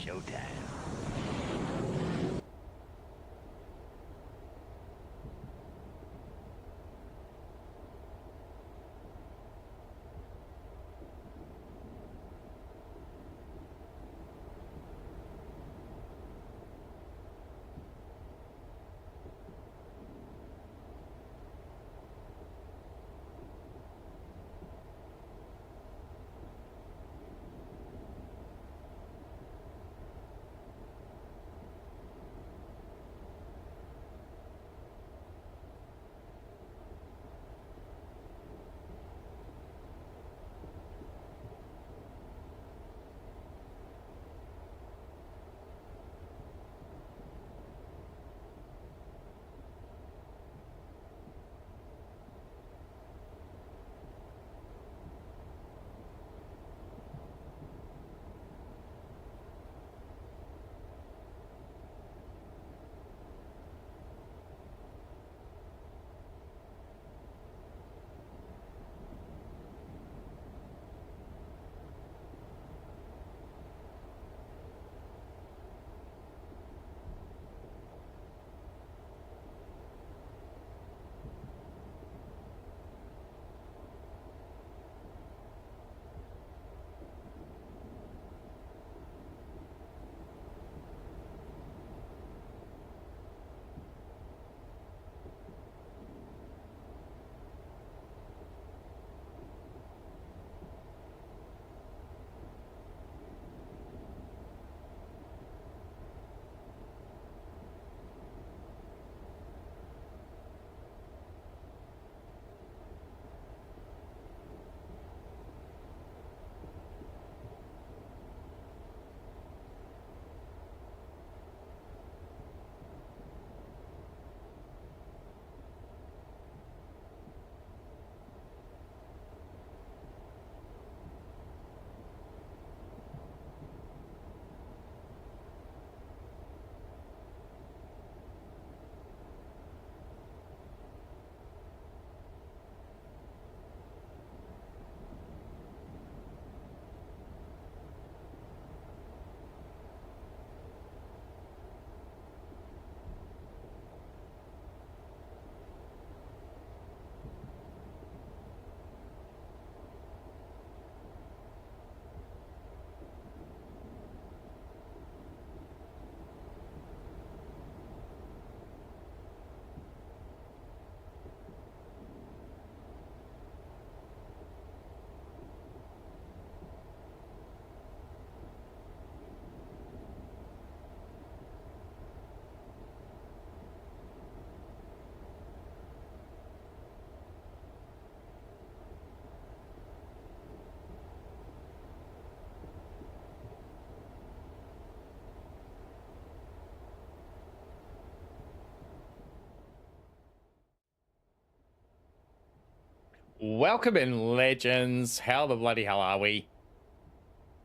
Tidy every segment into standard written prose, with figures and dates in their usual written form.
showtime. Welcome in, legends. How the bloody hell are we?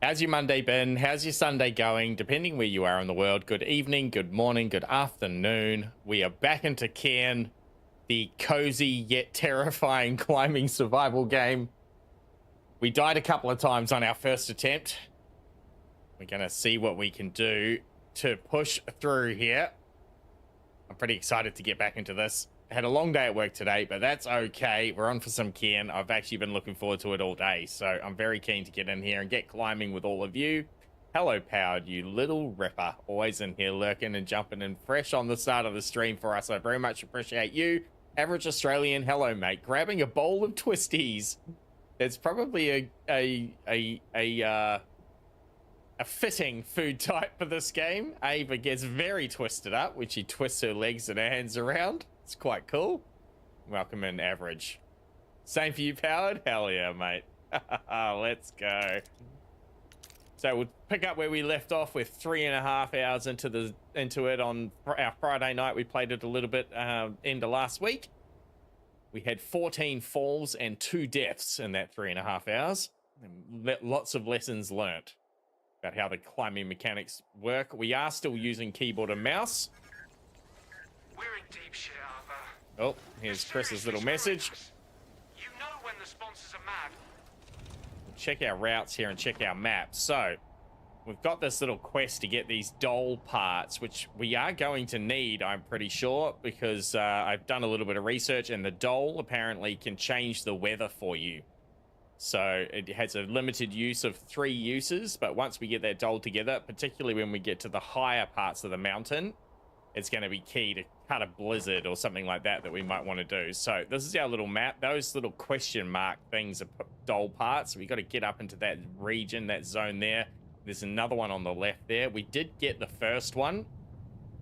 How's your Monday been? How's your Sunday going? Depending where you are in the world, good evening, good morning, good afternoon. We are back into CAIRN, the cozy yet terrifying climbing survival game. We died a couple of times on our first attempt. We're going to see what we can do to push through here. I'm pretty excited to get back into this. Had a long day at work today, but that's okay. We're on for some CAIRN. I've actually been looking forward to it all day, so I'm very keen to get in here and get climbing with all of you. Hello, Powered, you little ripper. Always in here lurking and jumping in fresh on the start of the stream for us. I very much appreciate you. Average Australian, hello, mate. Grabbing a bowl of twisties. It's probably a fitting food type for this game. Aava gets very twisted up, which she twists her legs and her hands around. It's quite cool. Welcome in, Average. Same for you, Powered? Hell yeah, mate. Let's go. So we'll pick up where we left off with 3.5 hours into it on our Friday night. We played it a little bit end of last week. We had 14 falls and 2 deaths in that 3.5 hours. And lots of lessons learnt about how the climbing mechanics work. We are still using keyboard and mouse. We're in deep shit, Aava. Oh, here's Chris's little message. You know when the sponsors are mad. Check our routes here and check our map. So we've got this little quest to get these doll parts, which we are going to need, I'm pretty sure, because I've done a little bit of research, and the doll apparently can change the weather for you. So it has a limited use of 3 uses, but once we get that doll together, particularly when we get to the higher parts of the mountain, it's going to be key to cut a blizzard or something like that that we might want to do. So this is our little map. Those little question mark things are doll parts. We got to get up into that region, that zone there. There's another one on the left there. We did get the first one.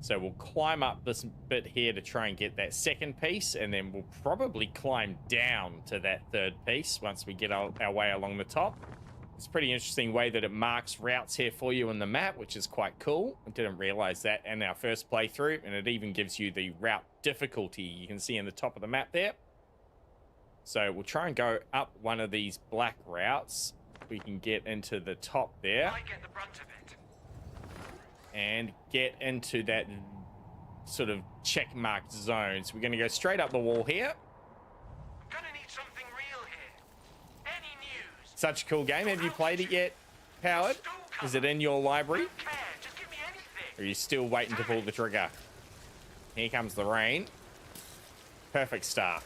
So we'll climb up this bit here to try and get that second piece, and then we'll probably climb down to that third piece once we get our way along the top. It's a pretty interesting way that it marks routes here for you on the map, which is quite cool. I didn't realize that in our first playthrough, and it even gives you the route difficulty you can see in the top of the map there. So we'll try and go up one of these black routes. We can get into the top there. I get the brunt of it. And get into that sort of check-marked zone. So we're going to go straight up the wall here. I'm gonna need something real here. Any news? Such a cool game. Have you played it yet, Howard? Is it in your library? Don't care. Just give me anything. Or are you still waiting to pull the trigger? Here comes the rain. Perfect start.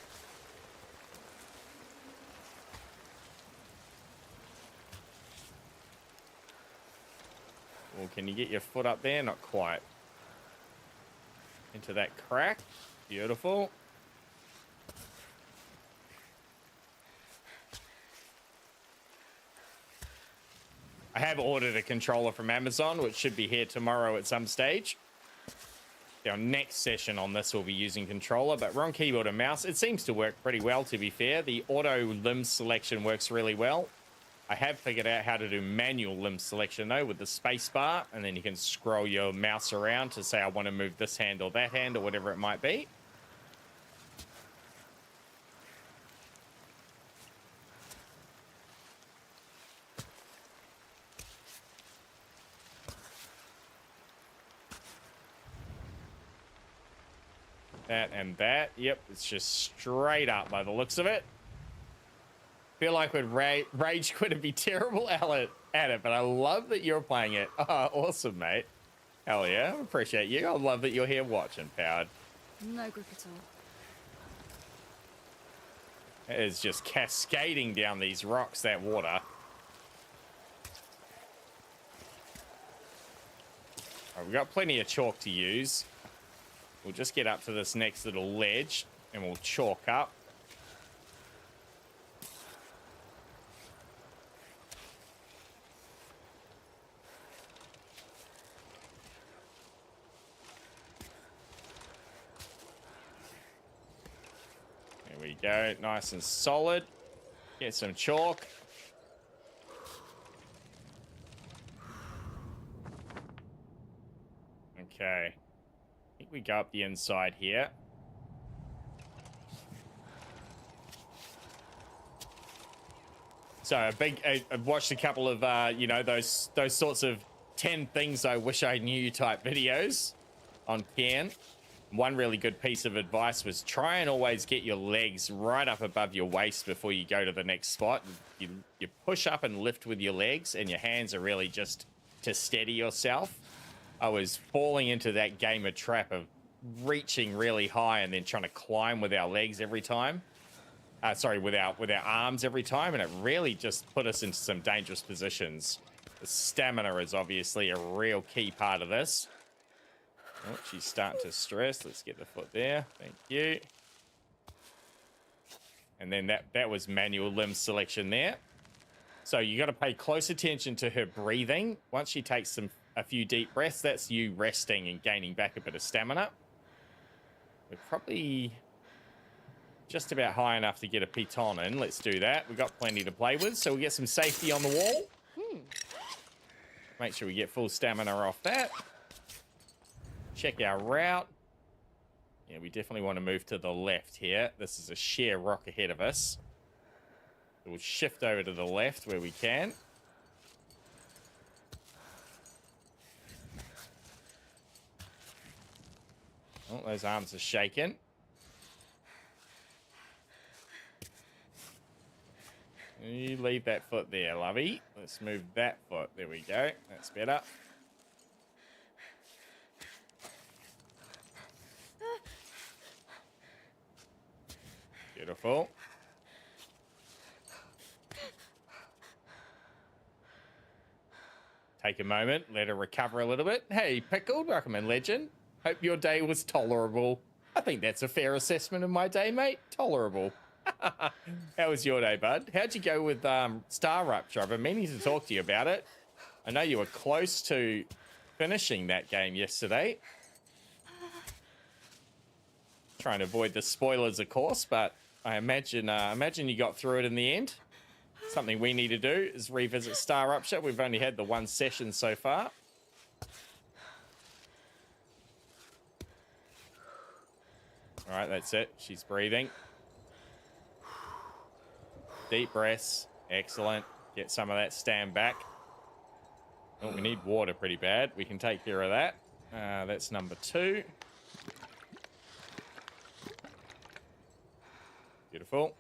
Well, can you get your foot up there? Not quite. Into that crack. Beautiful. I have ordered a controller from Amazon, which should be here tomorrow at some stage. Our next session on this will be using controller, but we're on keyboard and mouse. It seems to work pretty well, to be fair. The auto limb selection works really well. I have figured out how to do manual limb selection, though, with the space bar, and then you can scroll your mouse around to say I want to move this hand or that hand or whatever it might be. That and that. Yep, it's just straight up by the looks of it. Feel like would rage quit and be terrible at it, but I love that you're playing it. Oh, awesome, mate. Hell yeah, I appreciate you. I love that you're here watching, Powered. No grip at all. It is just cascading down these rocks, that water. Right, we've got plenty of chalk to use. We'll just get up to this next little ledge and we'll chalk up. There we go, nice and solid. Get some chalk. Okay. I think we go up the inside here. So I've watched a couple of, you know, those sorts of 10 things I wish I knew type videos on CAIRN. One really good piece of advice was try and always get your legs right up above your waist before you go to the next spot. You push up and lift with your legs, and your hands are really just to steady yourself. I was falling into that gamer trap of reaching really high and then trying to climb with our legs every time. Sorry, with our arms every time, and it really just put us into some dangerous positions. The stamina is obviously a real key part of this. Oh, she's starting to stress. Let's get the foot there. Thank you. And then that was manual limb selection there. So you got to pay close attention to her breathing. Once she takes a few deep breaths, that's you resting and gaining back a bit of stamina. We're probably just about high enough to get a piton in. Let's do that. We've got plenty to play with, so we'll get some safety on the wall. Make sure we get full stamina off that. Check our route. Yeah, we definitely want to move to the left here. This is a sheer rock ahead of us. We'll shift over to the left where we can. Oh, those arms are shaking. You leave that foot there, lovey. Let's move that foot. There we go. That's better. Beautiful. Take a moment, let her recover a little bit. Hey, Pickled, welcome in, legend. Hope your day was tolerable. I think that's a fair assessment of my day, mate. Tolerable. How was your day, bud? How'd you go with Star Rupture? I've been meaning to talk to you about it. I know you were close to finishing that game yesterday. Trying to avoid the spoilers, of course, but I imagine you got through it in the end. Something we need to do is revisit Star Rupture. We've only had the one session so far. All right, that's it. She's breathing. Deep breaths. Excellent. Get some of that stand back. Oh, we need water pretty bad. We can take care of that. That's number 2. Beautiful.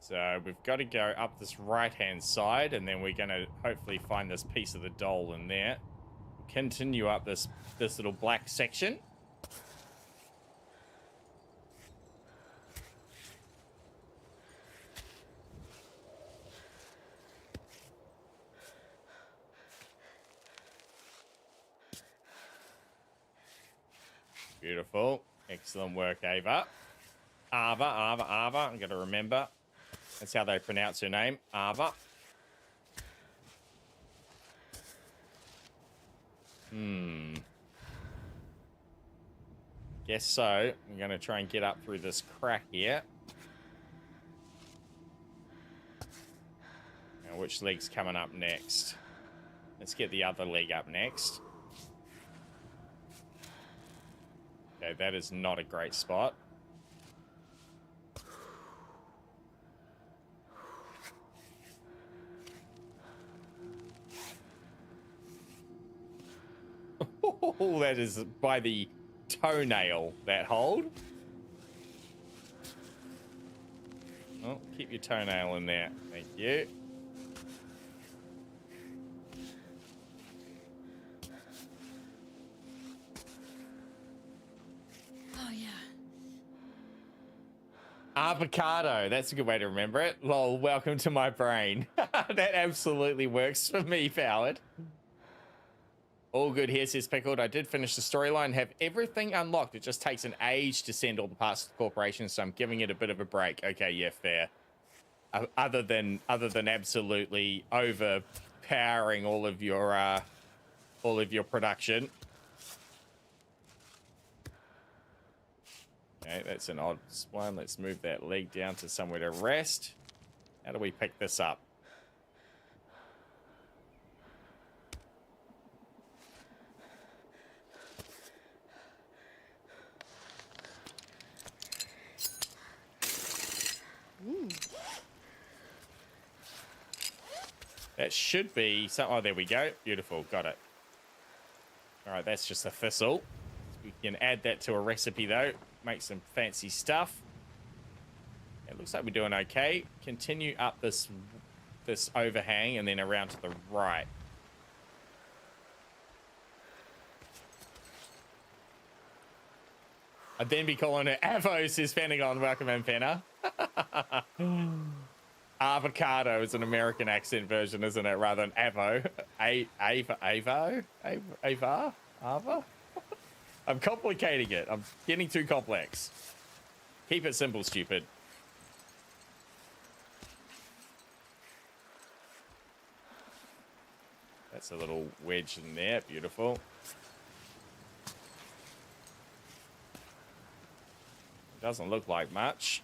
So we've got to go up this right-hand side, and then we're going to hopefully find this piece of the doll in there. Continue up this little black section. Beautiful. Excellent work, Aava. Aava. I'm going to remember. That's how they pronounce her name, Aava. Guess so. I'm going to try and get up through this crack here. Now, which leg's coming up next? Let's get the other leg up next. Okay, that is not a great spot. Oh, that is by the toenail, that hold. Oh, keep your toenail in there. Thank you. Oh, yeah. Avocado. That's a good way to remember it. Lol, welcome to my brain. That absolutely works for me, Howard. All good here, says Pickled. I did finish the storyline, have everything unlocked. It just takes an age to send all the parts to the corporation, so I'm giving it a bit of a break. Okay, yeah, fair. Other than absolutely overpowering all of your production. Okay, that's an odd one. Let's move that leg down to somewhere to rest. How do we pick this up? That should be some. Oh, there we go. Beautiful. Got it. All right, that's just a thistle. We can add that to a recipe, though. Make some fancy stuff. It looks like we're doing okay. Continue up this overhang and then around to the right. I'd then be calling it Avo, says Pentagon. Welcome in, Penna. Avocado is an American accent version, isn't it? Rather than Avo. Ava? I'm complicating it. I'm getting too complex. Keep it simple, stupid. That's a little wedge in there. Beautiful. Doesn't look like much.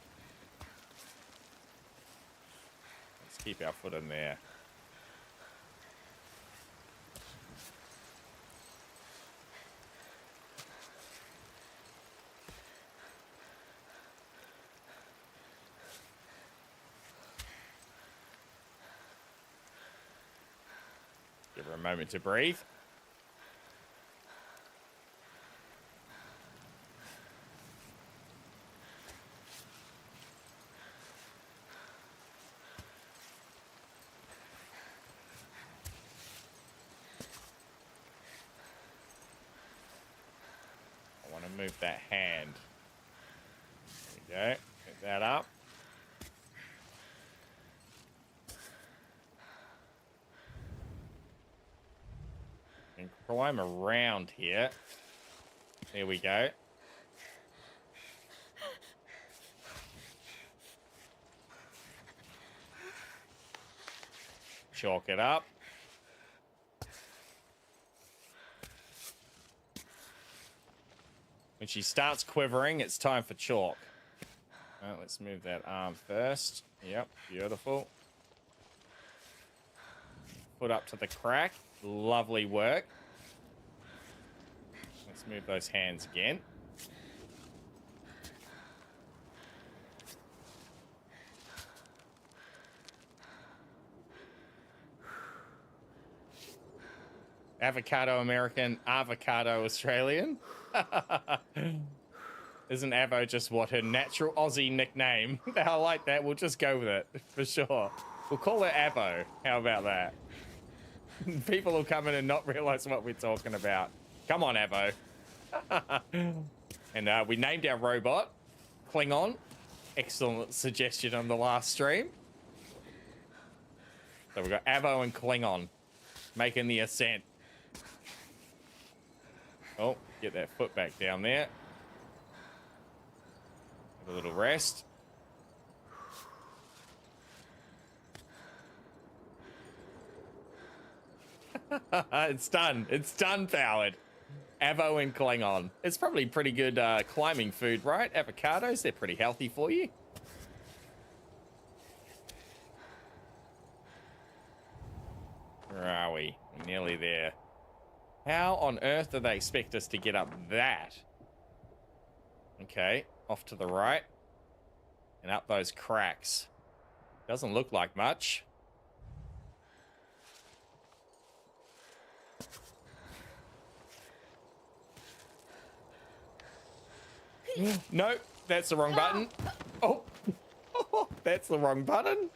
Let's keep our foot in there. moment to breathe. I want to move that hand. There we go. Get that up. And climb around here. There we go. Chalk it up. When she starts quivering, it's time for chalk. Well, let's move that arm first. Yep, beautiful. Foot up to the crack. Lovely work. Let's move those hands again. Avocado American, avocado Australian. Isn't Avo just what her natural Aussie nickname? I like that. We'll just go with it for sure. We'll call her Avo. How about that? People will come in and not realize what we're talking about. Come on, Avo. And we named our robot Klingon. Excellent suggestion on the last stream. So we've got Avo and Klingon making the ascent. Oh, get that foot back down there. Have a little rest. It's done. It's done, powered. Avo and Klingon. It's probably pretty good climbing food, right? Avocados, they're pretty healthy for you. Where are we? We're nearly there. How on earth do they expect us to get up that? Okay, off to the right. And up those cracks. Doesn't look like much. Nope, that's the wrong button. Oh, that's the wrong button.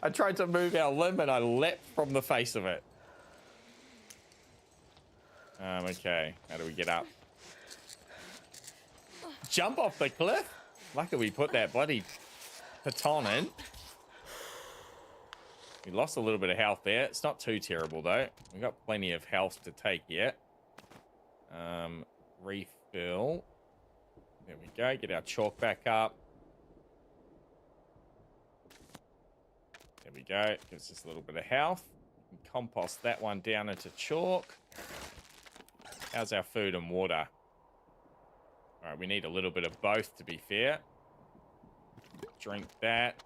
I tried to move our limb and I leapt from the face of it. Okay, how do we get up? Jump off the cliff? Lucky we put that bloody piton in. We lost a little bit of health there. It's not too terrible though. We've got plenty of health to take yet. Refill. There we go. Get our chalk back up. There we go. Gives us a little bit of health. We can compost that one down into chalk. How's our food and water? All right, we need a little bit of both to be fair. Drink that.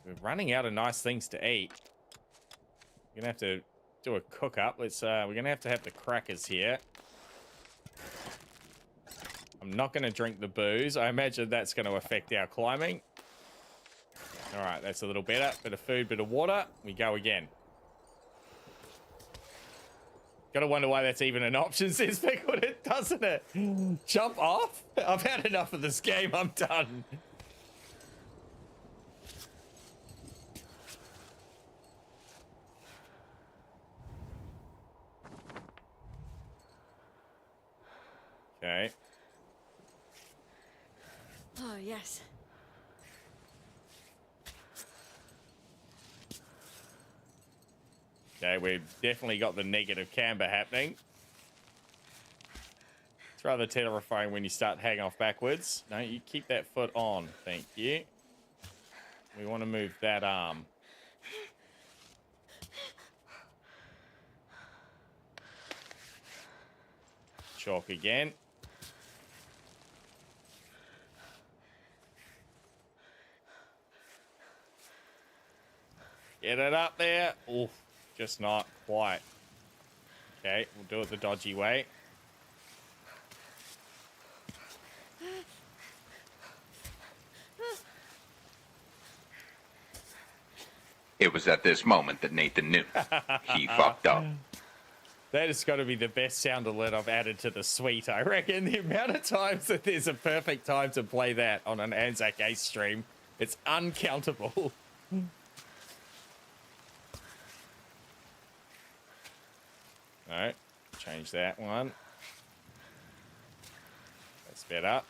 We're running out of nice things to eat. We're gonna have to do a cook up. We're gonna have to have the crackers here. I'm not gonna drink the booze. I imagine that's gonna affect our climbing. All right, that's a little better. Bit of food, bit of water. We go again. Gotta wonder why that's even an option, says Pickled It, doesn't it? Jump off? I've had enough of this game. I'm done. Okay. Oh, yes. Okay, we've definitely got the negative camber happening. It's rather terrifying when you start hanging off backwards. No, you keep that foot on. Thank you. We want to move that arm. Chalk again. Get it up there. Oof. Just not quite. Okay, we'll do it the dodgy way. It was at this moment that Nathan knew. He fucked up. That has got to be the best sound alert I've added to the suite, I reckon. The amount of times that there's a perfect time to play that on an Anzac Ace stream, it's uncountable. No, change that one. That's better.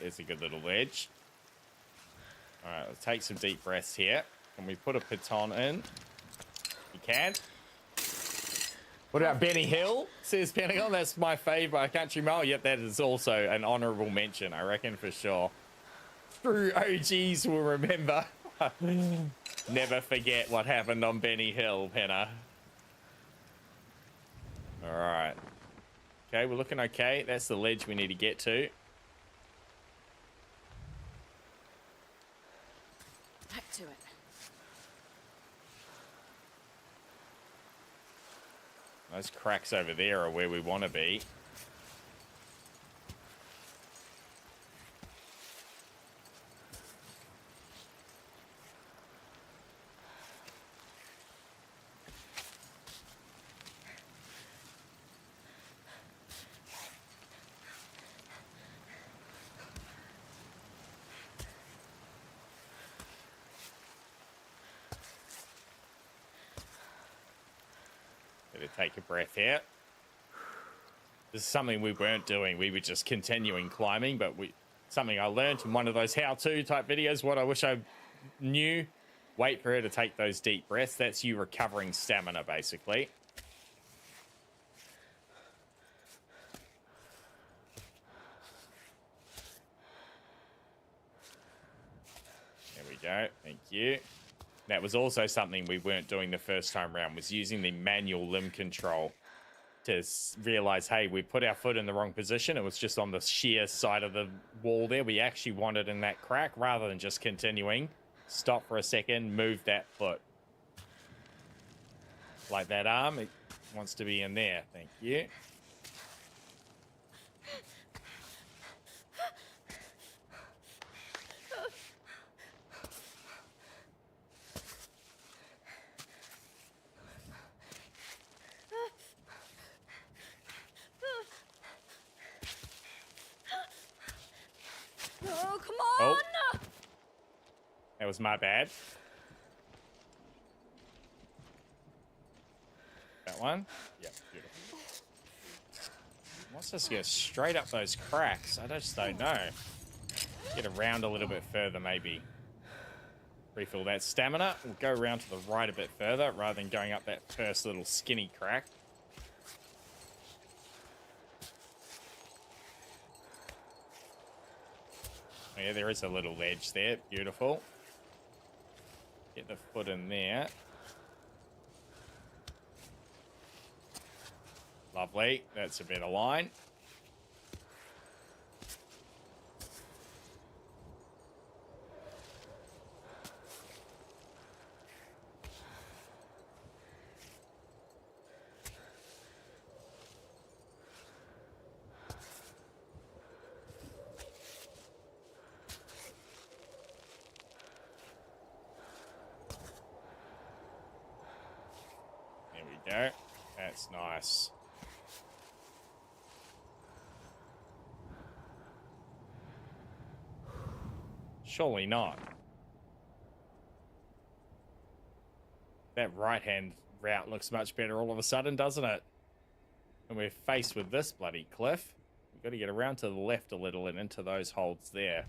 There's a good little ledge. All right, let's take some deep breaths here. Can we put a piton in? You can. What about Benny Hill? Says Pentagon. That's my favorite country mile. Yep, that is also an honorable mention, I reckon, for sure. True OGs will remember. Never forget what happened on Benny Hill, Penna. All right. Okay, we're looking okay. That's the ledge we need to get to. Back to it. Those cracks over there are where we want to be. Better take a breath here. This is something we weren't doing. We were just continuing climbing, but something I learned in one of those how-to type videos. What I wish I knew. Wait for her to take those deep breaths. That's you recovering stamina, basically. There we go. Thank you. That was also something we weren't doing the first time around, was using the manual limb control to realize, hey, we put our foot in the wrong position. It was just on the sheer side of the wall there. We actually wanted in that crack rather than just continuing. Stop for a second, move that foot. Like that arm, it wants to be in there. Thank you. Oh, come on! Oh. That was my bad. That one? Yep, beautiful. Wants us to go straight up those cracks. I just don't know. Get around a little bit further, maybe. Refill that stamina. We'll go around to the right a bit further rather than going up that first little skinny crack. Oh, yeah, there is a little ledge there. Beautiful. Get the foot in there. Lovely. That's a better line. There we go. That's nice. Surely not. That right-hand route looks much better all of a sudden, doesn't it? And we're faced with this bloody cliff. We've got to get around to the left a little and into those holds there.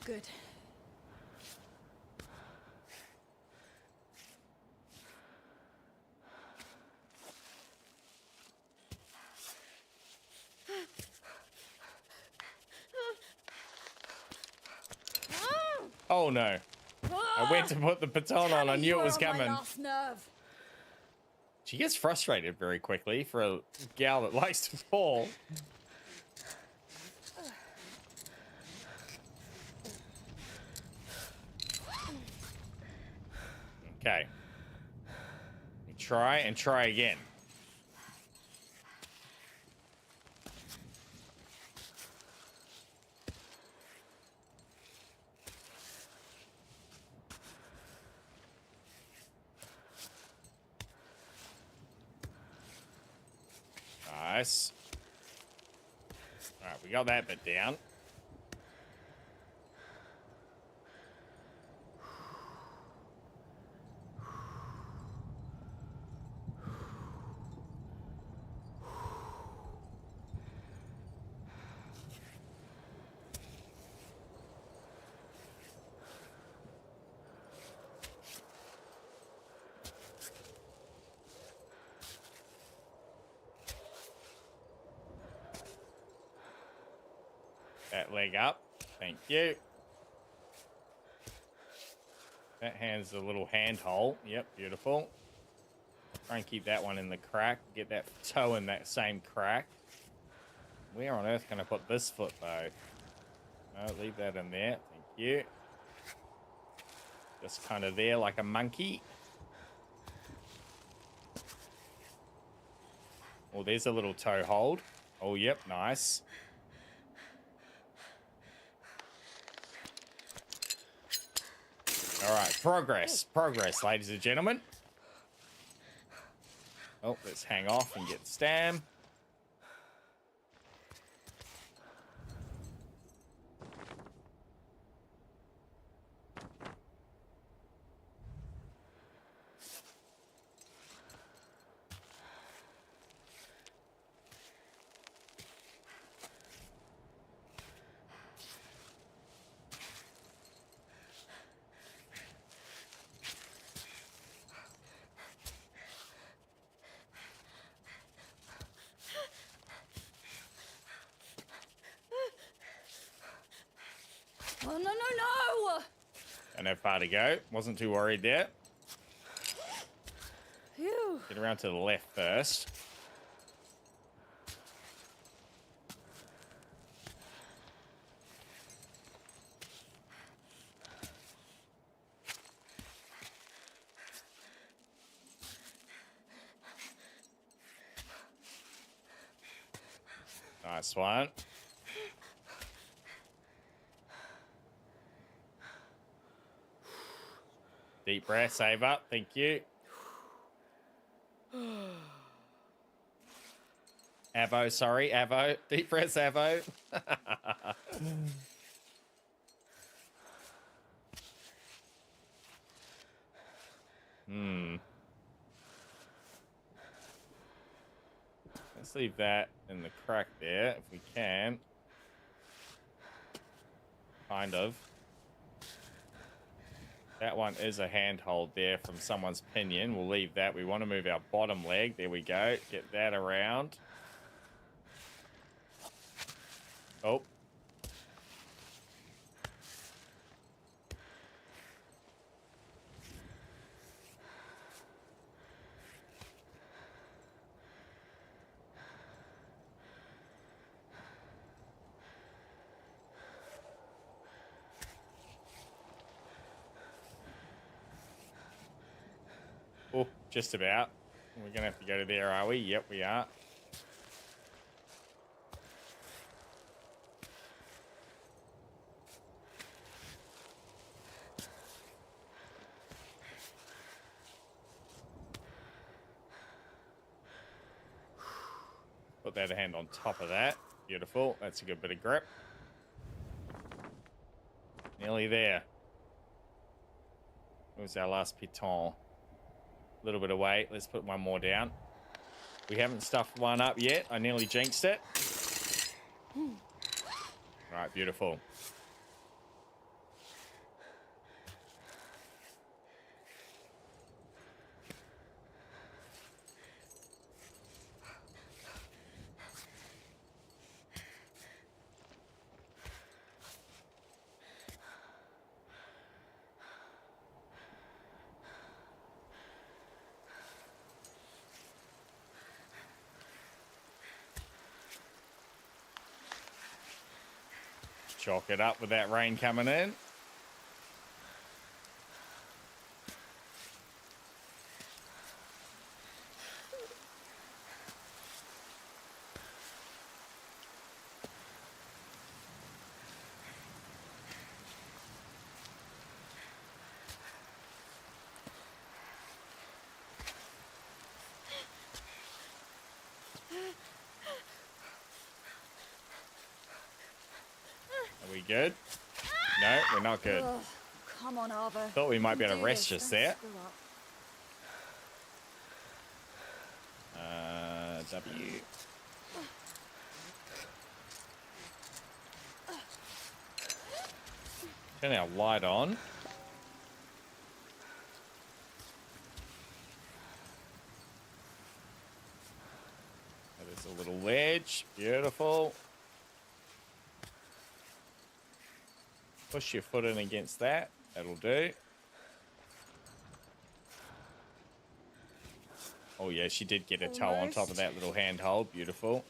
Good. Oh no. I went to put the baton on. I knew it was coming. She gets frustrated very quickly for a gal that likes to fall. Okay. Try and try again. Nice. All right, we got that bit down. That leg up. Thank you. That hand's a little hand hole. Yep, beautiful. Try and keep that one in the crack. Get that toe in that same crack. Where on earth can I put this foot, though? No, leave that in there. Thank you. Just kind of there like a monkey. Oh, there's a little toe hold. Oh, yep, nice. All right, progress, ladies and gentlemen. Oh, let's hang off and get stam. Oh, no, no, no! Don't have far to go. Wasn't too worried there. Phew. Get around to the left first. Nice one. Deep breath, save up. Thank you. Avo, sorry, Avo. Deep breaths, Avo. Let's leave that in the crack there if we can. Kind of. That one is a handhold there from someone's pinion. We'll leave that. We want to move our bottom leg. There we go. Get that around. Oh. Oh, just about. We're going to have to go to there, are we? Yep, we are. Put that hand on top of that. Beautiful. That's a good bit of grip. Nearly there. What was our last piton? A little bit of weight. Let's put one more down. We haven't stuffed one up yet. I nearly jinxed it. Right, beautiful. Chalk it up with that rain coming in. You good? No, we're not good. Ugh, come on, Aava. Thought we might be able to Do rest this. just Don't there. screw up. W. Turn our light on. There's a little ledge. Beautiful. Push your foot in against that. That'll do. Oh, yeah, she did get a toe on top of that little handhold. Beautiful.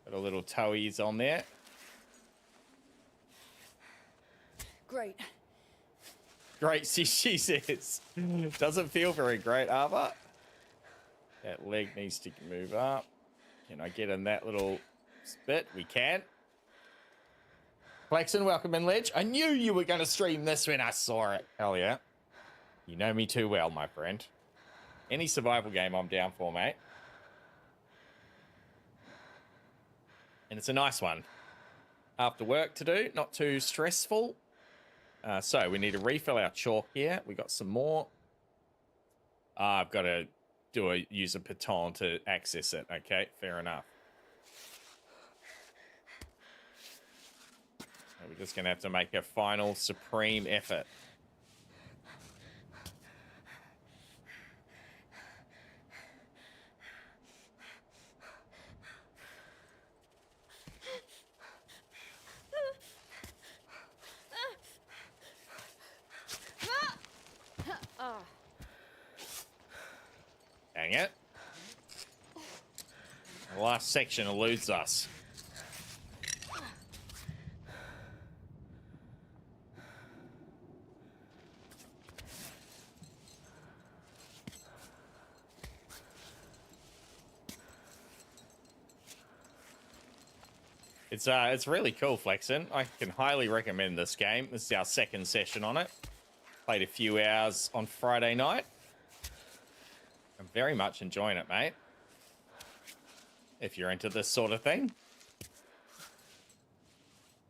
Got a little toeies on there. Great. Great, she says. Doesn't feel very great, Aava. That leg needs to move up. Can I get in that little bit? We can. Flaxen, welcome in, Ledge. I knew you were going to stream this when I saw it. Hell yeah. You know me too well, my friend. Any survival game I'm down for, mate. And it's a nice one. After work to do, not too stressful. So we need to refill our chalk here. We got some more. I've got to use a piton to access it. Okay, fair enough. We're just going to have to make a final supreme effort. Dang it. The last section eludes us. It's really cool, Flexin. I can highly recommend this game. This is our second session on it. Played a few hours on Friday night. I'm very much enjoying it, mate. If you're into this sort of thing.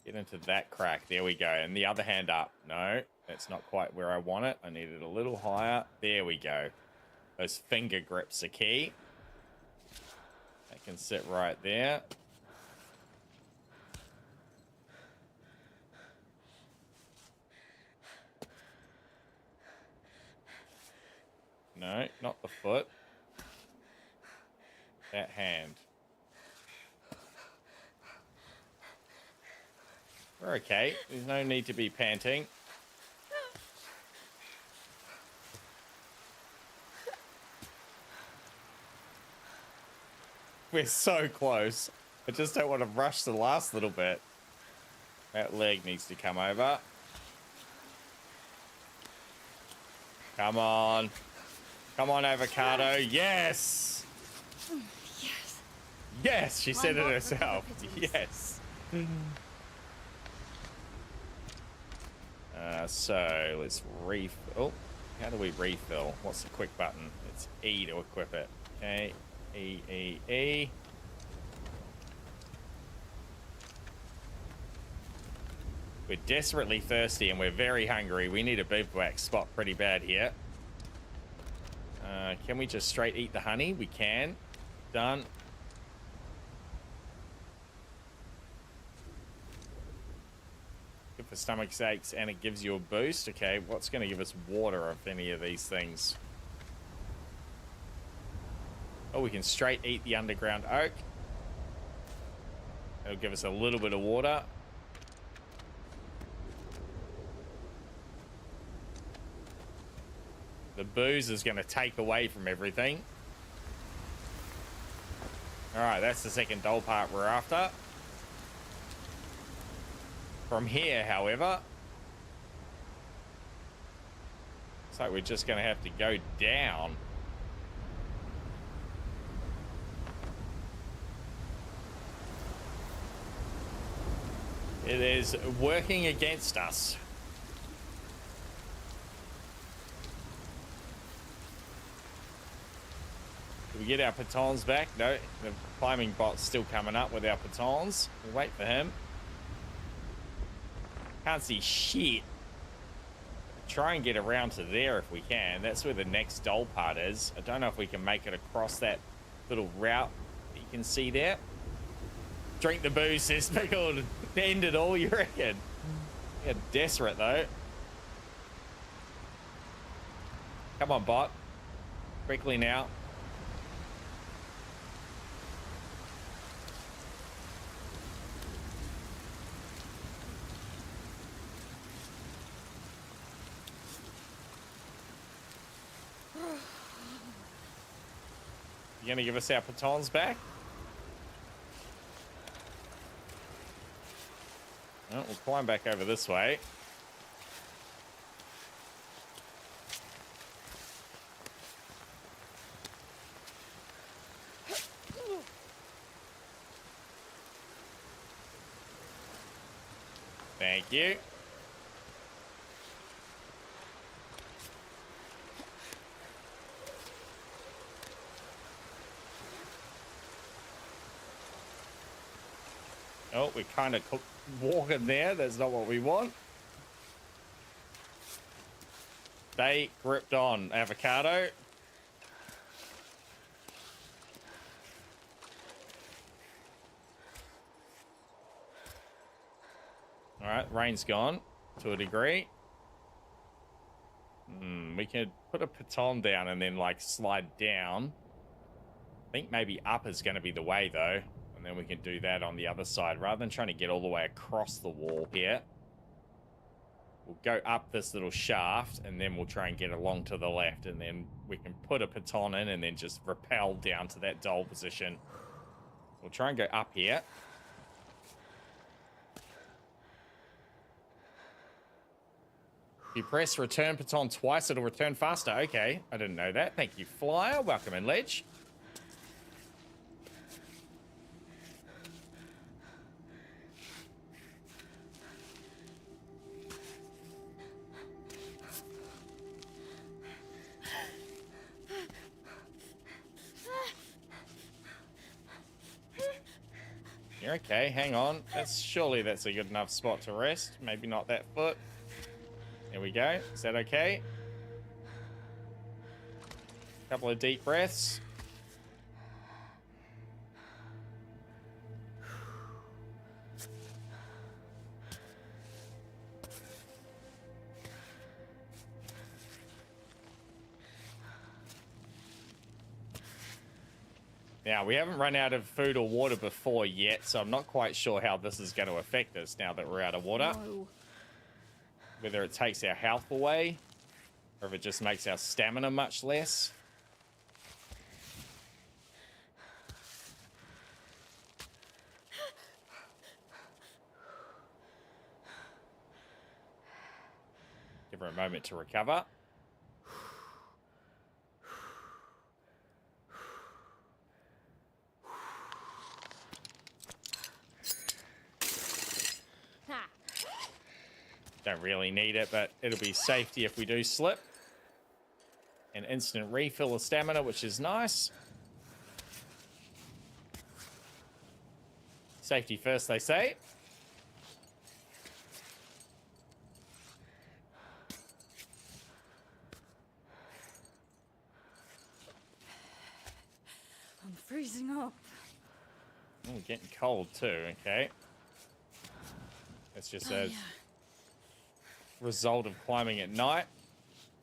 Get into that crack. There we go. And the other hand up. No, that's not quite where I want it. I need it a little higher. There we go. Those finger grips are key. That can sit right there. No, not the foot. That hand. We're okay. There's no need to be panting. We're so close. I just don't want to rush the last little bit. That leg needs to come over. Come on. Come on, avocado. Yes! Yes. Yes, she said it not herself. because Yes. So let's refill. Oh, how do we refill? What's the quick button? It's E to equip it. Okay. E, E, E. We're desperately thirsty and we're very hungry. We need a bivouac spot pretty bad here. Can we just straight eat the honey? We can. Done. Good for stomach aches and it gives you a boost. Okay, what's going to give us water of any of these things? Oh, we can straight eat the underground oak. It'll give us a little bit of water. The booze is going to take away from everything. All right, that's the second dull part we're after. From here, however, looks like we're just going to have to go down. It is working against us. we get our pitons back? No, the climbing bot's still coming up with our pitons. We'll wait for him. Can't see shit. Try and get around to there if we can. That's where the next dull part is. I don't know if we can make it across that little route that you can see there. Drink the booze, says Pickled. End it all, you reckon? Yeah, desperate though. Come on, bot. Quickly now. You gonna give us our pitons back? Oh, we'll climb back over this way. Thank you. Oh, we kind of walking there. That's not what we want. They gripped on avocado. All right, rain's gone to a degree. We can put a piton down and then like slide down. I think maybe up is going to be the way though. And then we can do that on the other side rather than trying to get all the way across the wall here. We'll go up this little shaft and then we'll try and get along to the left, and then we can put a piton in and then just rappel down to that dull position. We'll try and go up here. If you press return piton twice, it'll return faster. Okay, I didn't know that. Thank you, Flyer. Welcome in, Ledge. You're okay, hang on. Surely that's a good enough spot to rest. Maybe not that foot. There we go. Is that okay? Couple of deep breaths. Now, we haven't run out of food or water before yet, so I'm not quite sure how this is going to affect us now that we're out of water. No. Whether it takes our health away, or if it just makes our stamina much less. Give her a moment to recover. Don't really need it, but it'll be safety if we do slip. An instant refill of stamina, which is nice. Safety first, they say. I'm freezing up. Oh, getting cold too, okay. That's just a result of climbing at night.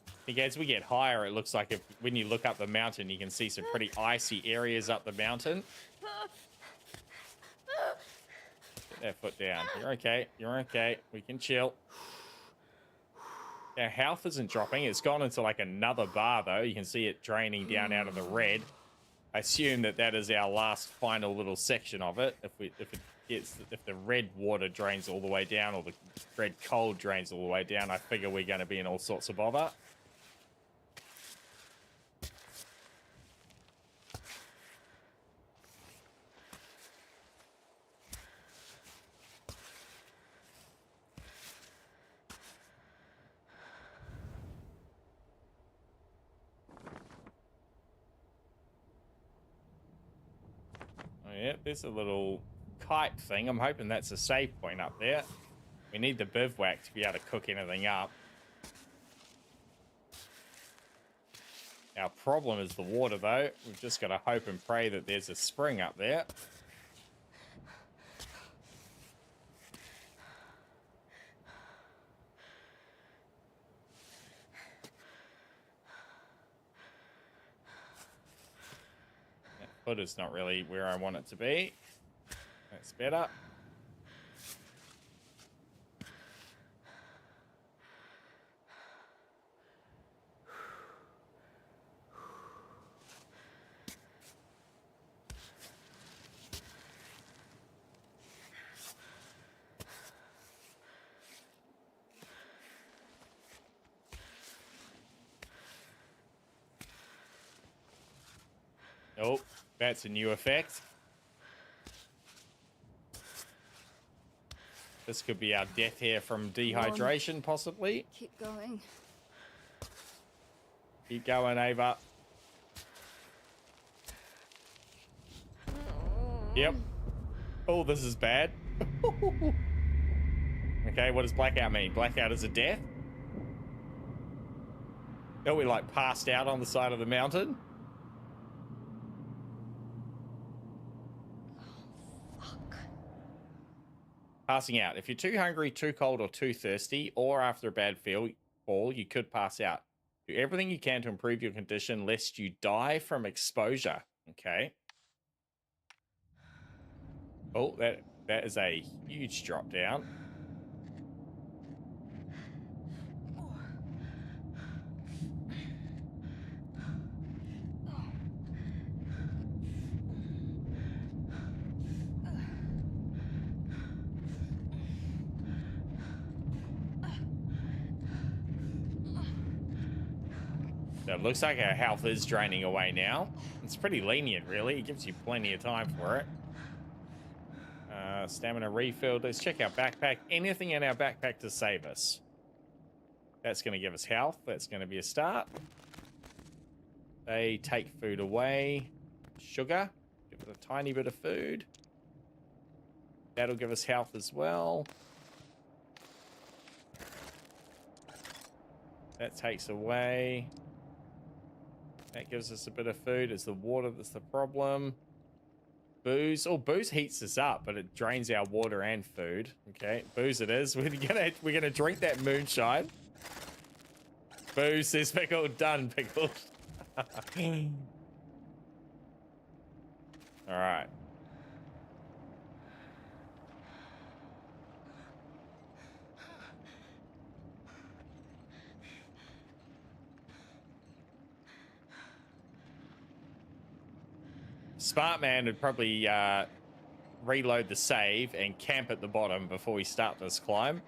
I think as we get higher, it looks like when you look up the mountain, you can see some pretty icy areas up the mountain. Put that foot down. You're okay. You're okay. We can chill. Our health isn't dropping. It's gone into like another bar, though. You can see it draining down out of the red. I assume that is our last final little section of it. If the red water drains all the way down, or the red cold drains all the way down, I figure we're going to be in all sorts of bother. Yeah, there's a little kite thing. I'm hoping that's a save point up there. We need the bivouac to be able to cook anything up. Our problem is the water, though. We've just got to hope and pray that there's a spring up there. That foot is not really where I want it to be. That's better. Nope, that's a new effect. This could be our death here from dehydration, possibly. Keep going. Keep going, Ava. Yep. Oh, this is bad. Okay, what does blackout mean? Blackout is a death? Oh, we like passed out on the side of the mountain? Passing out. If you're too hungry, too cold, or too thirsty, or after a bad fall, you could pass out. Do everything you can to improve your condition lest you die from exposure. Okay. Oh, that is a huge drop down. So it looks like our health is draining away now. It's pretty lenient, really. It gives you plenty of time for it. Stamina refilled. Let's check our backpack. Anything in our backpack to save us. That's going to give us health. That's going to be a start. They take food away. Sugar. Give it a tiny bit of food. That'll give us health as well. That takes away. That gives us a bit of food. It's the water that's the problem. Booze. Oh, booze heats us up, but it drains our water and food. Okay, booze it is. We're gonna drink that moonshine. Booze says Pickled. Done, Pickled. All right. Smart man would probably reload the save and camp at the bottom before we start this climb.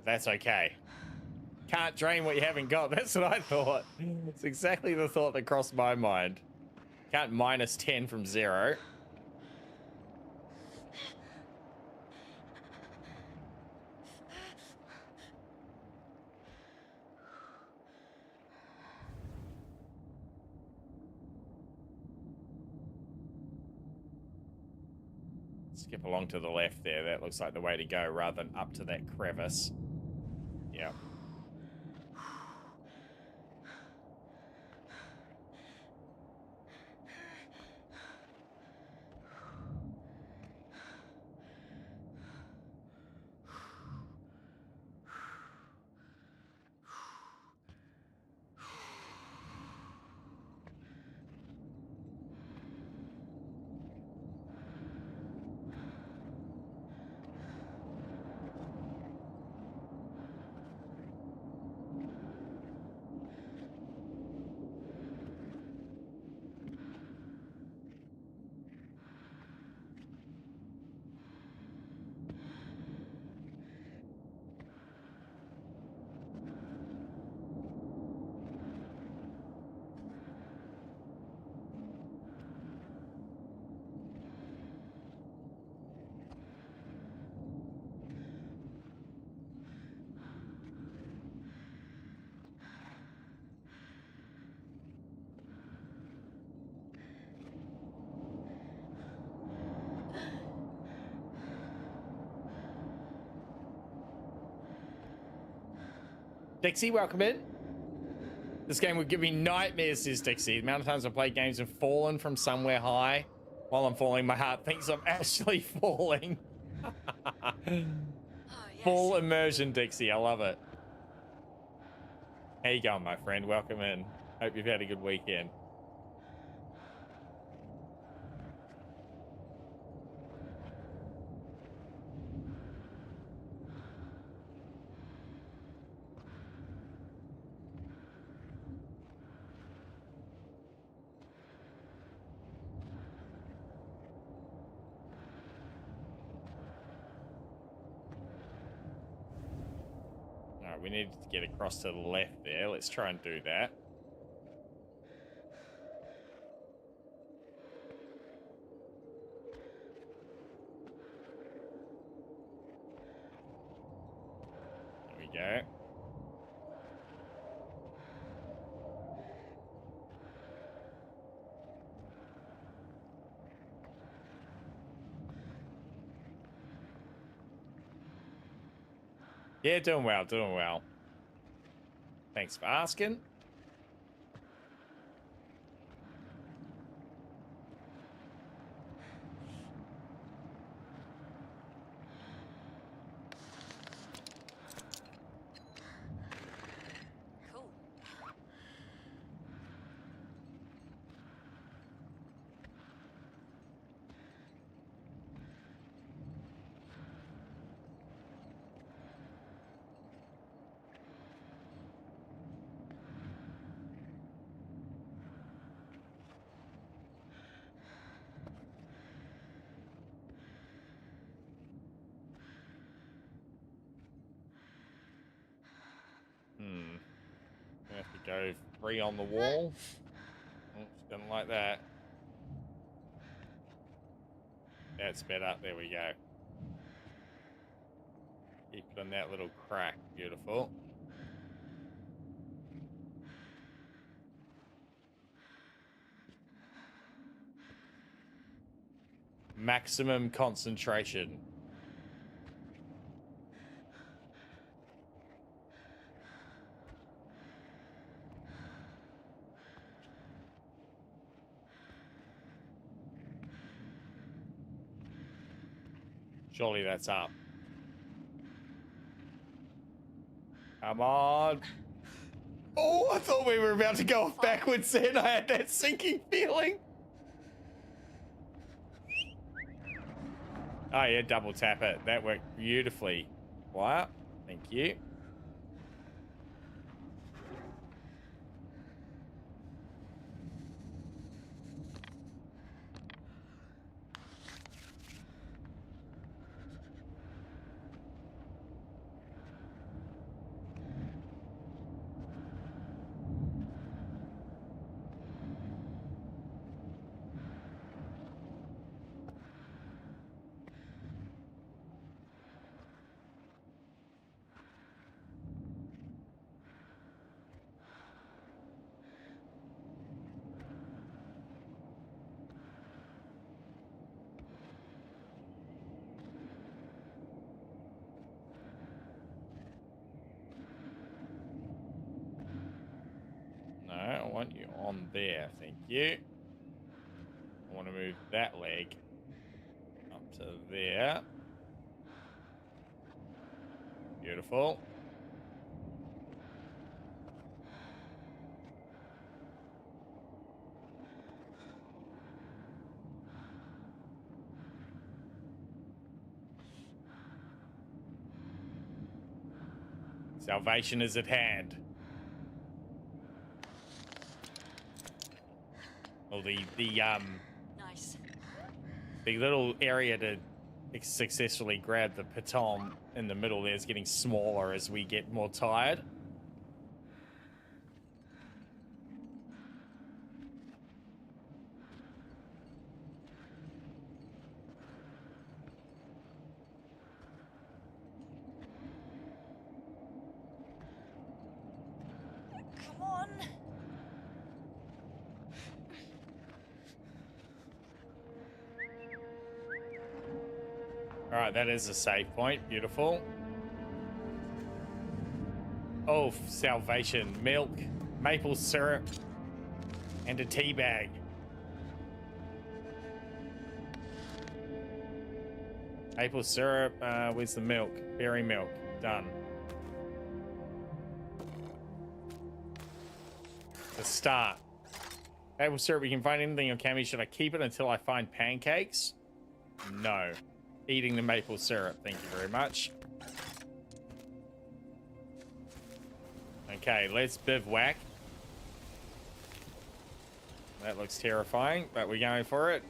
That's okay. Can't drain what you haven't got. That's what I thought. It's exactly the thought that crossed my mind. Can't minus 10 from 0. Skip along to the left there. That looks like the way to go rather than up to that crevice. Yeah. Dixie, welcome in. This game would give me nightmares, says Dixie. The amount of times I play games and fallen from somewhere high. While I'm falling, my heart thinks I'm actually falling. Oh, yes. Full immersion, Dixie. I love it. How you going, my friend? Welcome in. Hope you've had a good weekend. Alright, we need to get across to the left there. Let's try and do that. There we go. Yeah, doing well, doing well. Thanks for asking. Cool. We have to go 3 on the wall. Oh, didn't like that. That's better. There we go. Keep it in that little crack. Beautiful. Maximum concentration. Surely that's up. Come on. Oh, I thought we were about to go off backwards then. I had that sinking feeling. Oh, yeah, double tap it. That worked beautifully. Wow. Thank you. No, I want you on there. Thank you. I want to move that leg up to there. Beautiful. Salvation is at hand. Well, Nice. the little area to successfully grab the piton in the middle there is getting smaller as we get more tired. Come on. All right, that is a save point. Beautiful. Oh, salvation. Milk, maple syrup, and a tea bag. Maple syrup, where's the milk? Berry milk, done. The start. Maple syrup, we can find anything on Cammy. Should I keep it until I find pancakes? No. Eating the maple syrup, thank you very much. Okay, let's bivouac. That looks terrifying, but we're going for it.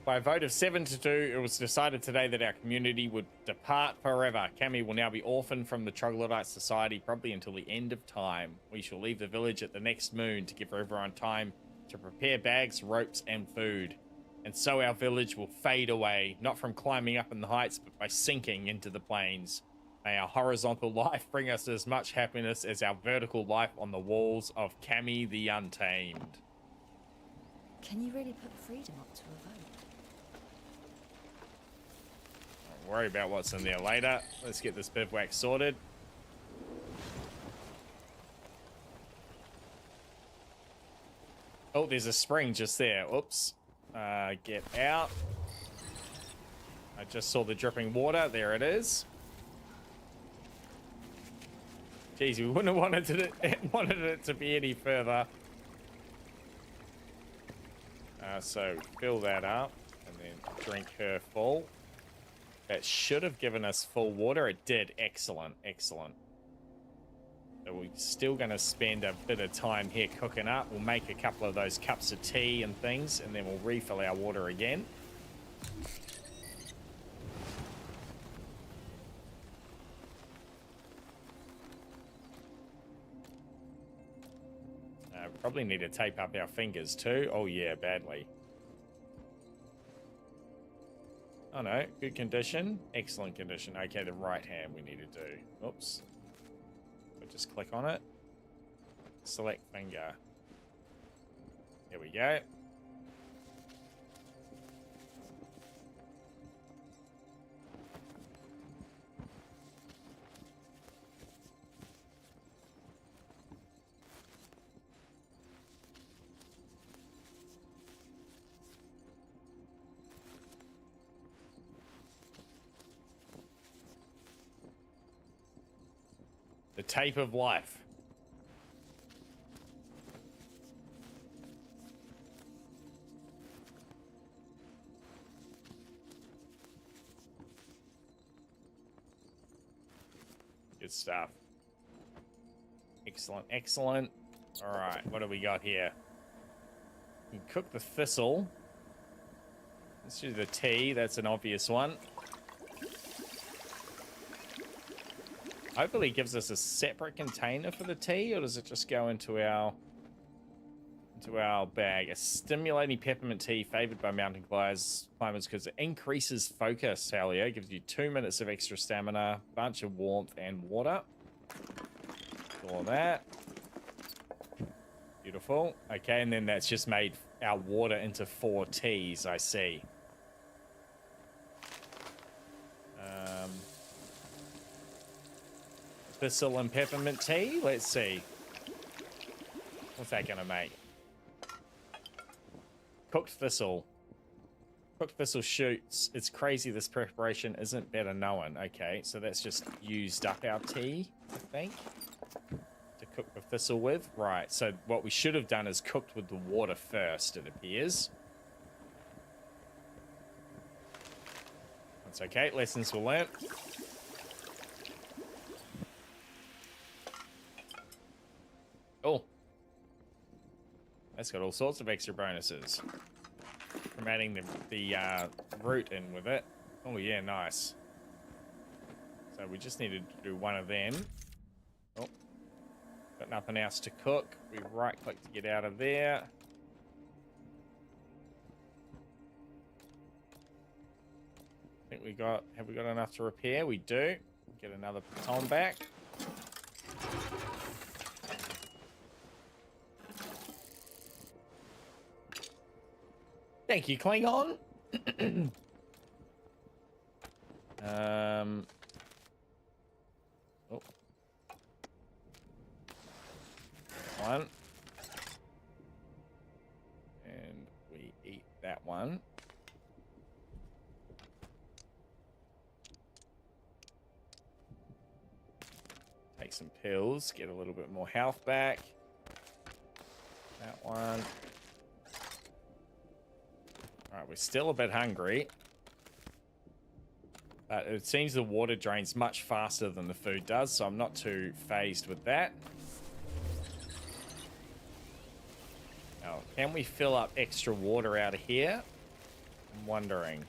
By a vote of 7-2, it was decided today that our community would depart forever. Cammy will now be orphaned from the Troglodyte Society, probably until the end of time. We shall leave the village at the next moon to give everyone time to prepare bags, ropes, and food. And so our village will fade away, not from climbing up in the heights, but by sinking into the plains. May our horizontal life bring us as much happiness as our vertical life on the walls of Cammy the Untamed. Can you really put freedom up to a vote? Don't worry about what's in there later. Let's get this bivouac sorted. Oh, there's a spring just there. Oops. Get out. I just saw the dripping water. There it is. Jeez, we wouldn't have wanted it to be any further. So fill that up and then drink her full. That should have given us full water. It did. Excellent, excellent. So we're still going to spend a bit of time here cooking up. We'll make a couple of those cups of tea and things, and then we'll refill our water again. Probably need to tape up our fingers too. Oh yeah, badly. Oh no, good condition. Excellent condition. Okay, the right hand we need to do. Oops. We'll just click on it. Select finger. Here we go. The tape of life. Good stuff. Excellent, excellent. All right, what do we got here? You can cook the thistle. Let's do the tea. That's an obvious one. Hopefully it gives us a separate container for the tea, or does it just go into our bag? A stimulating peppermint tea favored by mountain climbers because it increases focus. Hell yeah, gives you 2 minutes of extra stamina, bunch of warmth and water. All that. Beautiful. Okay, and then that's just made our water into 4 teas, I see. Thistle and peppermint tea. Let's see. What's that gonna make? Cooked thistle. Cooked thistle shoots. It's crazy this preparation isn't better known. Okay, so that's just used up our tea, I think, to cook the thistle with. Right, so what we should have done is cooked with the water first, it appears. That's okay. Lessons were learnt. Oh, that's got all sorts of extra bonuses from adding the root in with it. Oh yeah, nice. So we just needed to do one of them. Oh, got nothing else to cook. We right click to get out of there. I think have we got enough to repair? We do. Get another piton back. Thank you, Klingon. Oh, one. And we eat that one. Take some pills, get a little bit more health back. That one. Alright, we're still a bit hungry. It seems the water drains much faster than the food does, so I'm not too phased with that. Now, can we fill up extra water out of here? I'm wondering.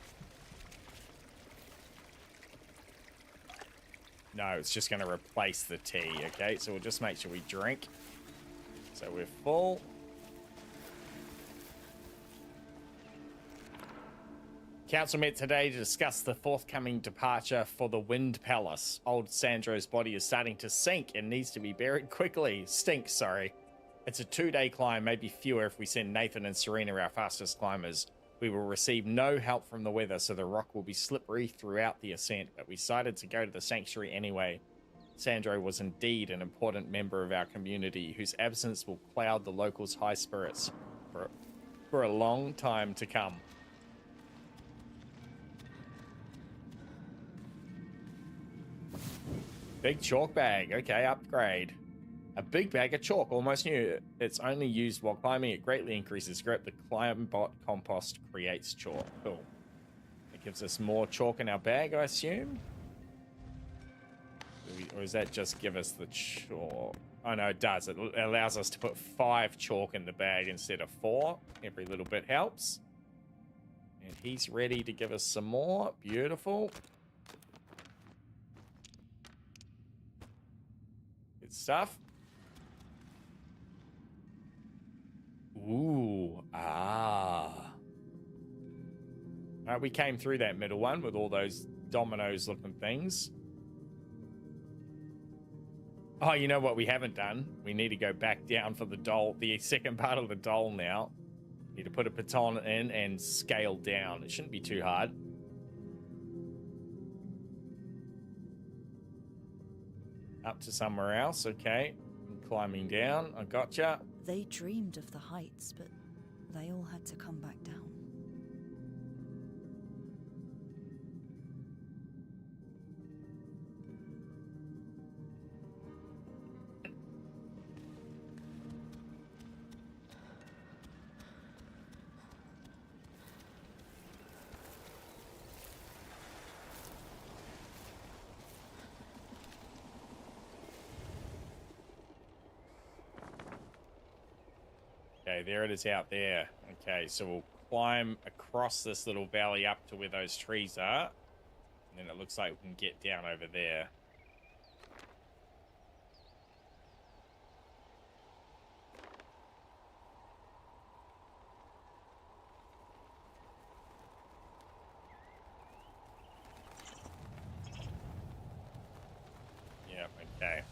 No, it's just going to replace the tea, okay? So we'll just make sure we drink. So we're full. Council met today to discuss the forthcoming departure for the Wind Palace. Old Sandro's body is starting to sink and needs to be buried quickly. Stink, sorry. It's a 2-day climb, maybe fewer if we send Nathan and Serena, our fastest climbers. We will receive no help from the weather, so the rock will be slippery throughout the ascent, but we decided to go to the sanctuary anyway. Sandro was indeed an important member of our community, whose absence will cloud the locals' high spirits for a long time to come. Big chalk bag. Okay, upgrade. A big bag of chalk, almost new. It's only used while climbing. It greatly increases grip. The climb bot compost creates chalk. Cool. It gives us more chalk in our bag, I assume? Or does that just give us the chalk? Oh, no, it does. It allows us to put 5 chalk in the bag instead of 4. Every little bit helps. And he's ready to give us some more. Beautiful. Good stuff. Ooh, ah. Alright, we came through that middle one with all those dominoes looking things. Oh, you know what we haven't done? We need to go back down for the doll, the second part of the doll now. Need to put a piton in and scale down. It shouldn't be too hard. Up to somewhere else, okay. Climbing down, I gotcha. They dreamed of the heights, but they all had to come back down. Okay, there it is out there. Okay, so we'll climb across this little valley up to where those trees are. And then it looks like we can get down over there. Yep, okay.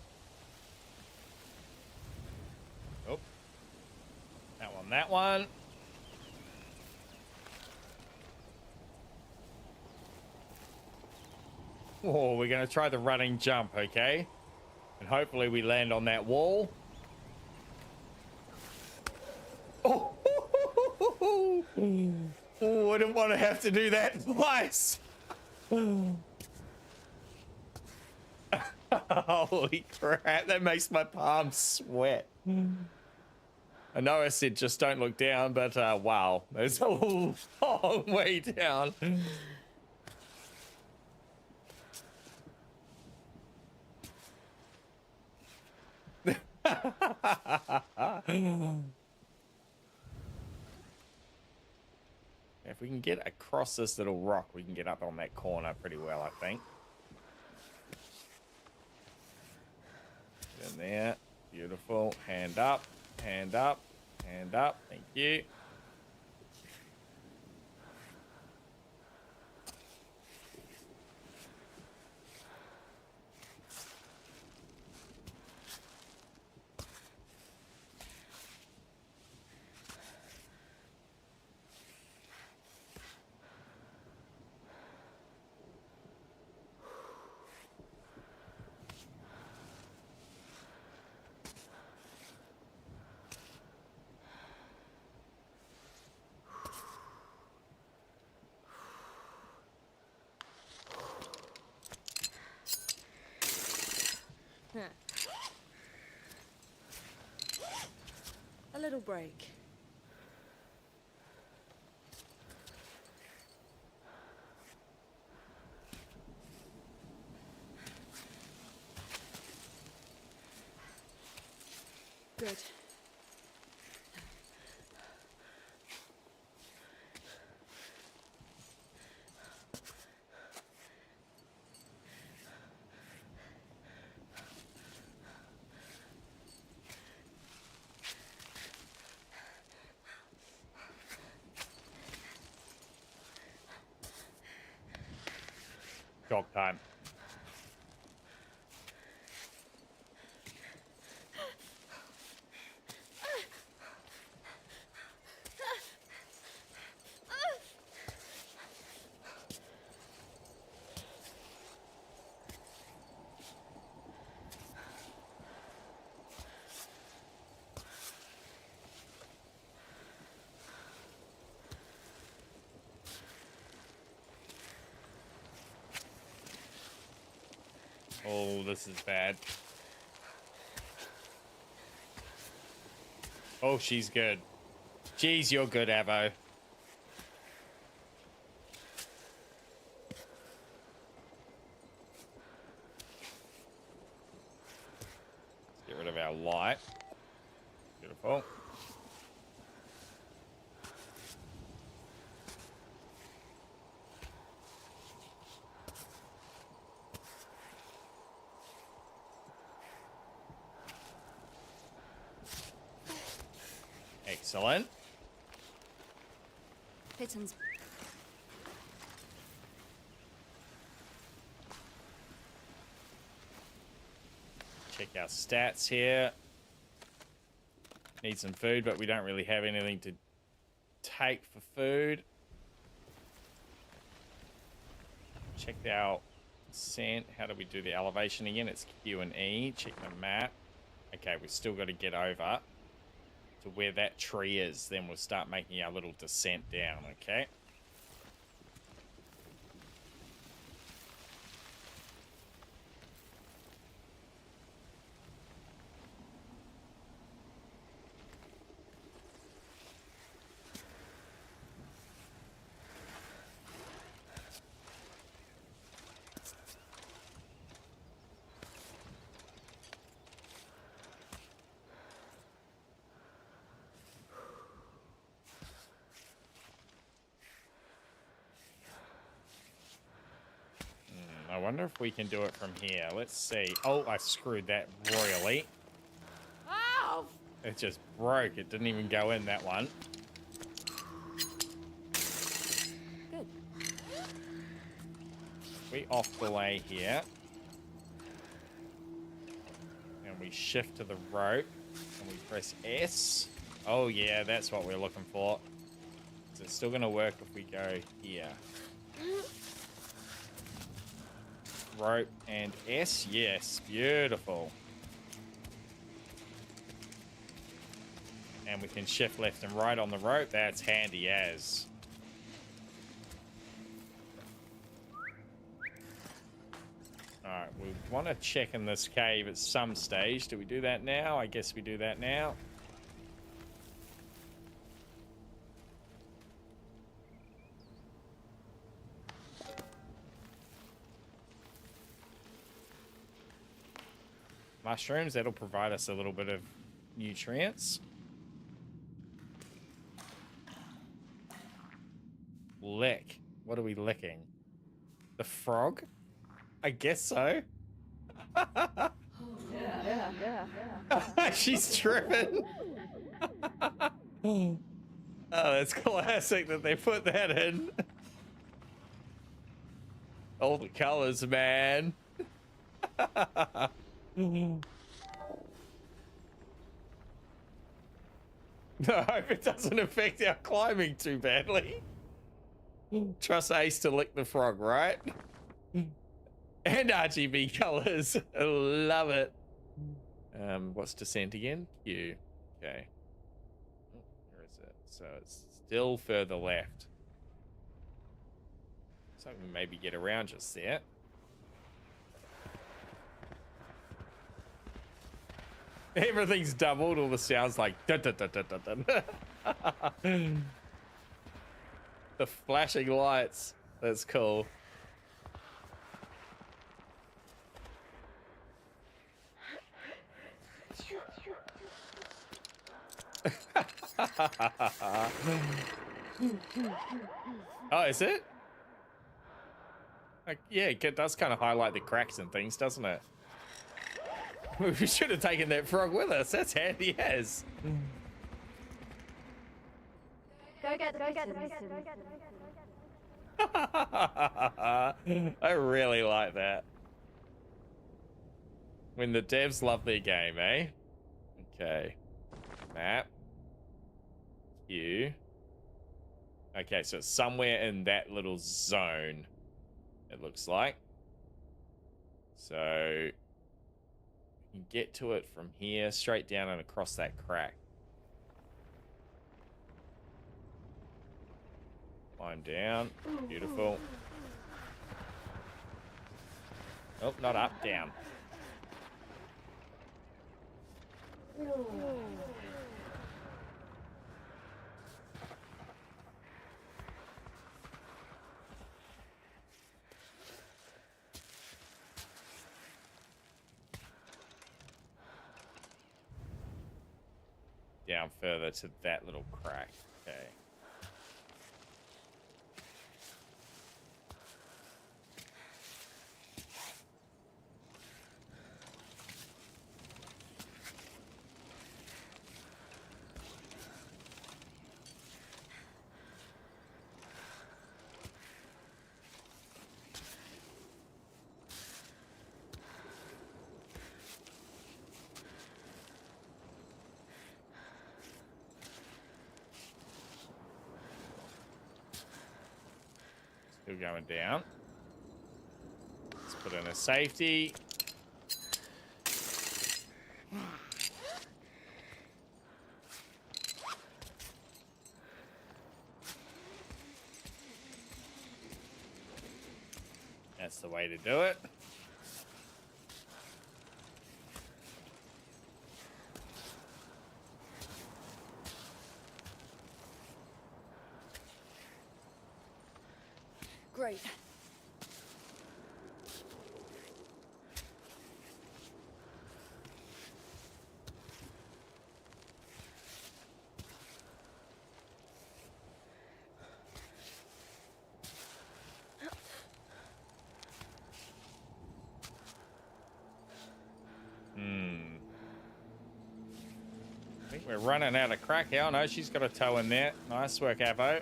Oh. That one. Oh, we're going to try the running jump, okay? And hopefully we land on that wall. Oh, oh, I didn't want to have to do that twice. Holy crap, that makes my palms sweat. I know I said just don't look down, but wow, there's a long way down. If we can get across this little rock, we can get up on that corner pretty well, I think. Get in there. Beautiful. Hand up. Hand up. Hand up. Thank you. little break. Good. Dog time. Oh, this is bad. Oh, she's good. Jeez, you're good, Aavo. Let's get rid of our light. Beautiful. Excellent. Pitons. Check our stats here. Need some food, but we don't really have anything to take for food. Check our ascent. How do we do the elevation again? It's Q and E. Check the map. Okay, we've still got to get over to where that tree is. Then we'll start making our little descent down, okay? I wonder if we can do it from here. Let's see. Oh, I screwed that royally. Ow! It just broke. It didn't even go in, that one. Good. We off the way here. And we shift to the rope. And we press S. Oh, yeah, that's what we're looking for. Is it still going to work if we go here? Rope and S. Yes, beautiful. And we can shift left and right on the rope. That's handy as. Alright, we want to check in this cave at some stage. Do we do that now? I guess we do that now. Mushrooms, that'll provide us a little bit of nutrients. Lick. What are we licking? The frog? I guess so. She's tripping. Oh, that's classic that they put that in. All the colors, man. I hope it doesn't affect our climbing too badly. Trust Ace to lick the frog, right? And RGB colors. I love it. What's descent again? Q. Okay. Where is it? So it's still further left. So we can maybe get around just there. Everything's doubled. All the sounds like dun, dun, dun, dun, dun, dun. The flashing lights. That's cool. Oh, is it? Like, yeah, it does kind of highlight the cracks and things, doesn't it? We should have taken that frog with us. That's handy as. Go get the pitons. I really like that. When the devs love their game, eh? Okay. Map. You. Okay, so it's somewhere in that little zone, it looks like. So you can get to it from here, straight down and across that crack. Climb down. Beautiful. Oh, not up, down. Down further to that little crack. Okay. Still going down. Let's put in a safety. That's the way to do it. Great. I think we're running out of crack here. Oh, no, she's got a toe in there. Nice work, Aavo.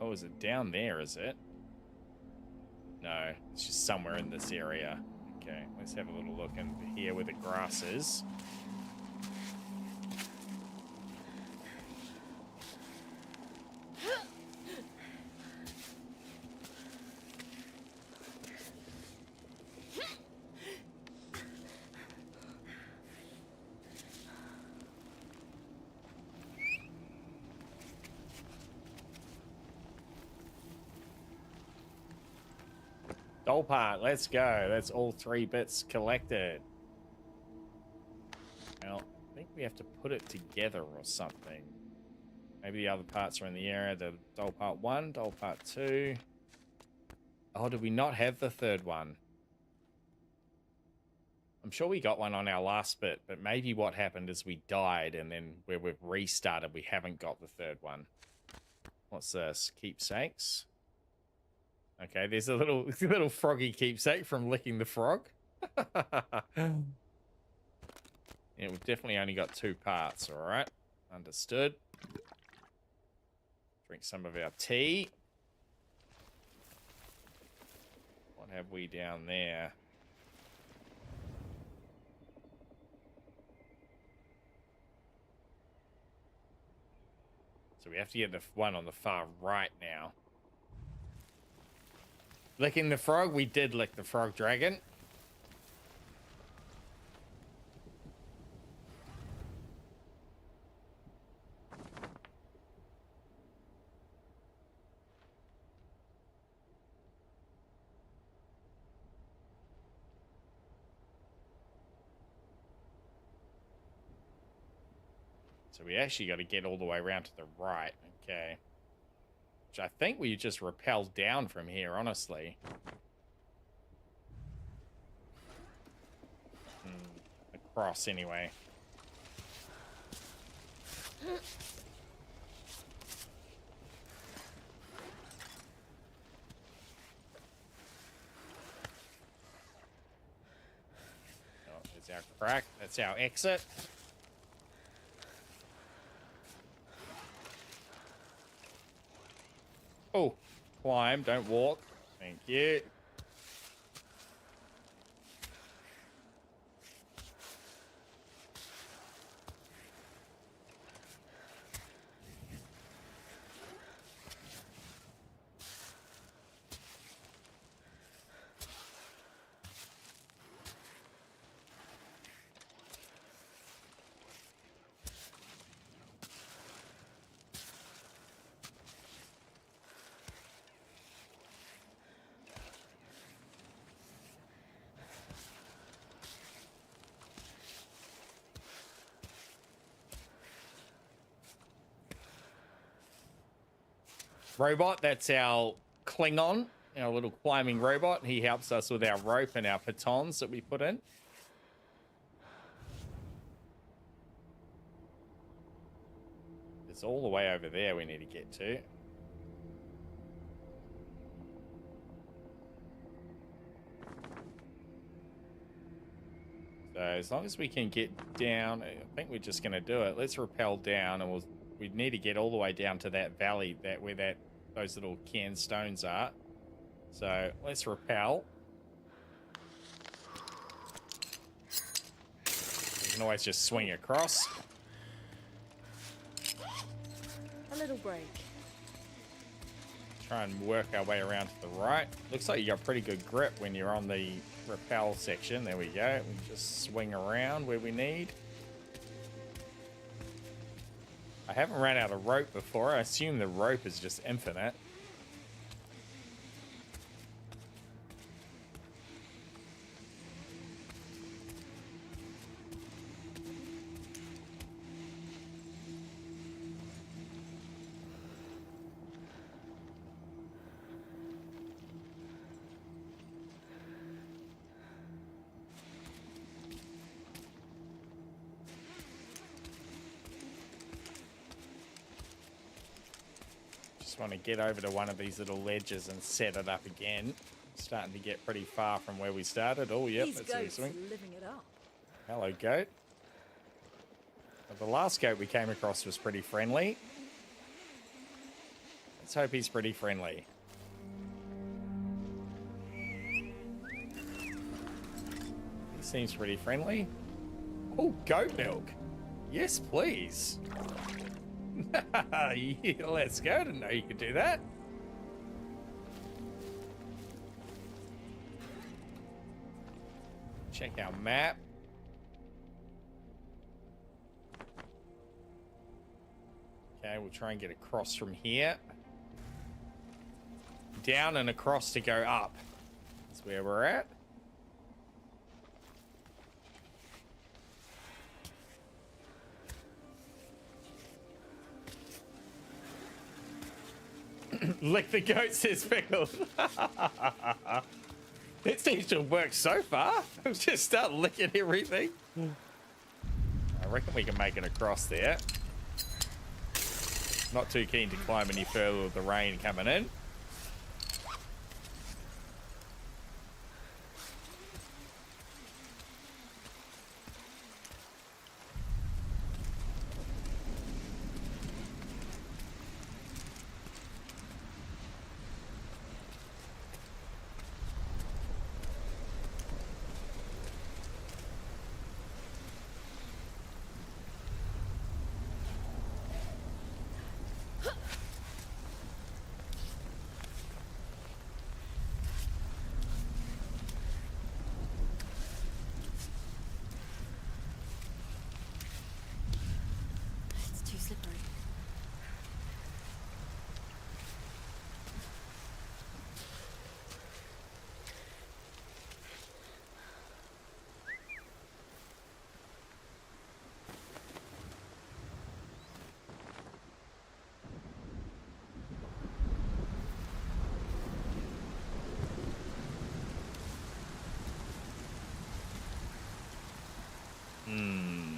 Oh, is it down there, is it? No, it's just somewhere in this area. Okay, let's have a little look in here where the grass is. Doll part, let's go. That's all 3 bits collected. Well, I think we have to put it together or something. Maybe the other parts are in the area. The doll part 1, doll part 2. Oh, did we not have the 3rd one? I'm sure we got one on our last bit, but maybe what happened is we died, and then where we've restarted, we haven't got the 3rd one. What's this? Keepsakes. Okay, there's a little froggy keepsake from licking the frog. Yeah, we've definitely only got 2 parts, all right? Understood. Drink some of our tea. What have we down there? So we have to get the one on the far right now. Licking the frog? We did lick the frog dragon. So we actually got to get all the way around to the right. Okay. Which I think we just rappelled down from here, honestly. Across, anyway. Oh, there's our crack. That's our exit. Oh, climb, don't walk. Thank you. Robot, that's our Klingon, our little climbing robot. He helps us with our rope and our pitons that we put in. It's all the way over there we need to get to. So as long as we can get down, I think we're just going to do it. Let's rappel down, and we need to get all the way down to that valley where those little cairn stones are. So let's rappel. We can always just swing across. A little break. Try and work our way around to the right. Looks like you got pretty good grip when you're on the rappel section. There we go. We can just swing around where we need. I haven't ran out of rope before. I assume the rope is just infinite. Want to get over to one of these little ledges and set it up again. Starting to get pretty far from where we started. Oh, yep, These that's a goats swing. are living it up. Hello, goat. Well, the last goat we came across was pretty friendly. Let's hope he's pretty friendly. He seems pretty friendly. Oh, goat milk. Yes, please. Yeah, let's go. I didn't know you could do that. Check our map. Okay, we'll try and get across from here. Down and across to go up. That's where we're at. Lick the goat, says Pickle. It seems to have worked so far. Just start licking everything. I reckon we can make it across there. Not too keen to climb any further with the rain coming in. Hmm.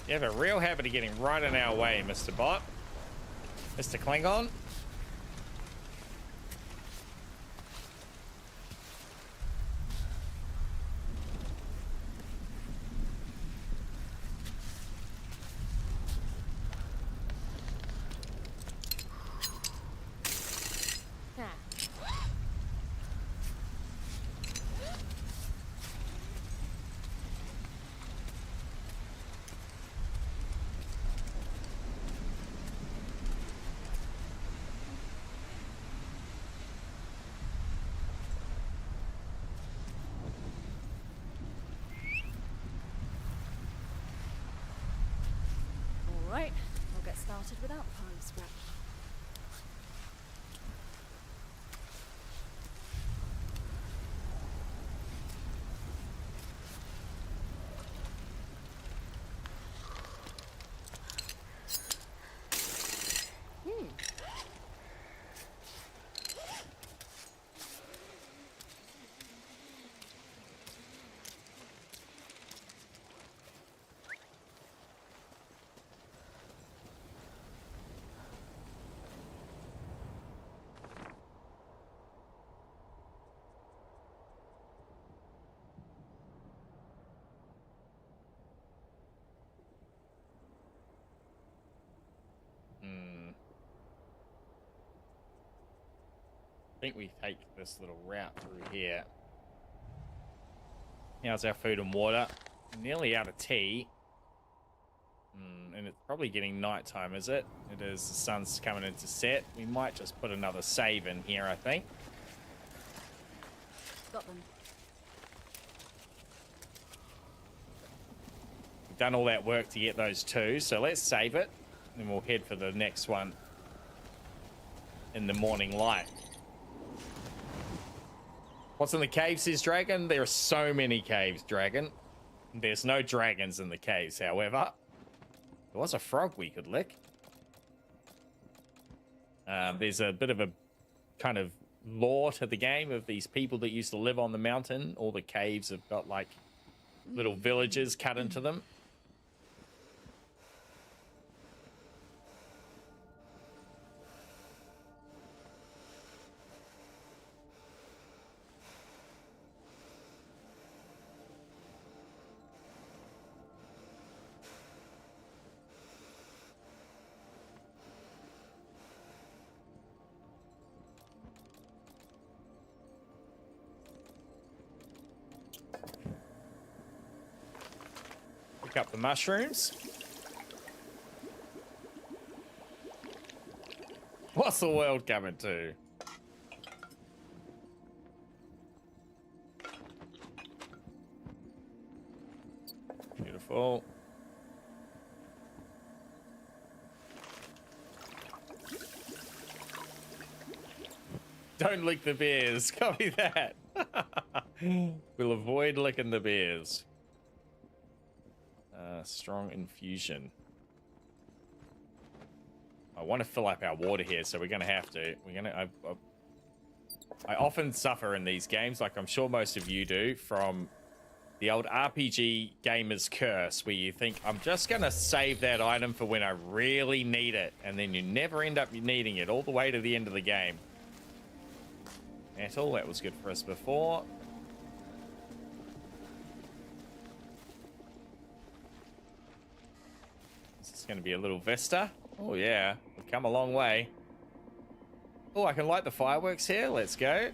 You have a real habit of getting right in our way, Mr. Bot. Mr. Klingon. Yeah. All right, we'll get started without the pile of scrap. I think we take this little route through here. How's our food and water? Nearly out of tea. And it's probably getting nighttime, is it? It is. The sun's coming into set. We might just put another save in here, I think. Got them. We've done all that work to get those two, so let's save it. And we'll head for the next one in the morning light. What's in the cave, says Dragon? There are so many caves, Dragon. There's no dragons in the caves, however. There was a frog we could lick. There's a bit of a kind of lore to the game of these people that used to live on the mountain. All the caves have got like little villages cut into them. Pick up the mushrooms. What's the world coming to? Beautiful. Don't lick the bears. Copy that. We'll avoid licking the bears. Strong infusion. I want to fill up our water here, so we're going to have to. I often suffer in these games, like I'm sure most of you do, from the old RPG gamer's curse, where you think, I'm just going to save that item for when I really need it, and then you never end up needing it all the way to the end of the game. Metal, that was good for us before. Going to be a little vista. Oh yeah, we've come a long way. Oh, I can light the fireworks here. Let's go.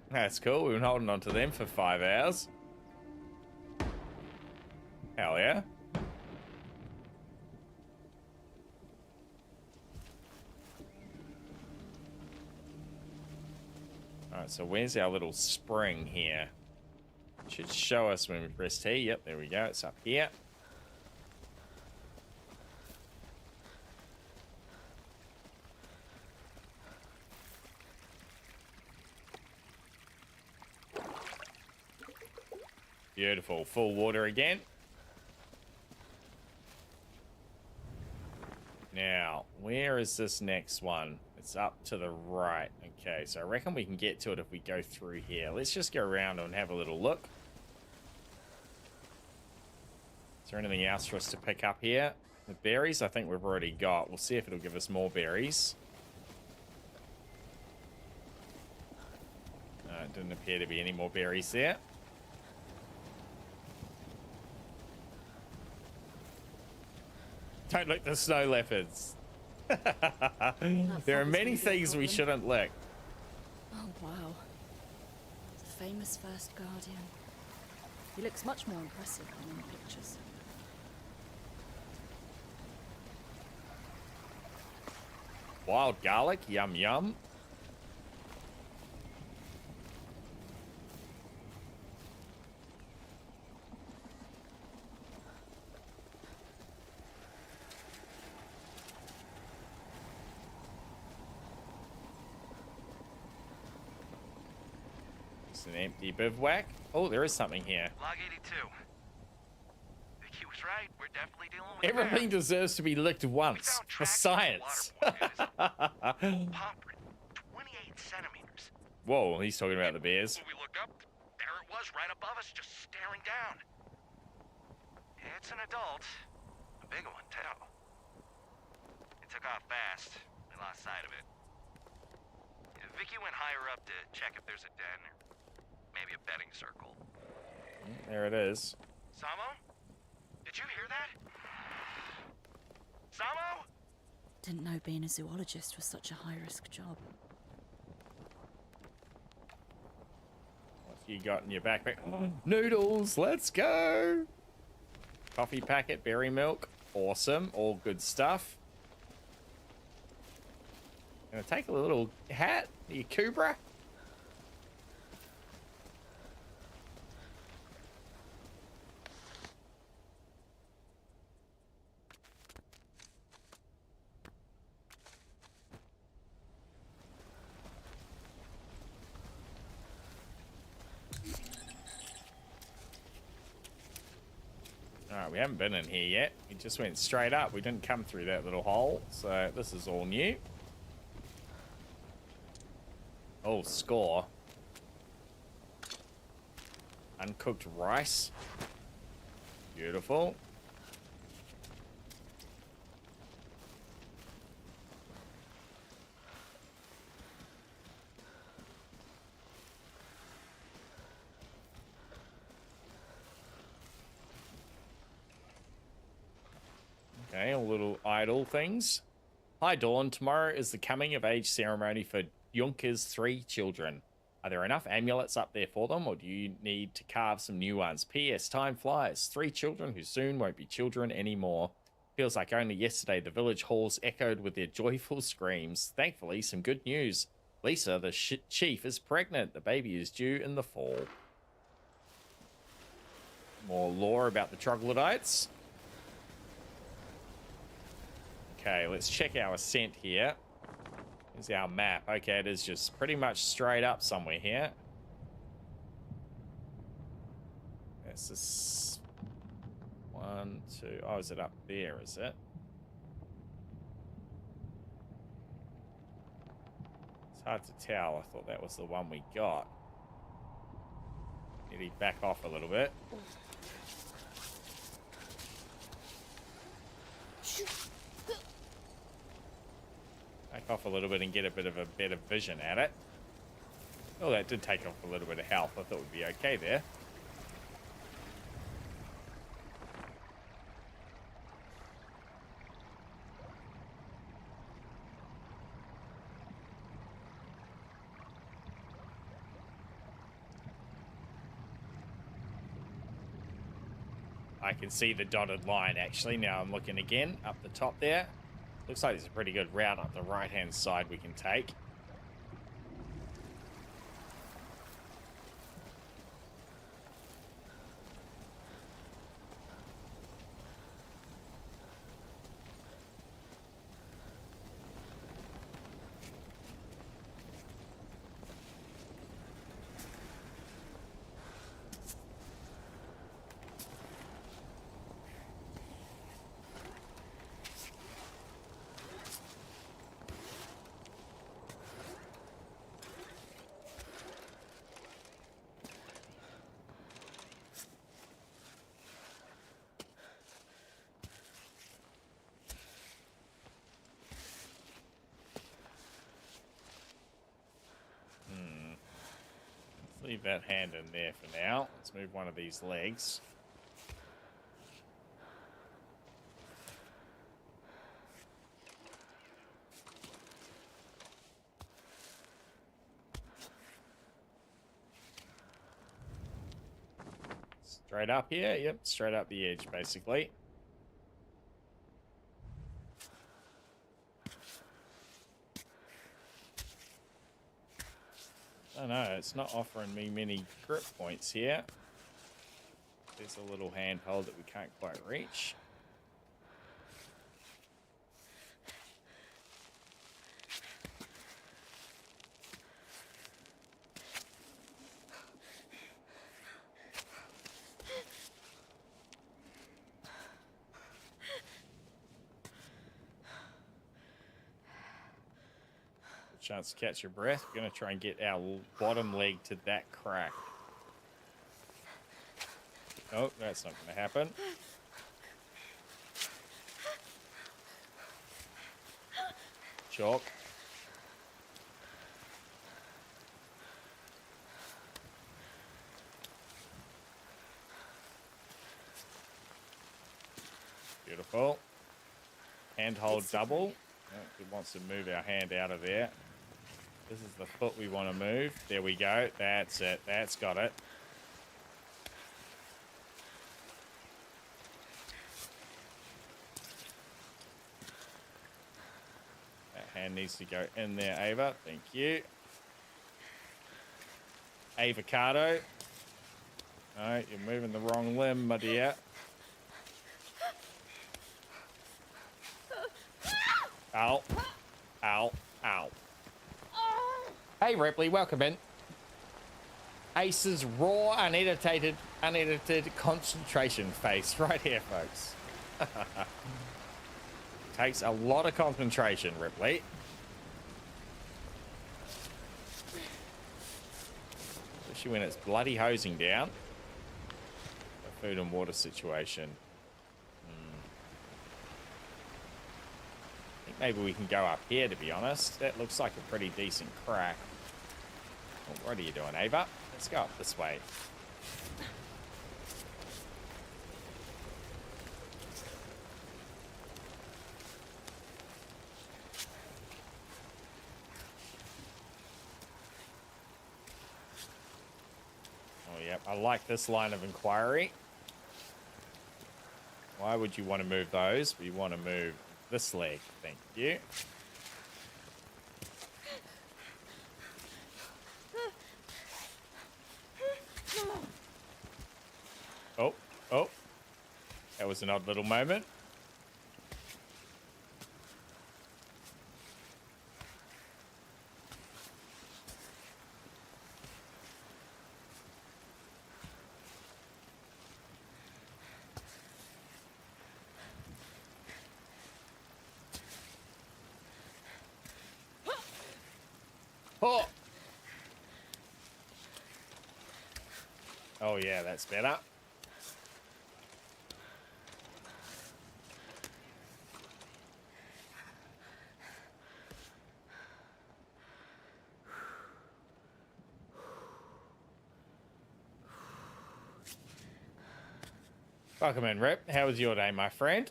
That's cool. We've been holding on to them for 5 hours. Hell yeah. Alright, so where's our little spring here? It should show us when we press T. Yep, there we go. It's up here. Beautiful. Full water again. Now, where is this next one? It's up to the right. Okay, so I reckon we can get to it if we go through here. Let's just go around and have a little look. Is there anything else for us to pick up here? The berries, I think we've already got. We'll see if it'll give us more berries. It didn't appear to be any more berries there. Don't lick the snow leopards. There are many things we shouldn't lick. Oh, wow. The famous first guardian. He looks much more impressive than in the pictures. Wild garlic, yum yum. It's an empty bivouac. Oh, there is something here. Log 82. Vicky was right. We're definitely dealing with Everything bear. deserves to be licked once found for tracks of science. waterborne Palm print, 28 centimeters. Whoa, he's talking about the bears. When we look up, there it was right above us, just staring down. It's an adult. A big one, too. It took off fast. We lost sight of it. Vicky went higher up to check if there's a den or maybe a bedding circle. There it is. Samo? Did you hear that? Samo? Didn't know being a zoologist was such a high-risk job. What you got in your backpack? Noodles, let's go. Coffee packet, berry milk. Awesome, all good stuff. Gonna take a little hat, your Cobra. Alright, we haven't been in here yet. We just went straight up. We didn't come through that little hole. So this is all new. Oh, score. Uncooked rice. Beautiful. Okay, all little idle things. Hi, Dawn. Tomorrow is the coming of age ceremony for Junker's 3 children. Are there enough amulets up there for them, or do you need to carve some new ones? P.S. Time flies. 3 children who soon won't be children anymore. Feels like only yesterday the village halls echoed with their joyful screams. Thankfully, some good news. Lisa, the chief, is pregnant. The baby is due in the fall. More lore about the troglodytes. Okay, let's check our ascent here. Here's our map. Okay, it is just pretty much straight up somewhere here. This is 1, 2. Oh, is it up there, is it? It's hard to tell. I thought that was the one we got. Need to back off a little bit. Back off a little bit and get a bit of a better vision at it. Oh, that did take off a little bit of health. I thought we'd be okay there. I can see the dotted line actually. Now I'm looking again up the top there. Looks like there's a pretty good route up the right-hand side we can take. Leave that hand in there for now. Let's move one of these legs. Straight up here? Yep, straight up the edge, basically. Oh no, it's not offering me many grip points here. There's a little handhold that we can't quite reach. Chance to catch your breath. We're going to try and get our bottom leg to that crack. Oh, that's not going to happen. Chalk. Beautiful. Hand hold double. Oh, it wants to move our hand out of there. This is the foot we want to move. There we go. That's it. That's got it. That hand needs to go in there, Ava. Thank you. Avocado. No, you're moving the wrong limb, my dear. Ow. Ow. Ow. Hey Ripley, welcome in. Ace's raw, unedited concentration face right here, folks. Takes a lot of concentration, Ripley. Especially when it's bloody hosing down. A food and water situation. I think maybe we can go up here, to be honest. That looks like a pretty decent crack. What are you doing, Ava? Let's go up this way. Oh, yeah. I like this line of inquiry. Why would you want to move those? We want to move this leg. Thank you. Oh, oh. That was an odd little moment. Oh. Oh yeah, that's better. Welcome in, Rip. How was your day, my friend?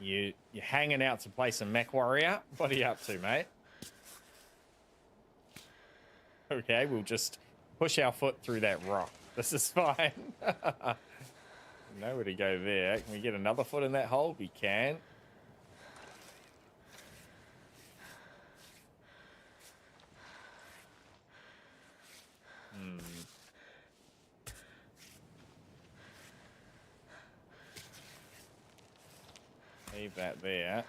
You're hanging out to play some Mech Warrior? What are you up to, mate? Okay, we'll just push our foot through that rock. This is fine. Nowhere to go there. Can we get another foot in that hole? We can. Leave that there.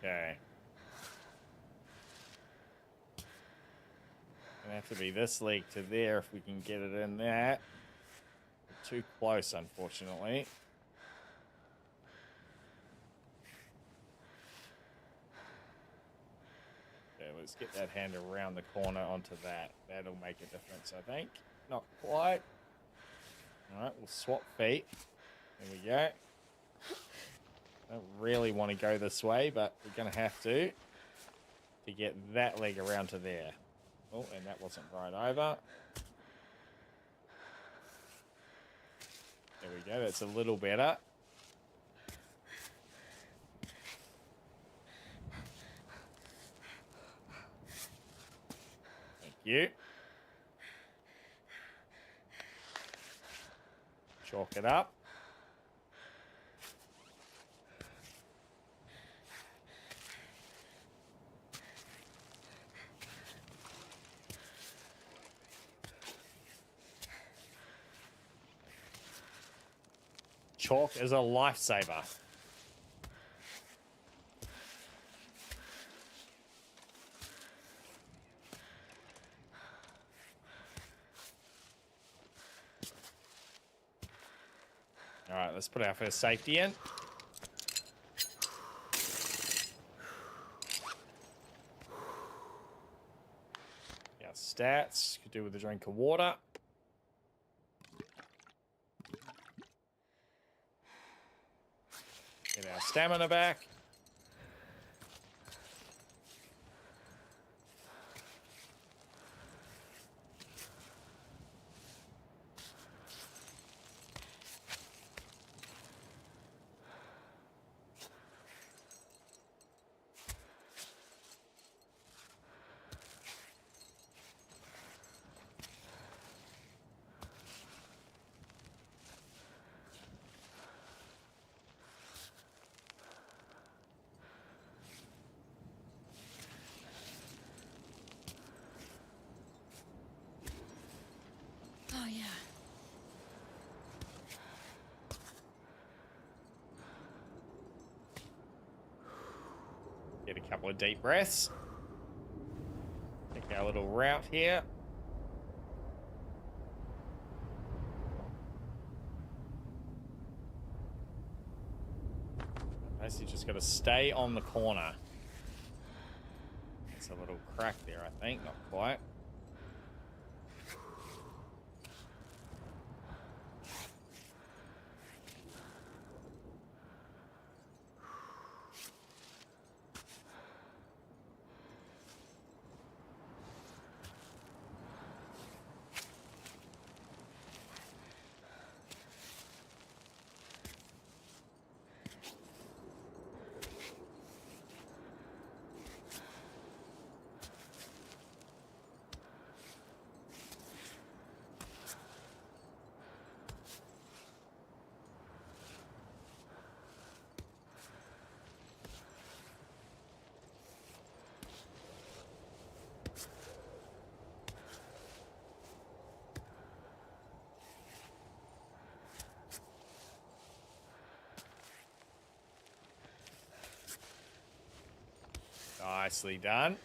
Okay. Gonna have to be this leg to there if we can get it in there. Too close, unfortunately. Okay, let's get that hand around the corner onto that. That'll make a difference, I think. Not quite. All right, we'll swap feet. There we go. Don't really want to go this way, but we're going to have to get that leg around to there. Oh, and that wasn't right either. There we go. That's a little better. Thank you. Chalk it up. Chalk is a lifesaver. All right, let's put our first safety in. Our stats could do with a drink of water. Get our stamina back. Oh, yeah. Get a couple of deep breaths. Take our little route here. Basically just got to stay on the corner. There's a little crack there, I think. Not quite. Nicely done.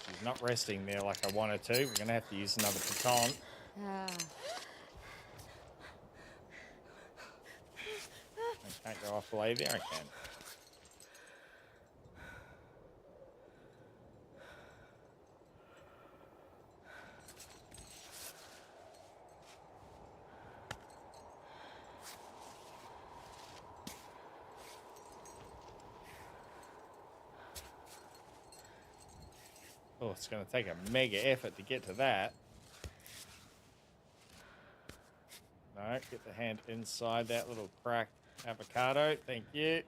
She's not resting there like I wanted to. We're going to have to use another piton. I can't go off the way there. I can. Oh, it's going to take a mega effort to get to that. No, get the hand inside that little cracked avocado. Thank you.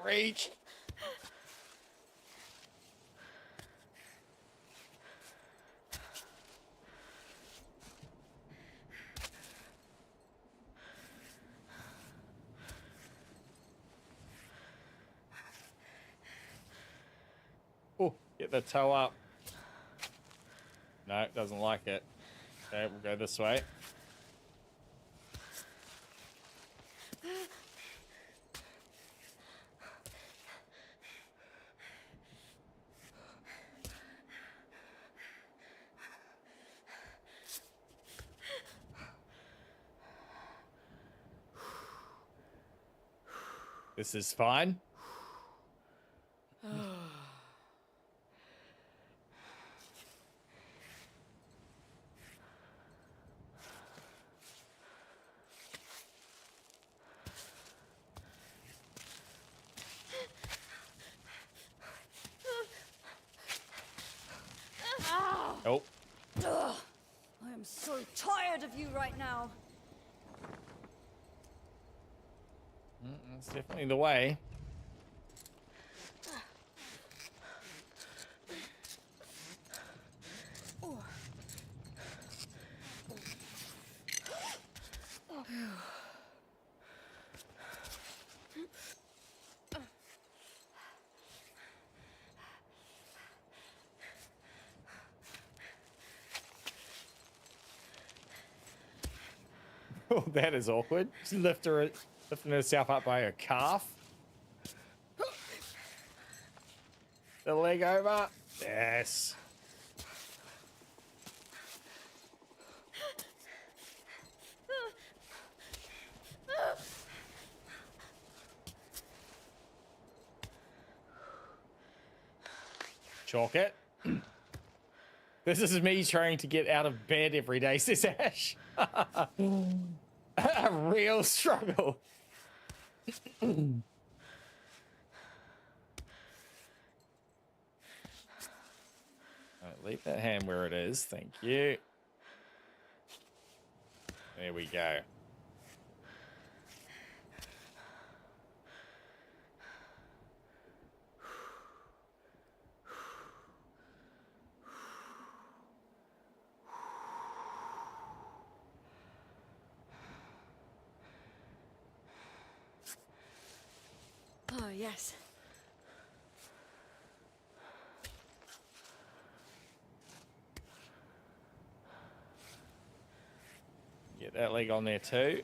Reach. Get the toe up. No, doesn't like it. Okay, we'll go this way. This is fine. Oh. Ugh. I am so tired of you right now. That's definitely the way. Oh, that is awkward. She's lifting herself up by her calf. The leg over. Yes. Chalk it. This is me trying to get out of bed every day, says Ash. A real struggle. Leave that hand where it is. Thank you. There we go. Oh, yes. Get that leg on there too.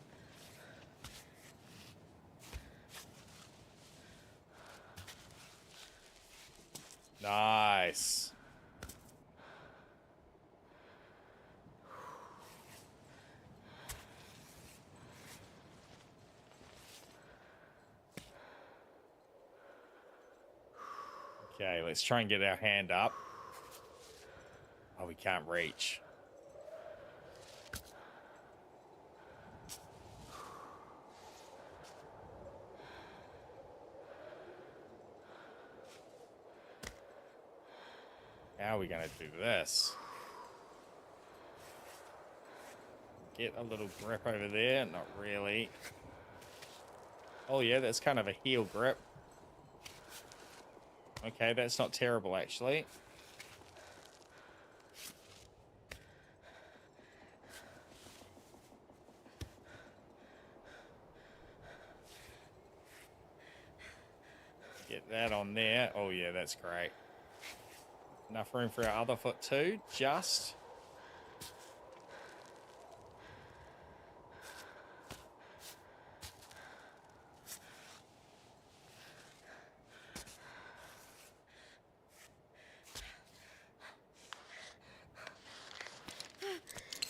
Nice. Okay, let's try and get our hand up. Oh, we can't reach. How are we going to do this? Get a little grip over there. Not really. Oh, yeah, that's kind of a heel grip. Okay, that's not terrible, actually. Get that on there. Oh, yeah, that's great. Enough room for our other foot, too. Just.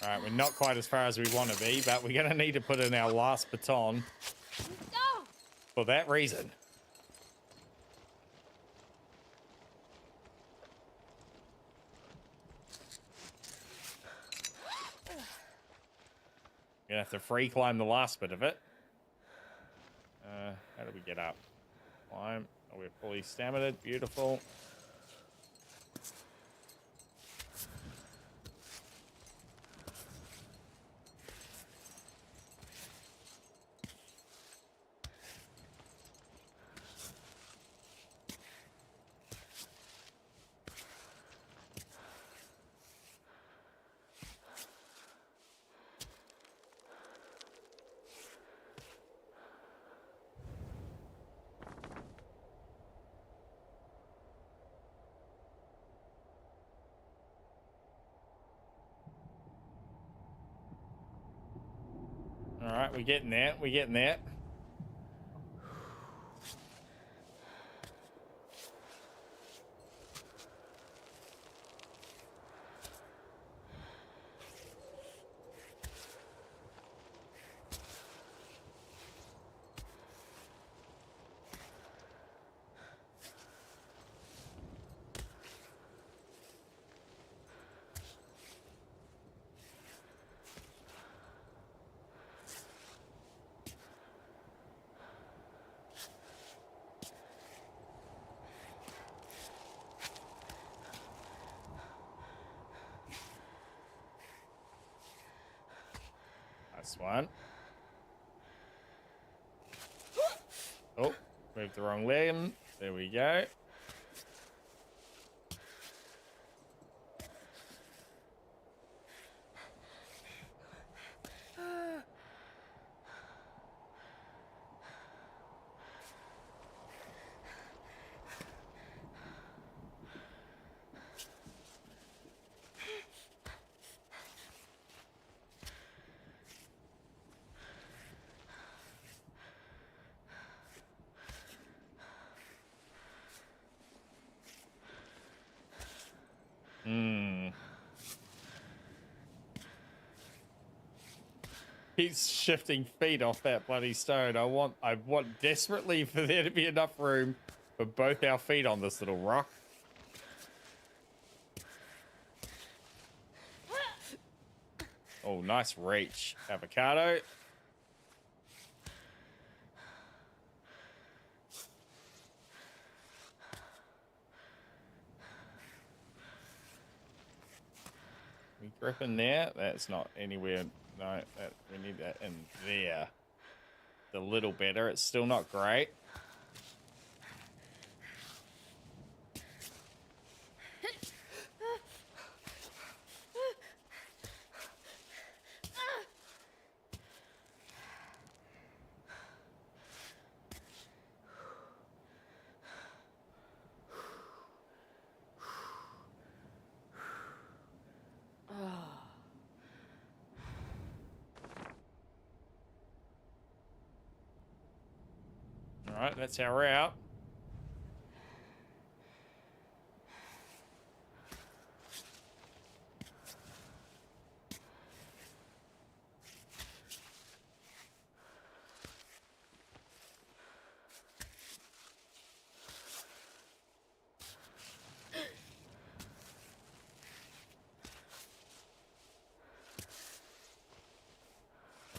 All right, we're not quite as far as we want to be, but we're going to need to put in our last baton for that reason. Gonna have to free climb the last bit of it. How do we get up? Climb. Oh, we're fully stamina. Beautiful. All right, we're getting there. We're getting there. Nice one. Oh, moved the wrong limb. There we go. He's shifting feet off that bloody stone. I want desperately for there to be enough room for both our feet on this little rock. Oh, nice reach. Avocado. We grip in there. That's not anywhere. No, we need that in there. A little better. It's still not great. All right, that's our route.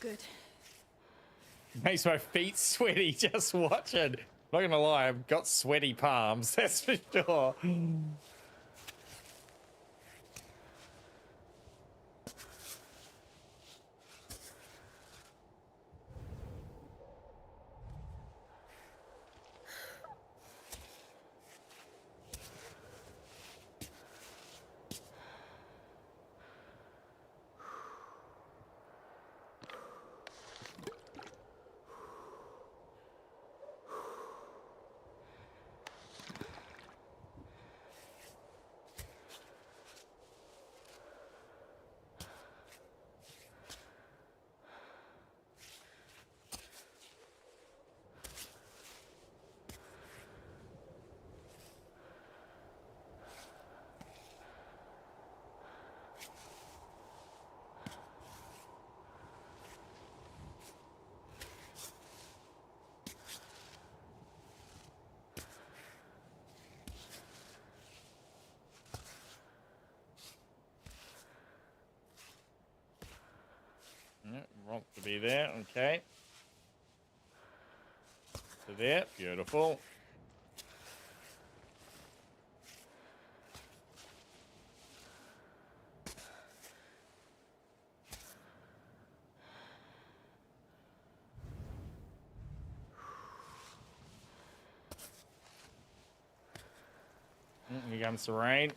Good. Makes my feet sweaty just watching. Not gonna lie, I've got sweaty palms, that's for sure. Want to be there, okay. So there, beautiful. Here comes the rain.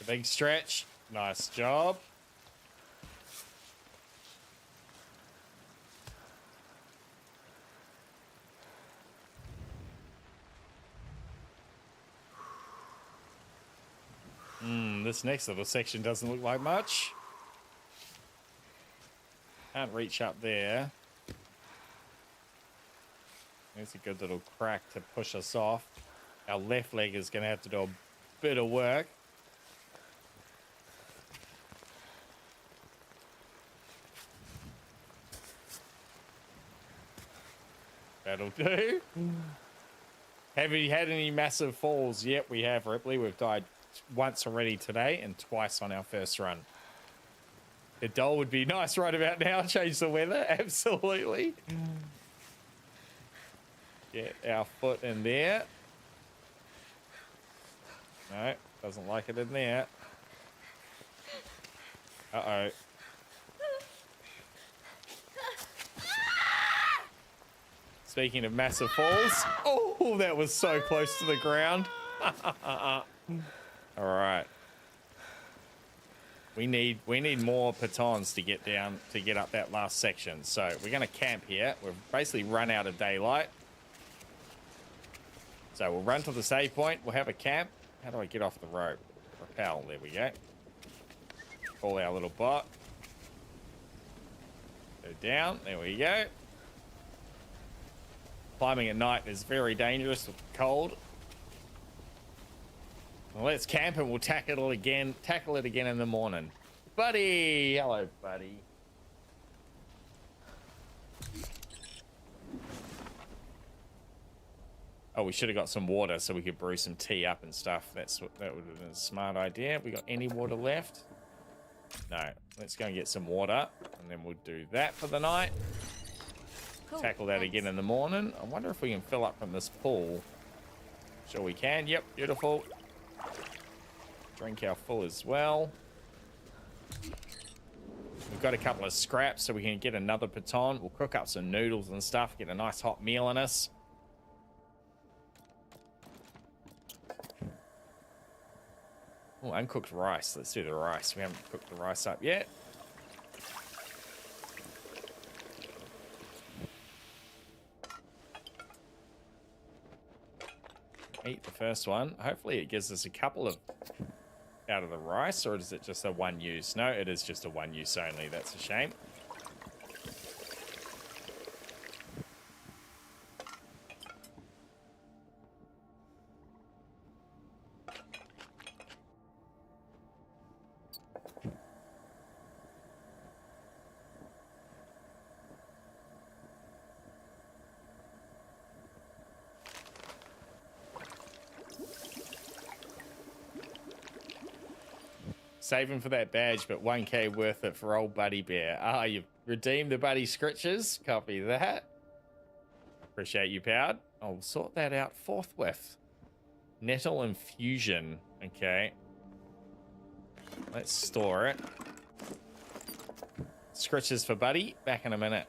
The big stretch. Nice job. This next little section doesn't look like much. Can't reach up there. There's a good little crack to push us off. Our left leg is going to have to do a bit of work. That'll do. Have you had any massive falls? Yep, we have, Ripley. We've died once already today and twice on our first run. The doll would be nice right about now. Change the weather. Absolutely. Get our foot in there. No, doesn't like it in there. Uh-oh. Speaking of massive falls. Oh, that was so close to the ground. All right. We need more pitons to get down, to get up that last section. So we're going to camp here. We've basically run out of daylight. So we'll run to the save point. We'll have a camp. How do I get off the rope? Rappel. There we go. Call our little bot. Go down. There we go. Climbing at night is very dangerous with the cold. Well, let's camp and we'll tackle it again in the morning. Buddy! Hello, buddy. Oh, we should have got some water so we could brew some tea up and stuff. That would have been a smart idea. We got any water left? No. Let's go and get some water and then we'll do that for the night. Cool, Tackle that again in the morning. I wonder if we can fill up from this pool. Sure we can. Yep, beautiful. Drink our full as well. We've got a couple of scraps so we can get another piton. We'll cook up some noodles and stuff, get a nice hot meal in us. Oh, uncooked rice. Let's do the rice. We haven't cooked the rice up yet. Eat the first one. Hopefully it gives us a couple of out of the rice, or is it just a one use? No, it is just a one use only. That's a shame. Saving for that badge, but 1k worth it for old Buddy Bear. Ah, you've redeemed the Buddy Scritches. Copy that. Appreciate you, Powd. I'll sort that out forthwith. Nettle infusion. Okay. Let's store it. Scritches for Buddy. Back in a minute.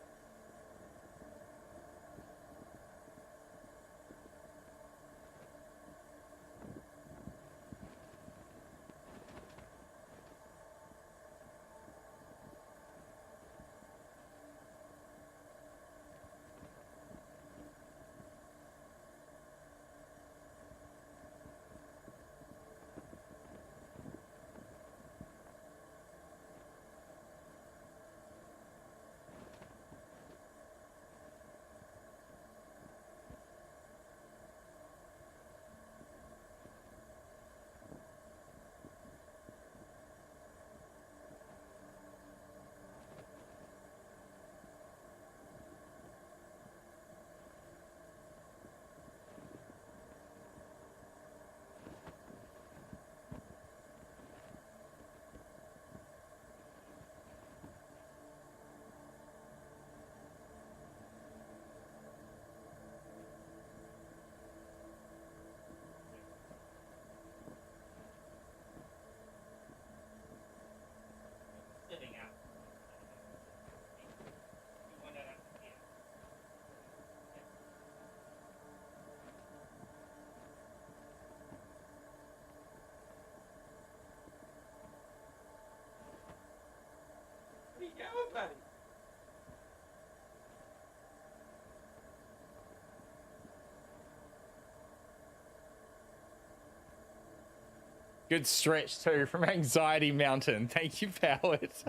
Good stretch too from Anxiety Mountain. Thank you, Powers.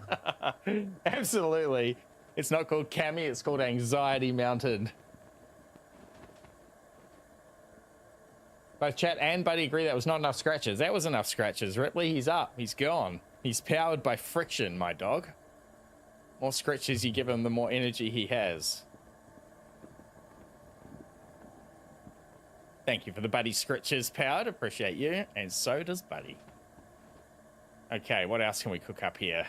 Absolutely. It's not called Cami, it's called Anxiety Mountain. Both chat and Buddy agree that was not enough scratches. That was enough scratches. Ripley, he's up. He's gone. He's powered by friction, my dog. More scratches you give him, the more energy he has. Thank you for the Buddy scratches, Powered. Appreciate you. And so does Buddy. Okay, what else can we cook up here?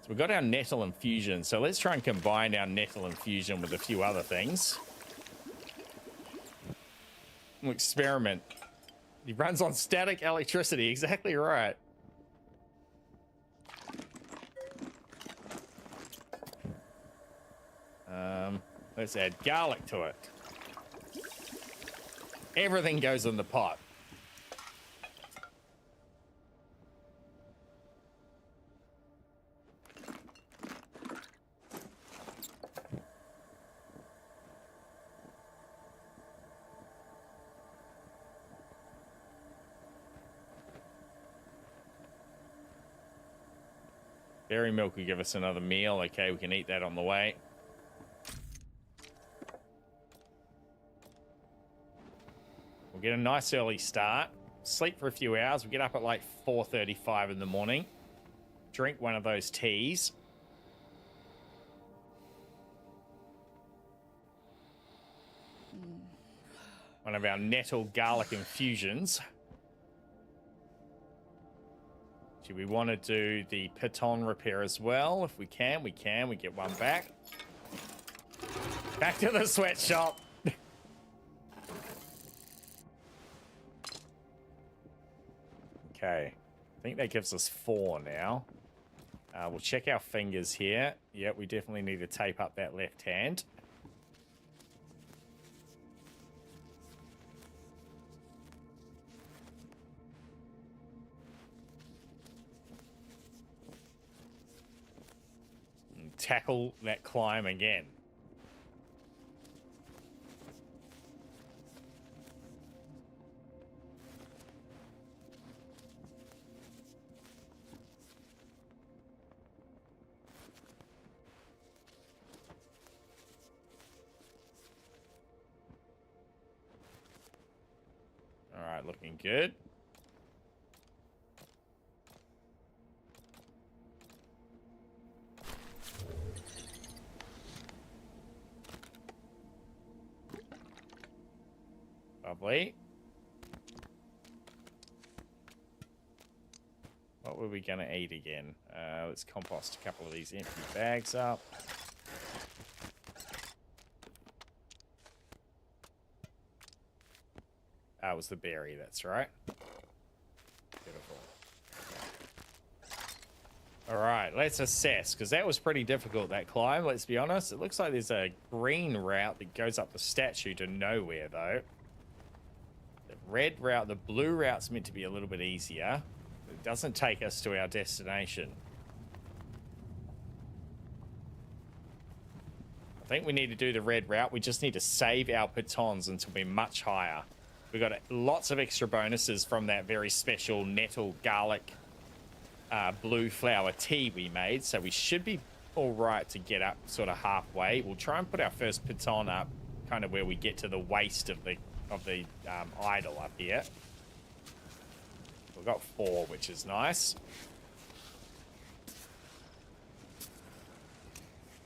So we've got our nettle infusion. So let's try and combine our nettle infusion with a few other things. We'll experiment. He runs on static electricity. Exactly right. Let's add garlic to it. Everything goes in the pot. Dairy milk will give us another meal. Okay, we can eat that on the way. We'll get a nice early start. Sleep for a few hours. We get up at like 4:35 in the morning. Drink one of those teas. One of our nettle garlic infusions. Do we want to do the piton repair as well? If we can, we can. We get one back. Back to the sweatshop. Okay. I think that gives us 4 now. We'll check our fingers here. Yep, we definitely need to tape up that left hand. Tackle that climb again. All right, looking good. Lovely. What were we going to eat again? Let's compost a couple of these empty bags up. That was the berry, that's right. Beautiful. All right, let's assess, because that was pretty difficult, that climb, let's be honest. It looks like there's a green route that goes up the statue to nowhere, though. The red route, the blue route's meant to be a little bit easier. It doesn't take us to our destination. I think we need to do the red route. We just need to save our pitons until we're much higher. We got lots of extra bonuses from that very special nettle garlic blue flower tea we made, so we should be all right to get up sort of halfway. We'll try and put our first piton up kind of where we get to the waist of the idol up here. We've got 4, which is nice.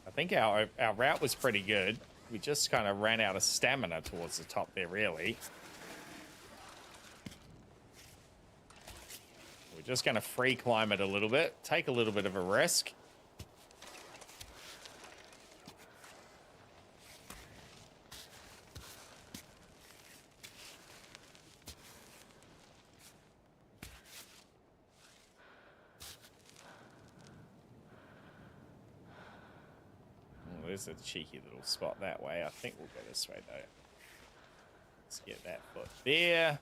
I think our route was pretty good. We just kind of ran out of stamina towards the top there, really. We're just going to free climb it a little bit, take a little bit of a risk. Oh, there's a cheeky little spot that way. I think we'll go this way, though. Let's get that foot there.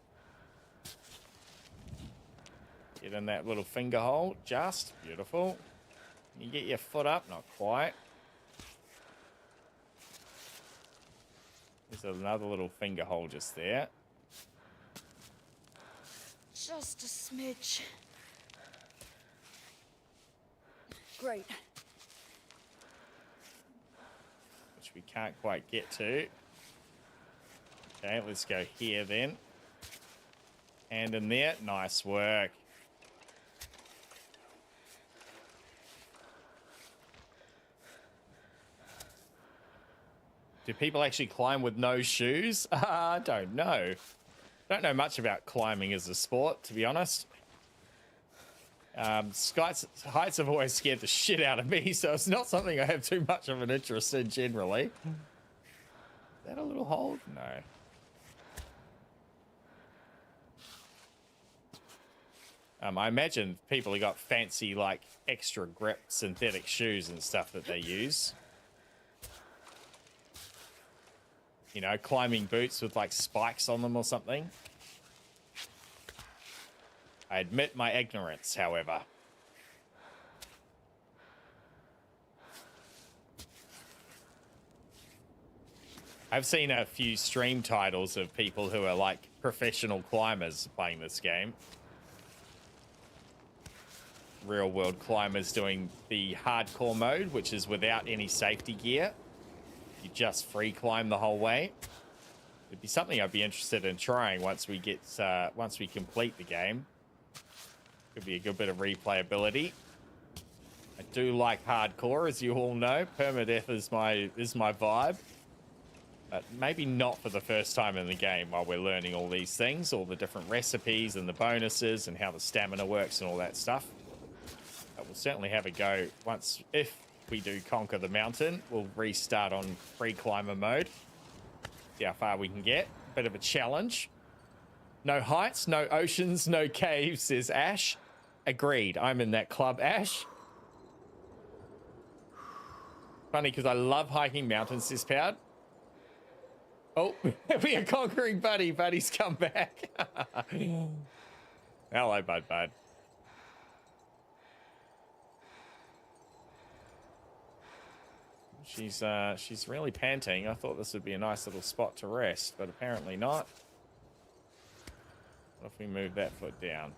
Get in that little finger hole, just beautiful. You get your foot up, not quite. There's another little finger hole just there. Just a smidge. Great. Which we can't quite get to. Okay, let's go here then. Hand in there. Nice work. Do people actually climb with no shoes? I don't know. Don't know much about climbing as a sport, to be honest. Heights have always scared the shit out of me, so it's not something I have too much of an interest in generally. Is that a little hold? No. I imagine people have got fancy, like, extra grip synthetic shoes and stuff that they use. You know, climbing boots with, like, spikes on them or something. I admit my ignorance, however. I've seen a few stream titles of people who are, like, professional climbers playing this game. Real world climbers doing the hardcore mode, which is without any safety gear. You just free climb the whole way. It'd be something I'd be interested in trying once we complete the game. Could be a good bit of replayability. I do like hardcore, as you all know. Permadeath is my vibe. But maybe not for the first time in the game while we're learning all these things, all the different recipes and the bonuses and how the stamina works and all that stuff. But we'll certainly have a go once, if we do conquer the mountain. We'll restart on free climber mode. See how far we can get. Bit of a challenge. No heights, no oceans, no caves, says Ash. Agreed. I'm in that club, Ash. Funny, because I love hiking mountains, says Powered. Oh, we are conquering Buddy. Buddy's come back. Hello, Bud. She's really panting. I thought this would be a nice little spot to rest, but apparently not. What if we move that foot down?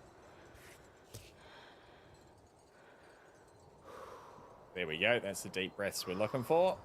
There we go. That's the deep breaths we're looking for.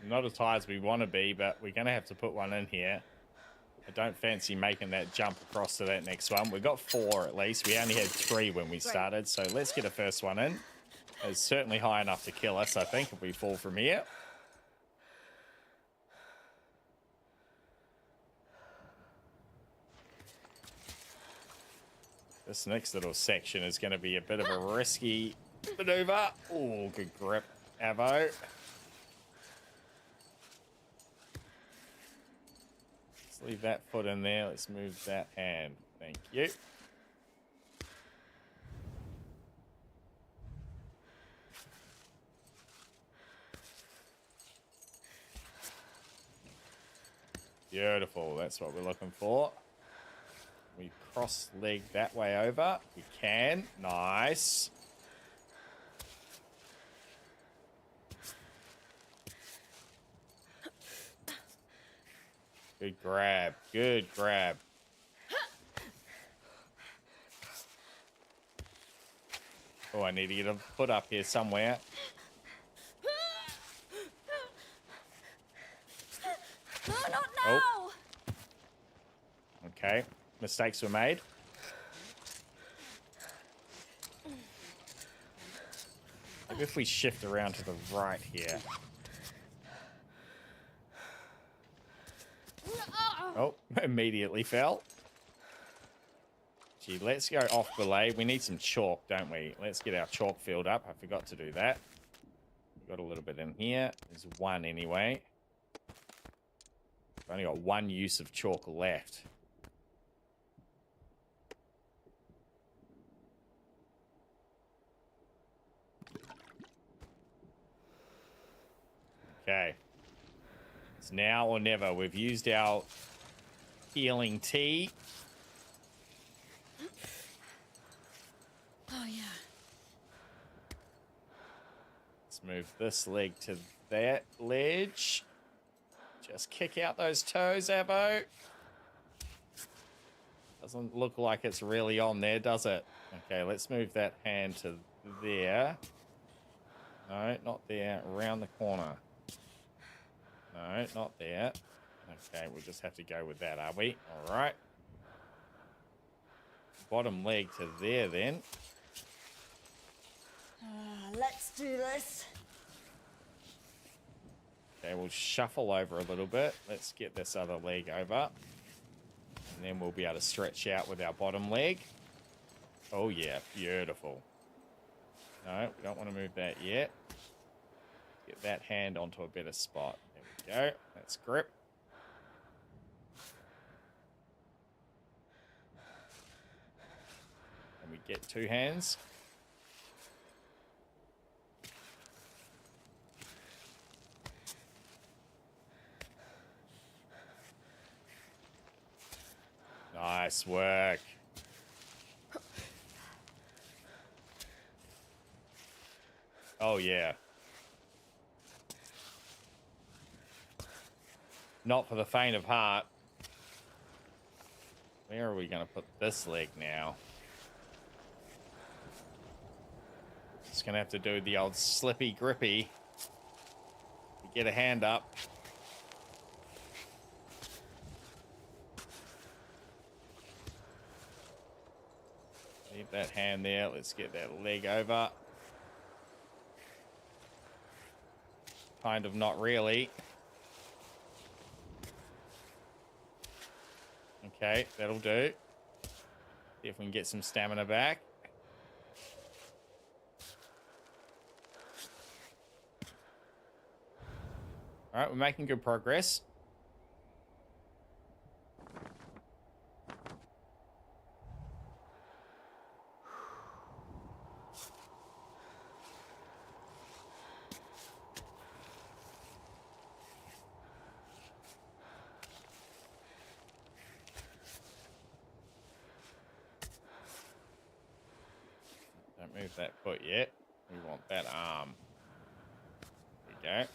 Not as high as we want to be, but we're going to have to put one in here. I don't fancy making that jump across to that next one. We've got 4 at least. We only had 3 when we started, so let's get a first one in. It's certainly high enough to kill us, I think, if we fall from here. This next little section is going to be a bit of a risky maneuver. Oh, good grip, Avo. Leave that foot in there. Let's move that hand. Thank you. Beautiful. That's what we're looking for. We cross leg that way over. We can. Nice. Good grab. Good grab. Oh, I need to get a foot up here somewhere. No, not now! Oh. Okay, mistakes were made. Maybe if we shift around to the right here. Oh, immediately fell. Gee, let's go off belay. We need some chalk, don't we? Let's get our chalk filled up. I forgot to do that. We've got a little bit in here. There's one anyway. I've only got one use of chalk left. Okay. It's now or never. We've used our healing tea. Oh, yeah. Let's move this leg to that ledge. Just kick out those toes, Avo. Doesn't look like it's really on there, does it? Okay, let's move that hand to there. No, not there. Around the corner. No, not there. Okay, we'll just have to go with that, are we? All right. Bottom leg to there, then. Let's do this. Okay, we'll shuffle over a little bit. Let's get this other leg over. And then we'll be able to stretch out with our bottom leg. Oh, yeah, beautiful. No, we don't want to move that yet. Get that hand onto a better spot. There we go. That's grip. And we get two hands. Nice work. Oh, yeah. Not for the faint of heart. Where are we going to put this leg now? Just going to have to do the old slippy grippy. Get a hand up. Leave that hand there. Let's get that leg over. Kind of not really. Okay, that'll do. See if we can get some stamina back. All right, we're making good progress. Don't move that foot yet. We want that arm. There we go.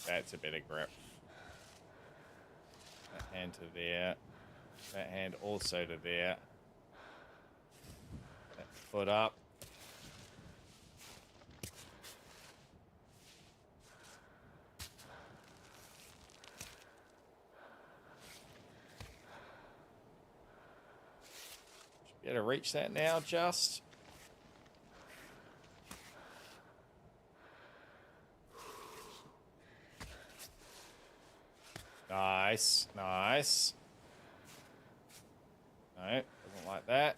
That's a bit of grip. That hand to there. That hand also to there. That foot up. Should be able to reach that now, just. Nice, nice. No, doesn't like that.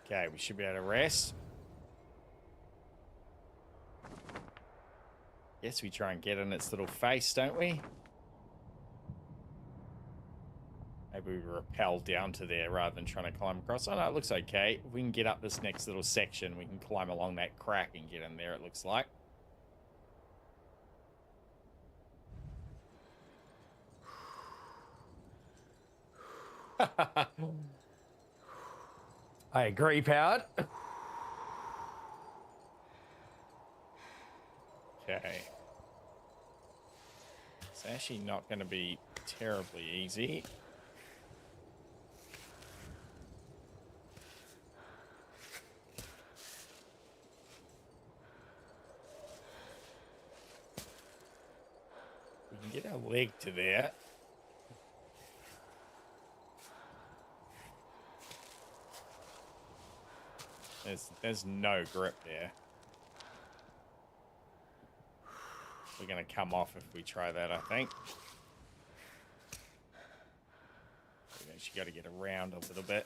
Okay, we should be able to rest. Guess we try and get in its little face, don't we? Maybe we rappel down to there rather than trying to climb across. Oh no, it looks okay. If we can get up this next little section, we can climb along that crack and get in there, it looks like. I agree, Powered. Okay. It's actually not going to be terribly easy. We can get our leg to there. There's no grip there. We're going to come off if we try that, I think. We've actually got to get around a little bit.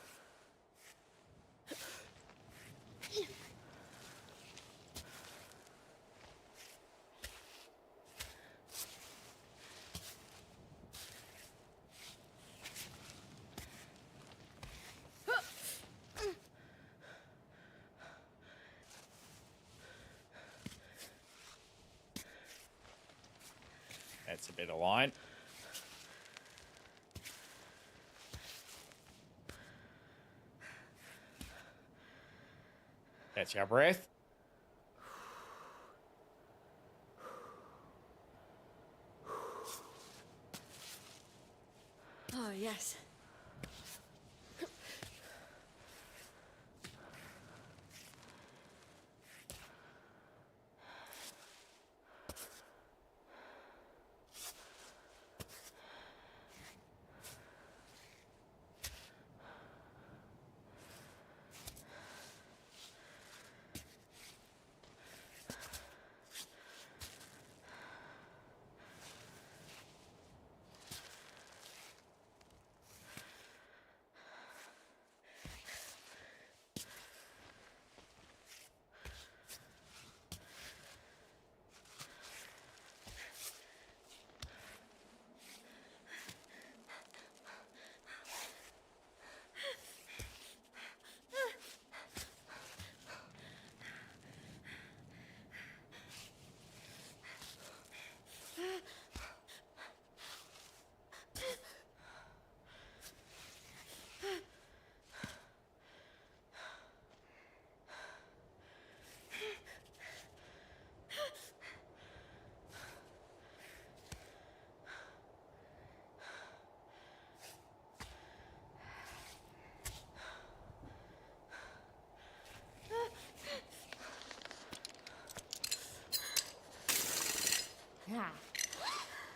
That's a bit of line. Catch our breath. Oh, yes.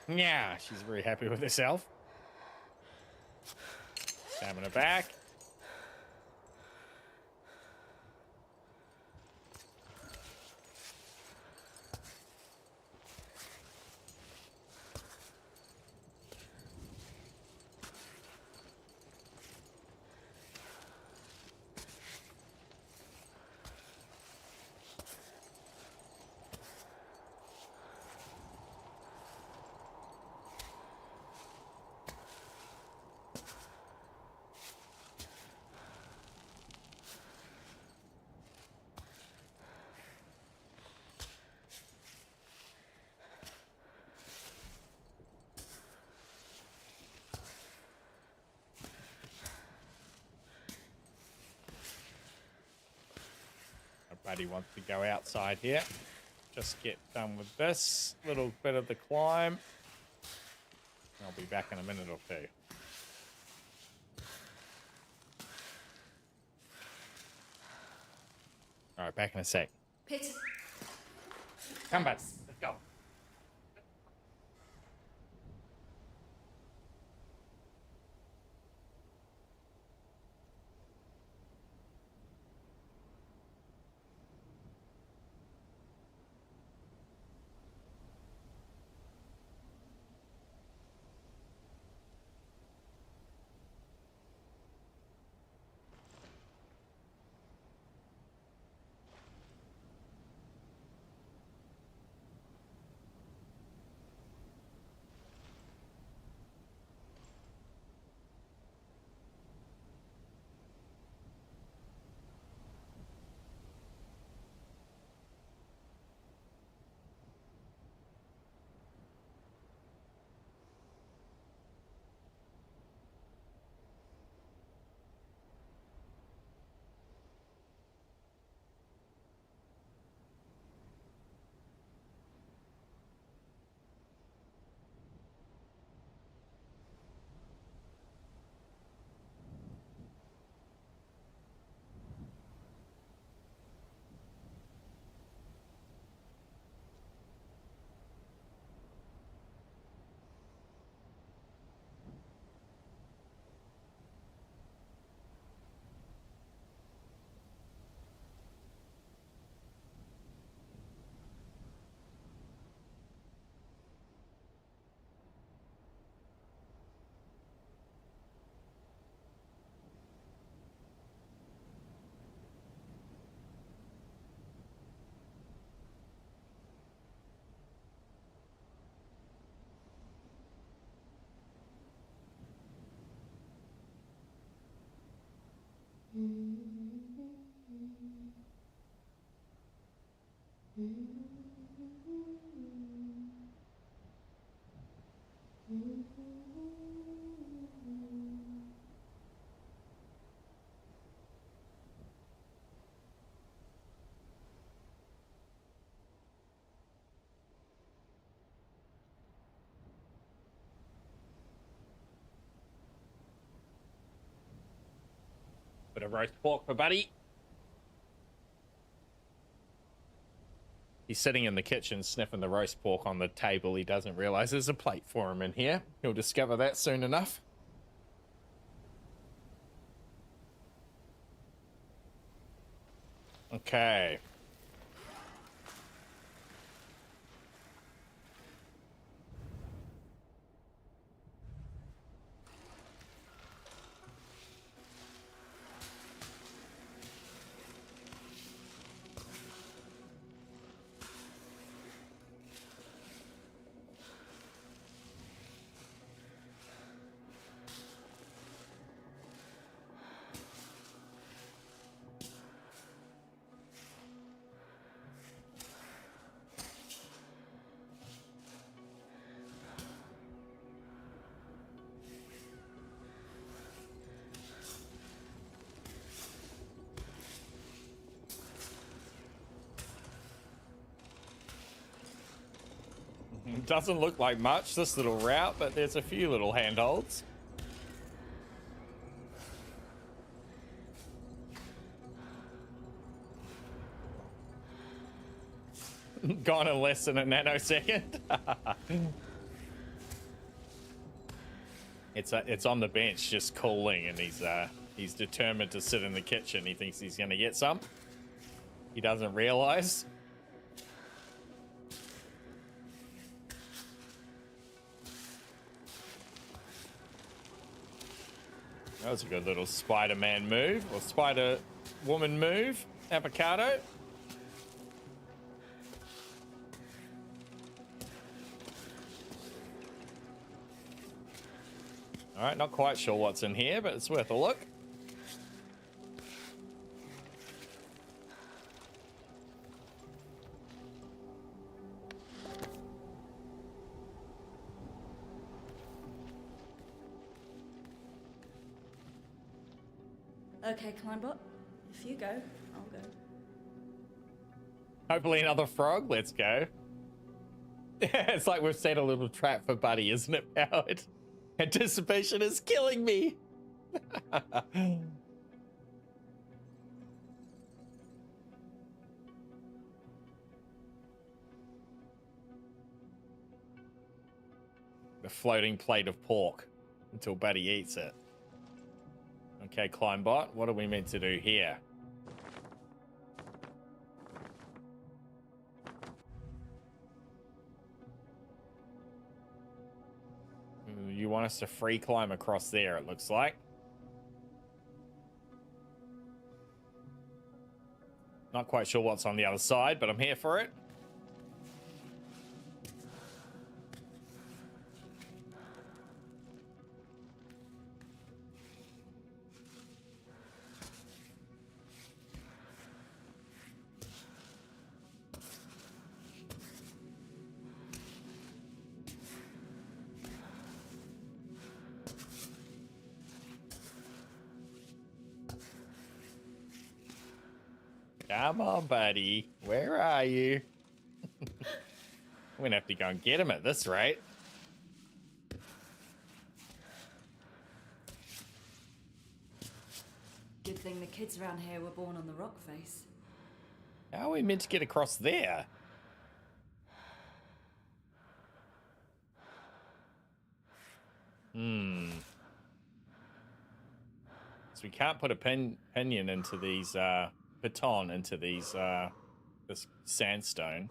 Yeah, she's very happy with herself. Stamina back. Buddy wants to go outside here. Just get done with this little bit of the climb. I'll be back in a minute or two. All right, back in a sec. Pit. Come back. Let's go. Bit of roast pork for Buddy. He's sitting in the kitchen sniffing the roast pork on the table. He doesn't realize there's a plate for him in here. He'll discover that soon enough. Okay. Doesn't look like much, this little route, but there's a few little handholds. Gone in less than a nanosecond. It's on the bench just cooling, and he's determined to sit in the kitchen. He thinks he's gonna get some. He doesn't realize. That was a good little Spider-Man move, or Spider-Woman move. Avocado. All right, not quite sure what's in here, but it's worth a look. Okay, Climbot. If you go, I'll go. Hopefully another frog. Let's go. It's like we've set a little trap for Buddy, isn't it, Howard? Anticipation is killing me. The floating plate of pork until Buddy eats it. Okay, Climbot, what are we meant to do here? You want us to free climb across there, it looks like. Not quite sure what's on the other side, but I'm here for it. Come on, buddy. Where are you? We're gonna have to go and get him at this rate. Good thing the kids around here were born on the rock face. How are we meant to get across there? So we can't put a pinion into these, baton into these, this sandstone.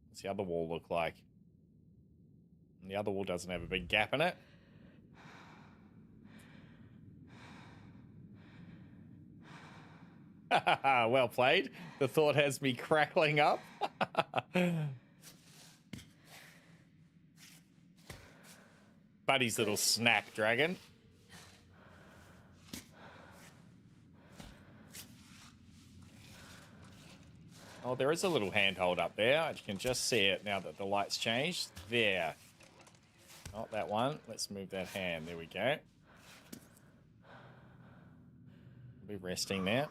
What's the other wall look like? And the other wall doesn't have a big gap in it. Well played. The thought has me crackling up. Buddy's little snack dragon. Oh, there is a little handhold up there. You can just see it now that the light's changed. There. Not that one. Let's move that hand. There we go. Be resting there.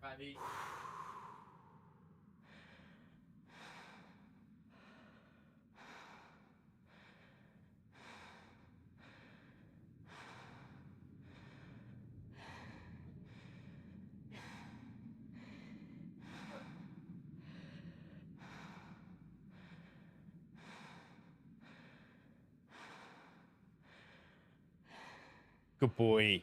Buddy. Good boy.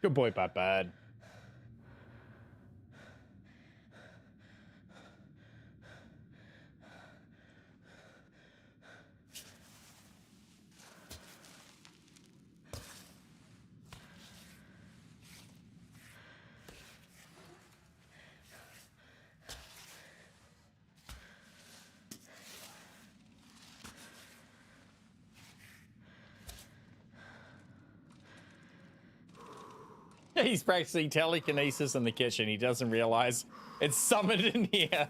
Good boy, Bud. He's practicing telekinesis in the kitchen. He doesn't realize it's summoned in here.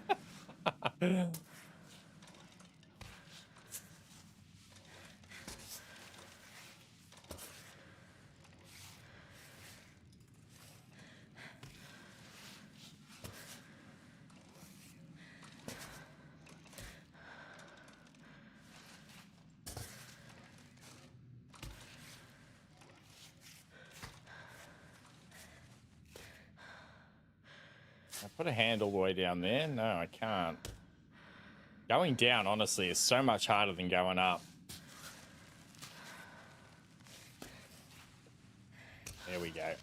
I put a hand all the way down there. No, I can't. Going down, honestly, is so much harder than going up. There we go.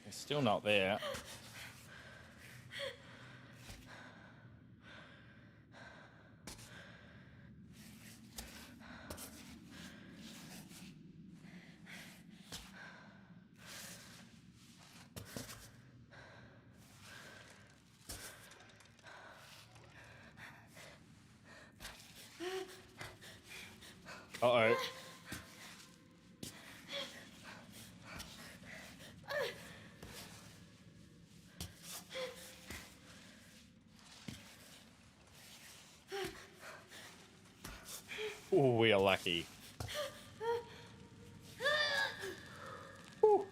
It's still not there. Uh-oh. Oh, we are lucky. All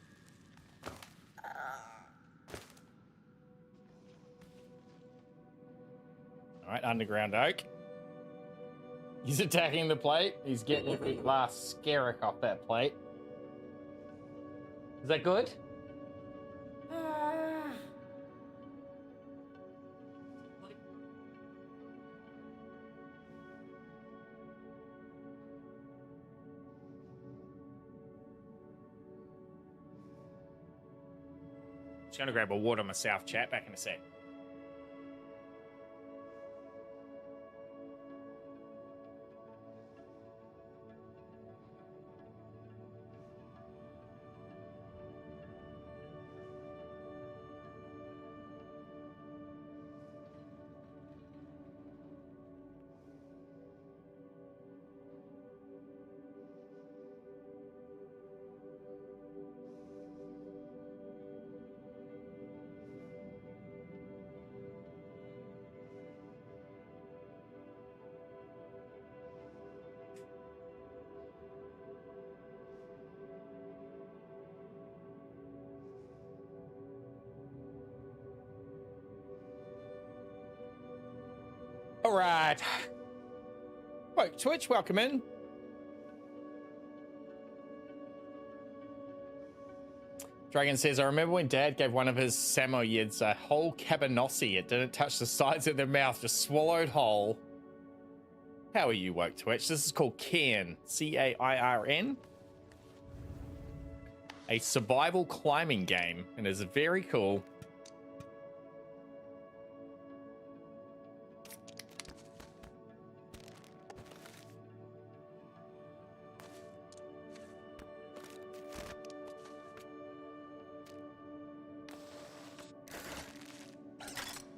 right, underground oak. He's attacking the plate. He's getting every last skerrick off that plate. Is that good? Just gonna grab a water myself, chat. Back in a sec. All right. Right, Twitch, welcome in. Dragon says, I remember when Dad gave one of his Samoyeds a whole cabanossi. It didn't touch the sides of their mouth, just swallowed whole. How are you, Woke Twitch? This is called CAIRN, CAIRN. A survival climbing game, and is very cool.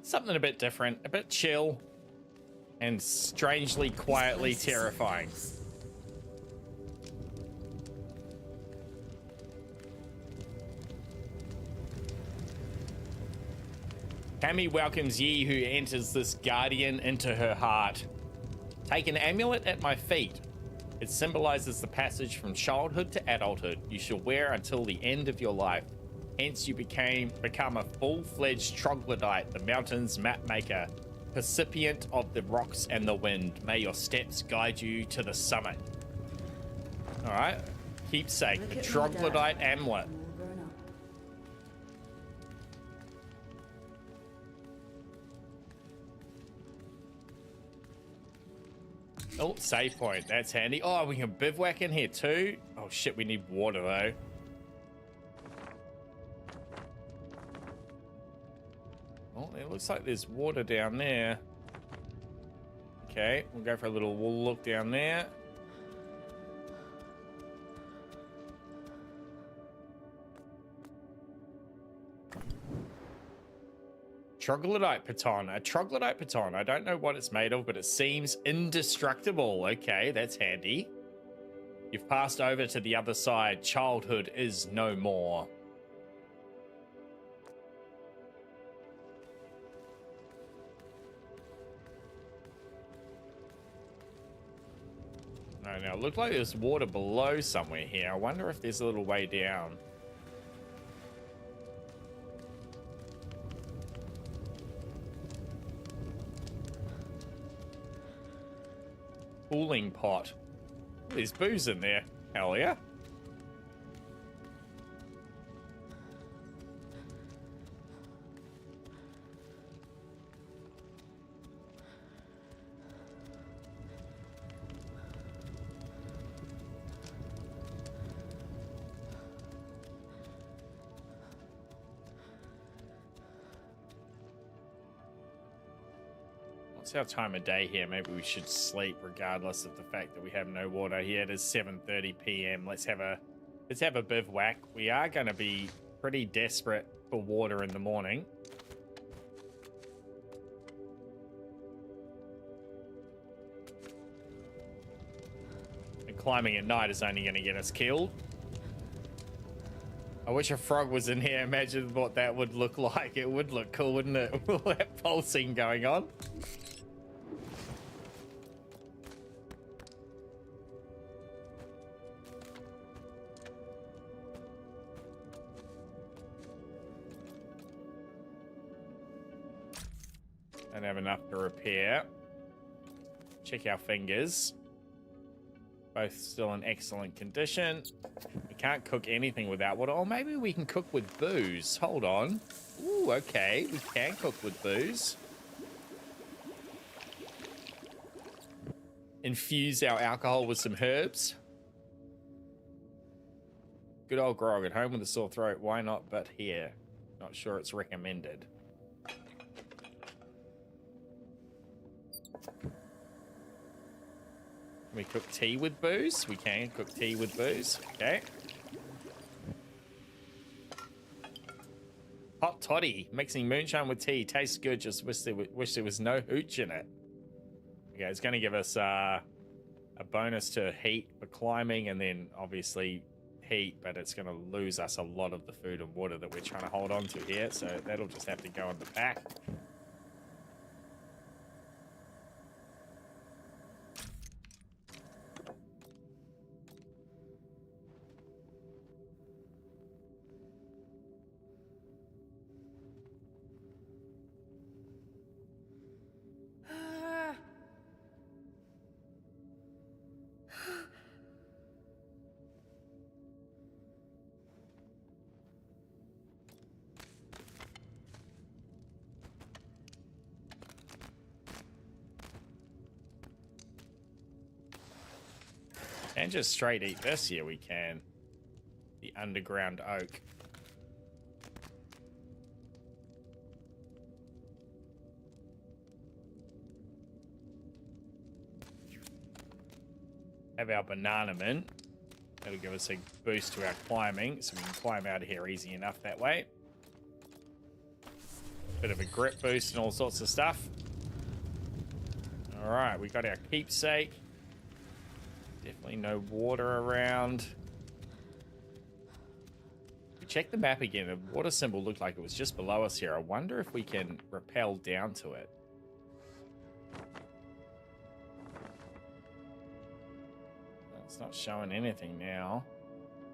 Something a bit different, a bit chill, and strangely quietly terrifying. Cammy welcomes ye who enters this guardian into her heart. Take an amulet at my feet. It symbolizes the passage from childhood to adulthood you shall wear until the end of your life. Hence you become a full-fledged troglodyte, the mountain's mapmaker, percipient of the rocks and the wind. May your steps guide you to the summit. All right. Keepsake, the troglodyte amulet. Oh, save point. That's handy. Oh, we can bivouac in here too. Oh shit, we need water though. Oh, it looks like there's water down there. Okay, we'll go for a little look down there. Troglodyte piton. A troglodyte piton. I don't know what it's made of, but it seems indestructible. Okay, that's handy. You've passed over to the other side. Childhood is no more. No, now it looked like there's water below somewhere here. I wonder if there's a little way down. Cooling pot. There's booze in there. Hell yeah. What's our time of day here? Maybe we should sleep regardless of the fact that we have no water here. It is 7:30 p.m. Let's have a bivouac. We are going to be pretty desperate for water in the morning. And climbing at night is only going to get us killed. I wish a frog was in here. Imagine what that would look like. It would look cool, wouldn't it? With all that pulsing going on. Don't have enough to repair. Check our fingers. Both still in excellent condition. We can't cook anything without water. Or maybe we can cook with booze. Hold on. Ooh, okay. We can cook with booze. Infuse our alcohol with some herbs. Good old grog at home with a sore throat. Why not but here? Not sure it's recommended. Can we cook tea with booze? We can cook tea with booze. Okay. Hot toddy. Mixing moonshine with tea. Tastes good. Just wish there was no hooch in it. Okay, it's going to give us a bonus to heat for climbing and then obviously heat, but it's going to lose us a lot of the food and water that we're trying to hold on to here. So that'll just have to go in the pack. And just straight eat this here, we can. The underground oak. Have our banana mint. That'll give us a boost to our climbing, so we can climb out of here easy enough that way. Bit of a grip boost and all sorts of stuff. All right, we got our keepsake. Definitely no water around. We checked the map again. The water symbol looked like it was just below us here. I wonder if we can rappel down to it. It's not showing anything now.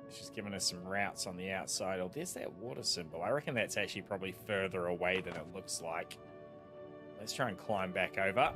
It's just giving us some routes on the outside. Oh, there's that water symbol. I reckon that's actually probably further away than it looks like. Let's try and climb back over.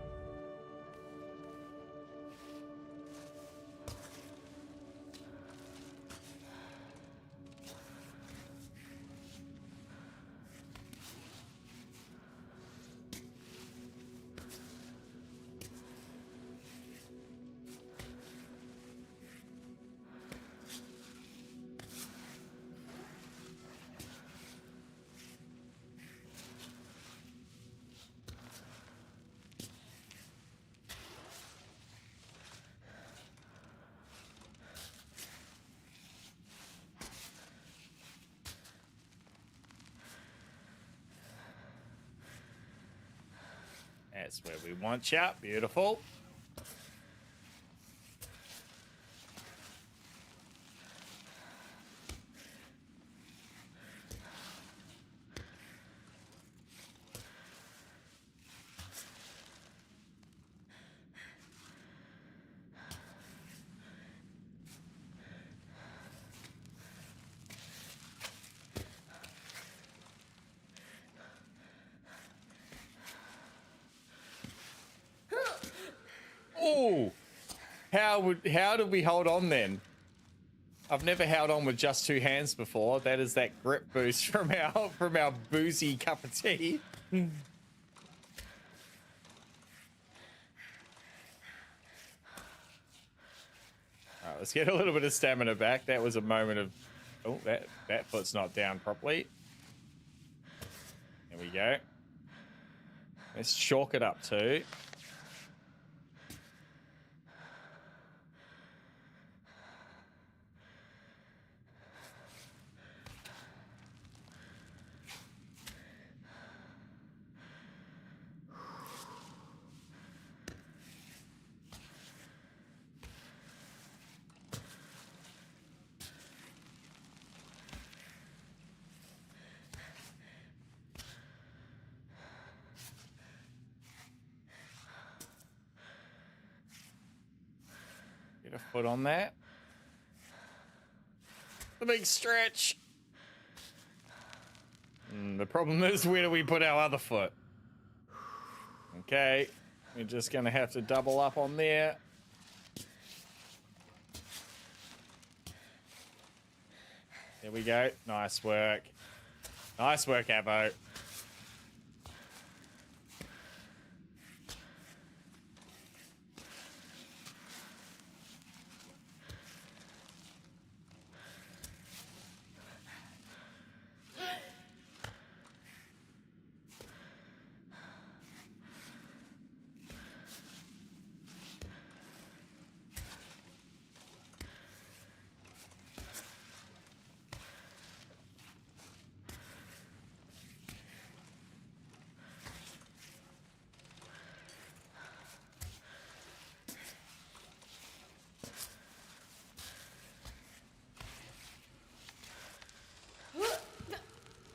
That's where we want you. Beautiful. Oh, how did we hold on then? I've never held on with just two hands before. That is that grip boost from our boozy cup of tea. All right, let's get a little bit of stamina back. That was a moment of, oh, that foot's not down properly. There we go. Let's chalk it up too. Get a foot on that. The big stretch. The problem is, where do we put our other foot? Okay, we're just gonna have to double up on there. There we go. Nice work. Nice work, Aavo.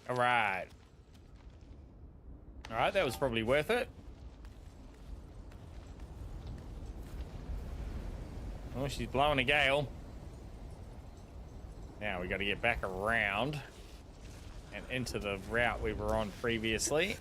All right. All right, that was probably worth it. Oh, she's blowing a gale. Now we got to get back around and into the route we were on previously.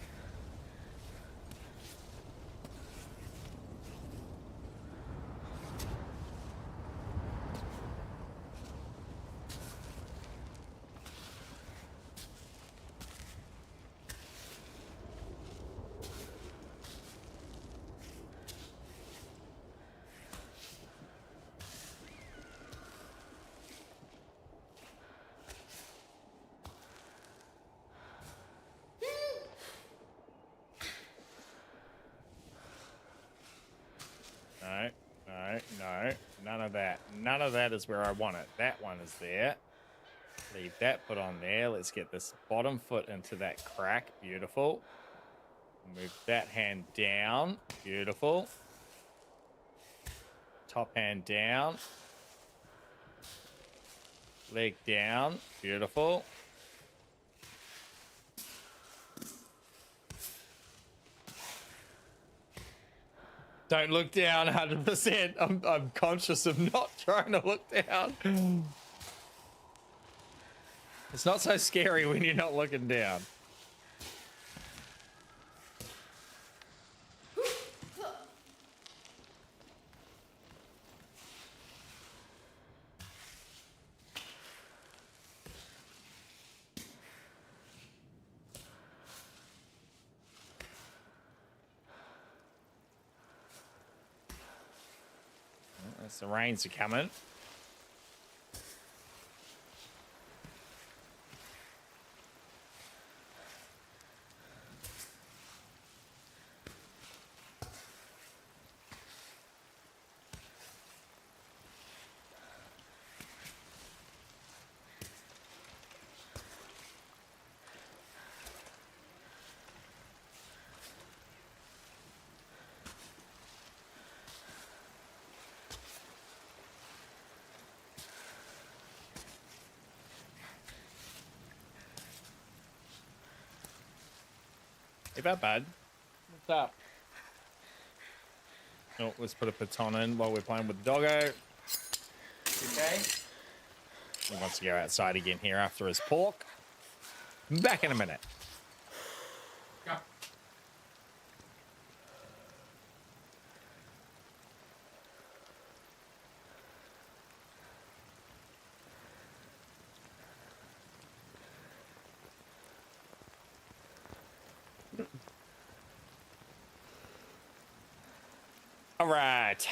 No, none of that. None of that is where I want it. That one is there. Leave that foot on there. Let's get this bottom foot into that crack. Beautiful. Move that hand down. Beautiful. Top hand down. Leg down. Beautiful. Don't look down 100%. I'm conscious of not trying to look down. It's not so scary when you're not looking down. The rains are coming. Hey, bud. What's up? Oh, let's put a baton in while we're playing with the doggo. Okay. He wants to go outside again here after his pork. Back in a minute. Go. All right.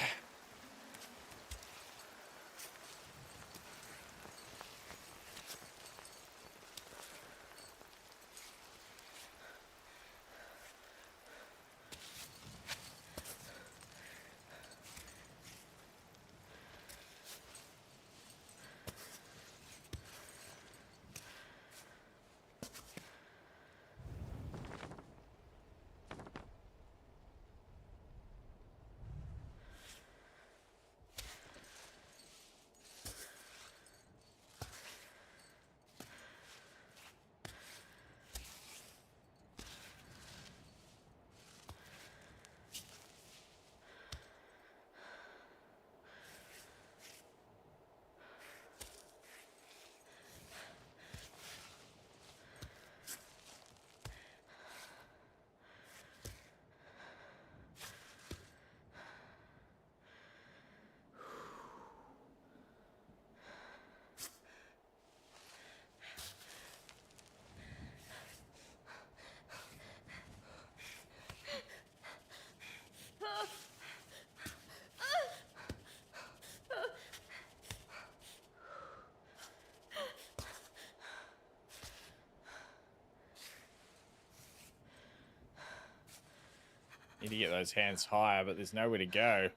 Need to get those hands higher, but there's nowhere to go.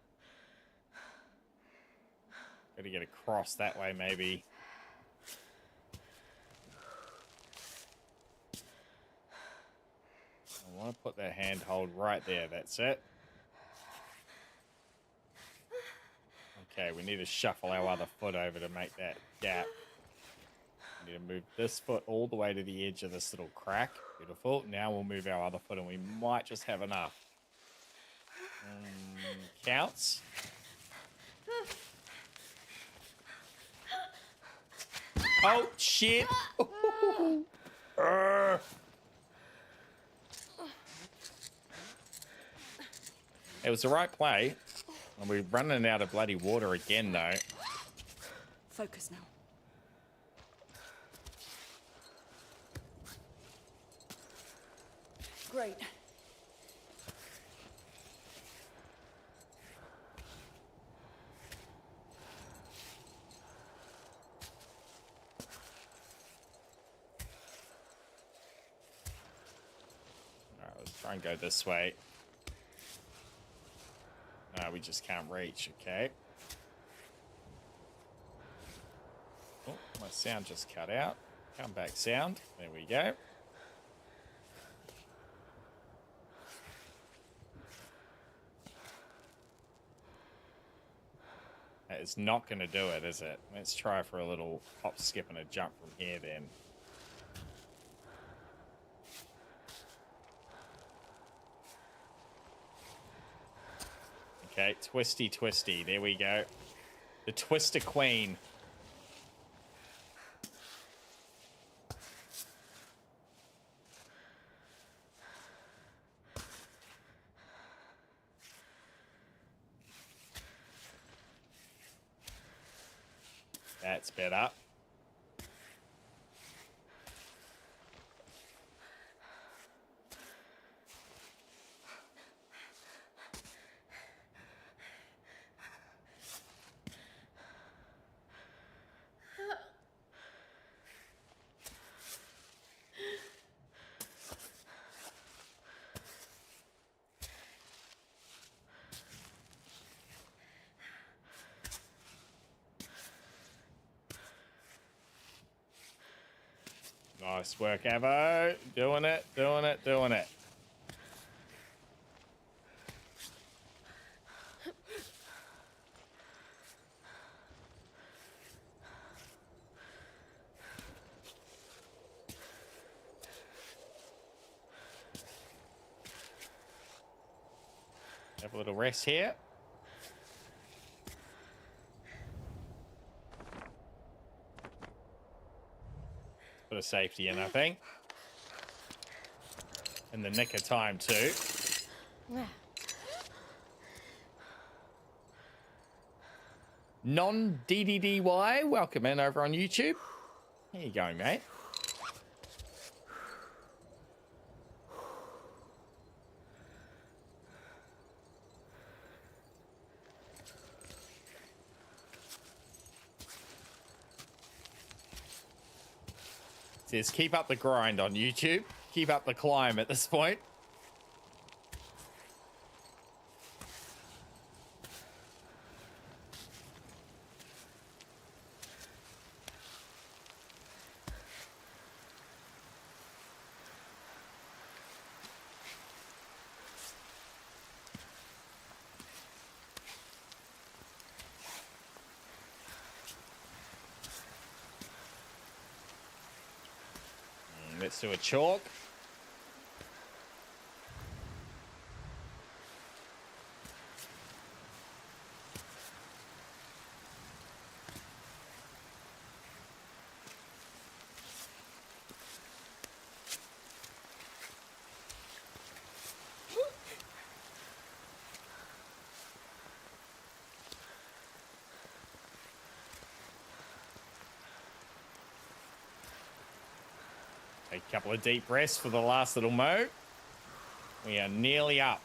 Got to get across that way, maybe. I want to put that handhold right there. That's it. Okay, we need to shuffle our other foot over to make that gap. We need to move this foot all the way to the edge of this little crack. Beautiful. Now we'll move our other foot and we might just have enough. Counts. Oh, shit. It was the right play. And we're running out of bloody water again, though. Focus now. Great. Alright, let's try and go this way. No, we just can't reach, okay. Sound just cut out. Come back, sound. There we go. That is not going to do it, is it? Let's try for a little hop, skip, and a jump from here then. Okay, twisty, twisty. There we go. The Twister Queen. That's better. Nice work, Aavo. Doing it, doing it, doing it. Have a little rest here. Bit of safety in, I think. In the nick of time, too. Non-DDDY, welcome in over on YouTube. How you going, mate? Says keep up the grind on YouTube. Keep up the climb at this point. Let's do a chalk. Take a couple of deep breaths for the last little mo. We are nearly up.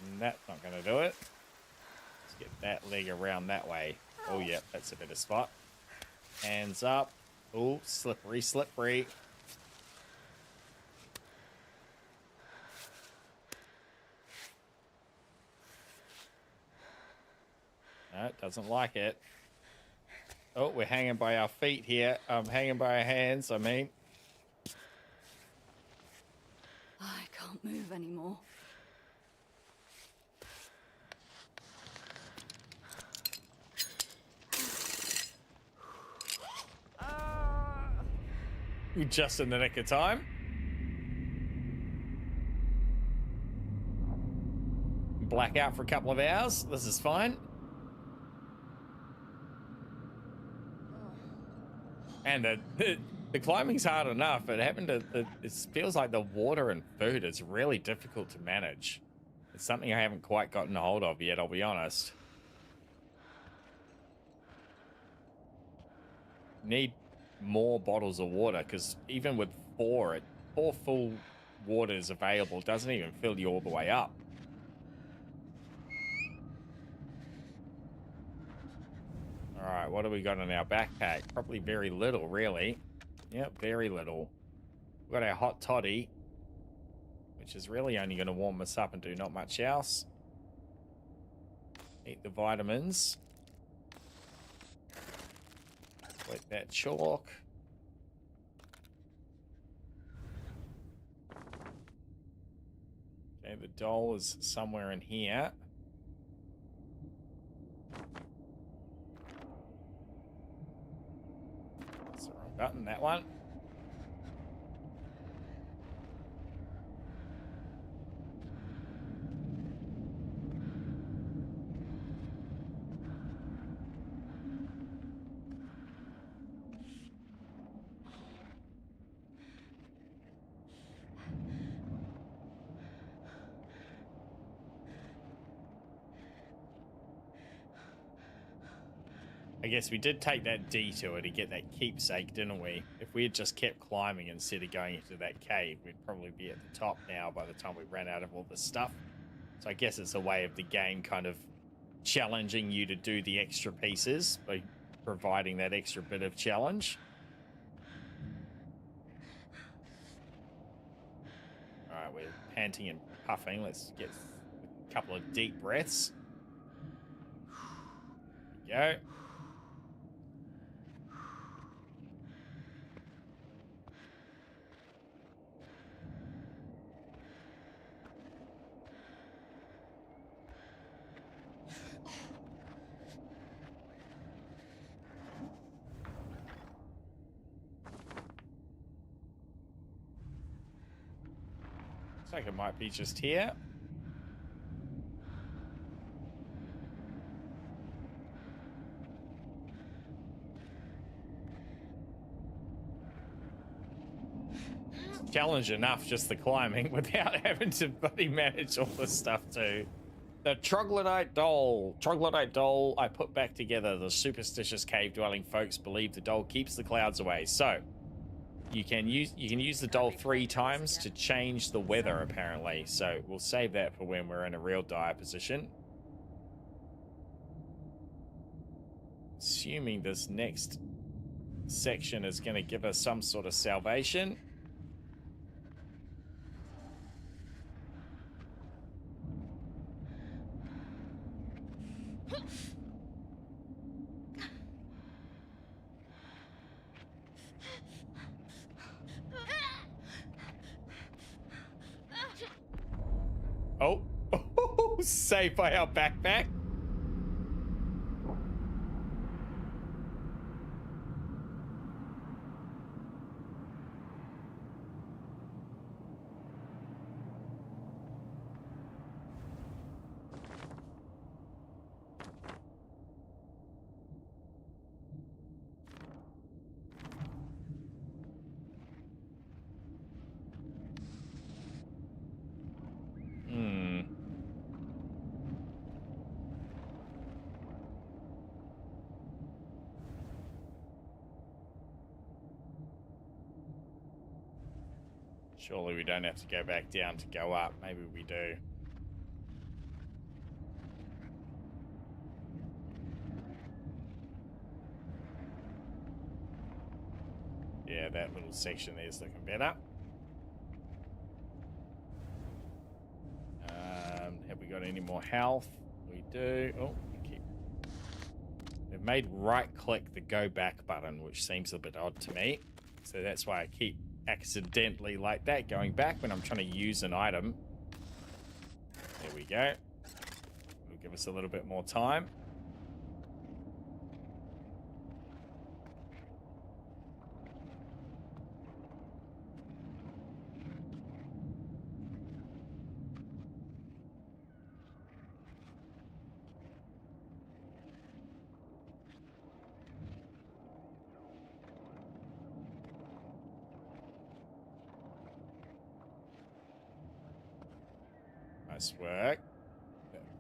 And that's not going to do it. Let's get that leg around that way. Oh, yeah, that's a better spot. Hands up. Oh, slippery, slippery. No, it doesn't like it. Oh, we're hanging by our feet here. Hanging by our hands, I mean. I can't move anymore. Just in the nick of time. Black out for a couple of hours. This is fine. And the climbing's hard enough. It feels like the water and food is really difficult to manage. It's something I haven't quite gotten a hold of yet, I'll be honest. Need more bottles of water, because even with four full waters available doesn't even fill you all the way up. All right, what do we got in our backpack? Probably very little, really. Yep, very little. We've got our hot toddy, which is really only going to warm us up and do not much else. Eat the vitamins. Collect that chalk. Okay, the doll is somewhere in here. That's the wrong button, that one. I guess we did take that detour to get that keepsake, didn't we? If we had just kept climbing instead of going into that cave, we'd probably be at the top now by the time we ran out of all this stuff. So I guess it's a way of the game kind of challenging you to do the extra pieces by providing that extra bit of challenge. All right, we're panting and puffing. Let's get a couple of deep breaths. There we go. Looks like it might be just here. It's challenge enough just the climbing without having to bloody manage all this stuff too. The troglodyte doll. Troglodyte doll I put back together. The superstitious cave-dwelling folks believe the doll keeps the clouds away. So you can use the doll 3 times to change the weather, apparently. So we'll save that for when we're in a real dire position. Assuming this next section is going to give us some sort of salvation. Oh, saved by our backpack. Surely we don't have to go back down to go up. Maybe we do. Yeah, that little section there is looking better. Have we got any more health? We do. Oh, they've made right click the go back button, which seems a bit odd to me. So that's why I keep accidentally like that going back when I'm trying to use an item. There we go. It'll give us a little bit more time. Nice work.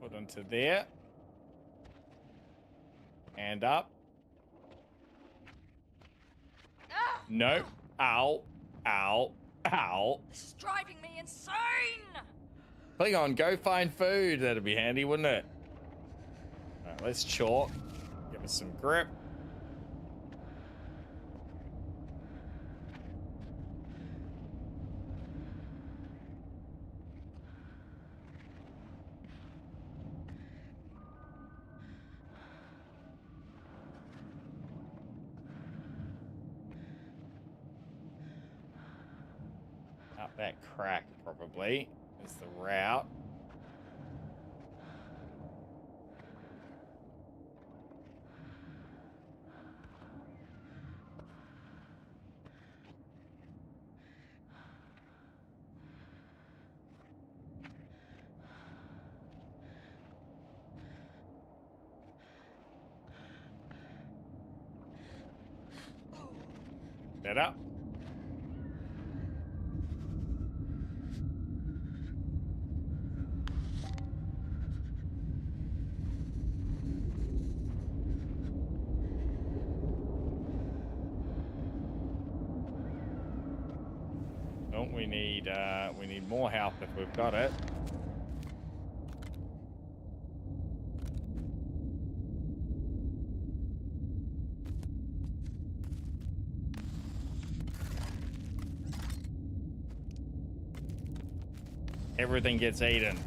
Put onto there. And up. No. Ow. Ow. Ow. This is driving me insane! Click on go find food. That'd be handy, wouldn't it? All right, let's chalk. Give us some grip. That crack probably is the route. Better. Don't we need more help if we've got it. Everything gets eaten.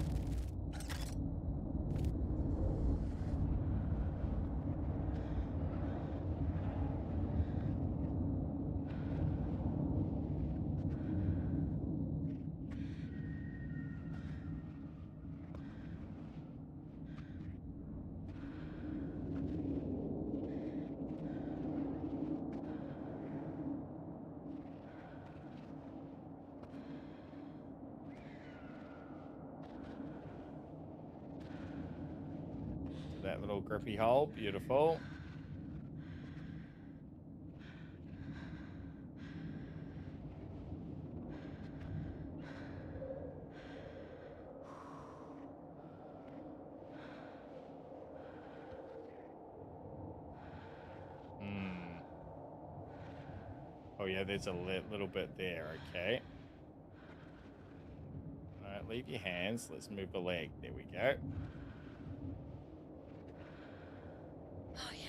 That little grippy hole, beautiful. Oh yeah, there's a little bit there, okay. All right, leave your hands. Let's move the leg. There we go. Oh, yeah.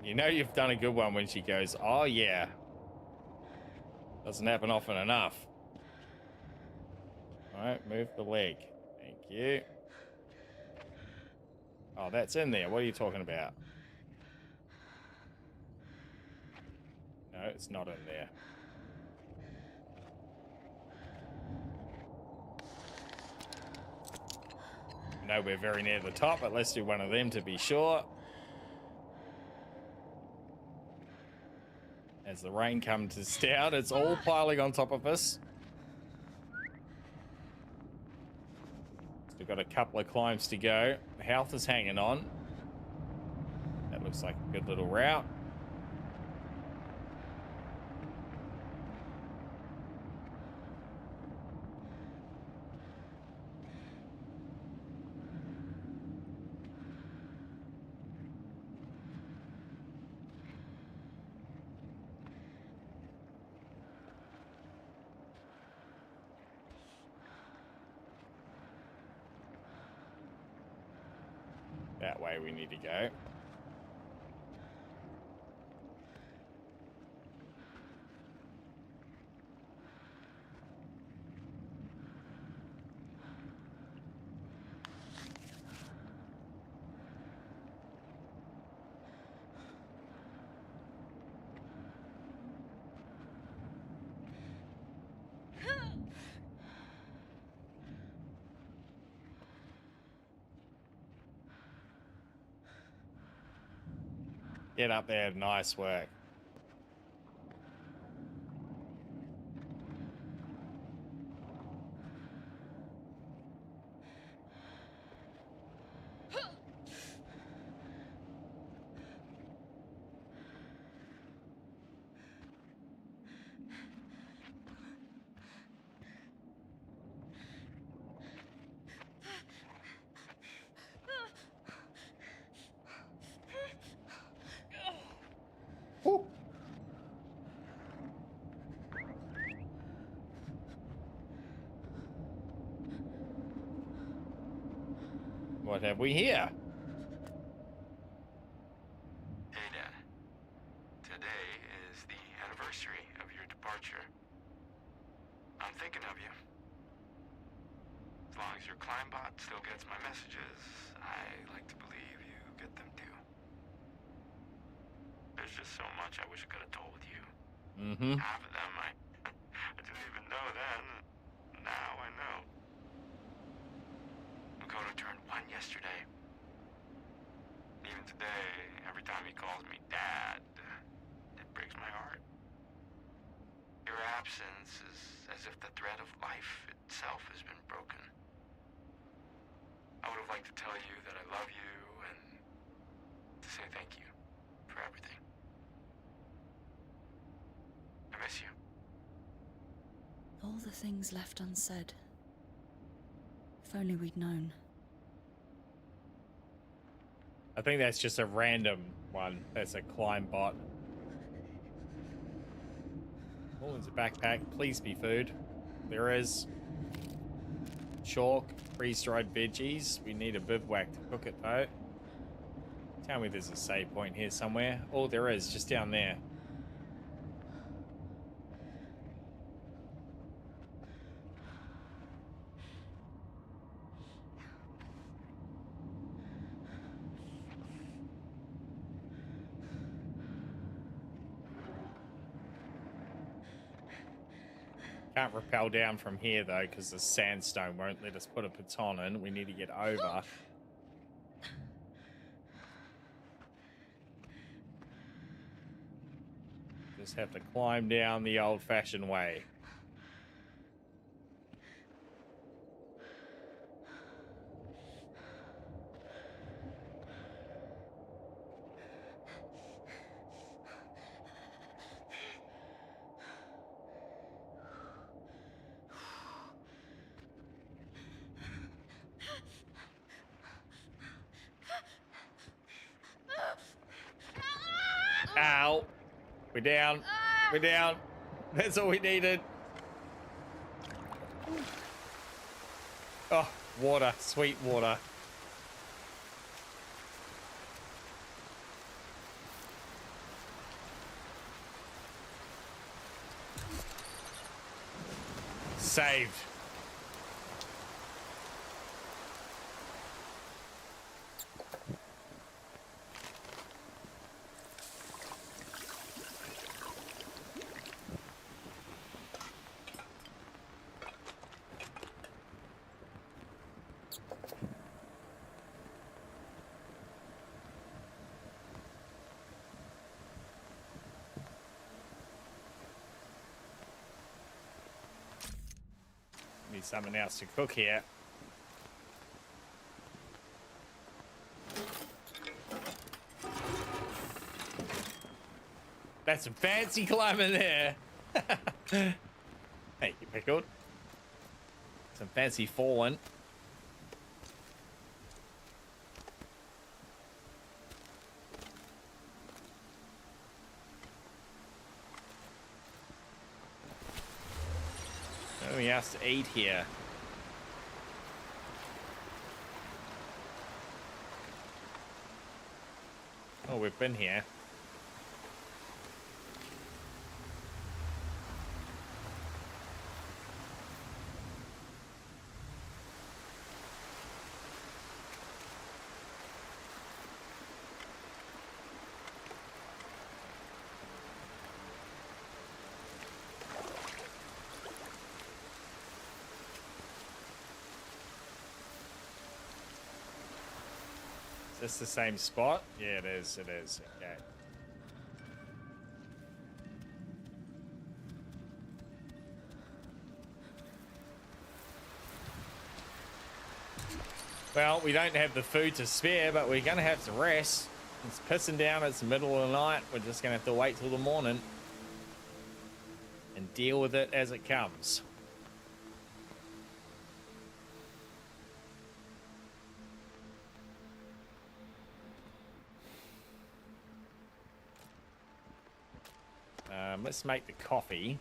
You know you've done a good one when she goes, oh yeah. Doesn't happen often enough. All right, move the leg. Thank you. Oh, that's in there. What are you talking about? No, it's not in there. No, we're very near the top, but let's do one of them to be sure. As the rain comes down, it's all piling on top of us. Still got a couple of climbs to go. The health is hanging on. That looks like a good little route. That way we need to go. Get up there. Nice work. Woo. What have we here? Hey, Dad. Today is the anniversary of your departure. I'm thinking of you. As long as your Climbot still gets my messages, I like to believe you get them too. There's just so much I wish I could have told you. Mm-hmm. Half of them I didn't even then. Now I know. Dakota turned 1 yesterday. Even today, every time he calls me Dad, it breaks my heart. Your absence is as if the thread of life itself has been broken. I would have liked to tell you that I love you and to say thank you for everything. I miss you. All the things left unsaid. If only we'd known. I think that's just a random one. That's a climb bot. Oh, there's a backpack. Please be food. There is. Chalk, freeze-dried veggies. We need a bivouac to cook it, though. Tell me there's a save point here somewhere. Oh, there is, just down there. Can't rappel down from here, though, because the sandstone won't let us put a piton in. We need to get over. Just have to climb down the old-fashioned way. Ow. We're down. We're down. That's all we needed. Oh, water. Sweet water. Saved. Need something else to cook here. That's some fancy climbing there. Thank you, Pickled. Some fancy falling. Nothing else to eat here. Oh, we've been here. Is this the same spot? Yeah, it is. It is. Okay. Well, we don't have the food to spare, but we're going to have to rest. It's pissing down. It's the middle of the night. We're just going to have to wait till the morning and deal with it as it comes. Let's make the coffee.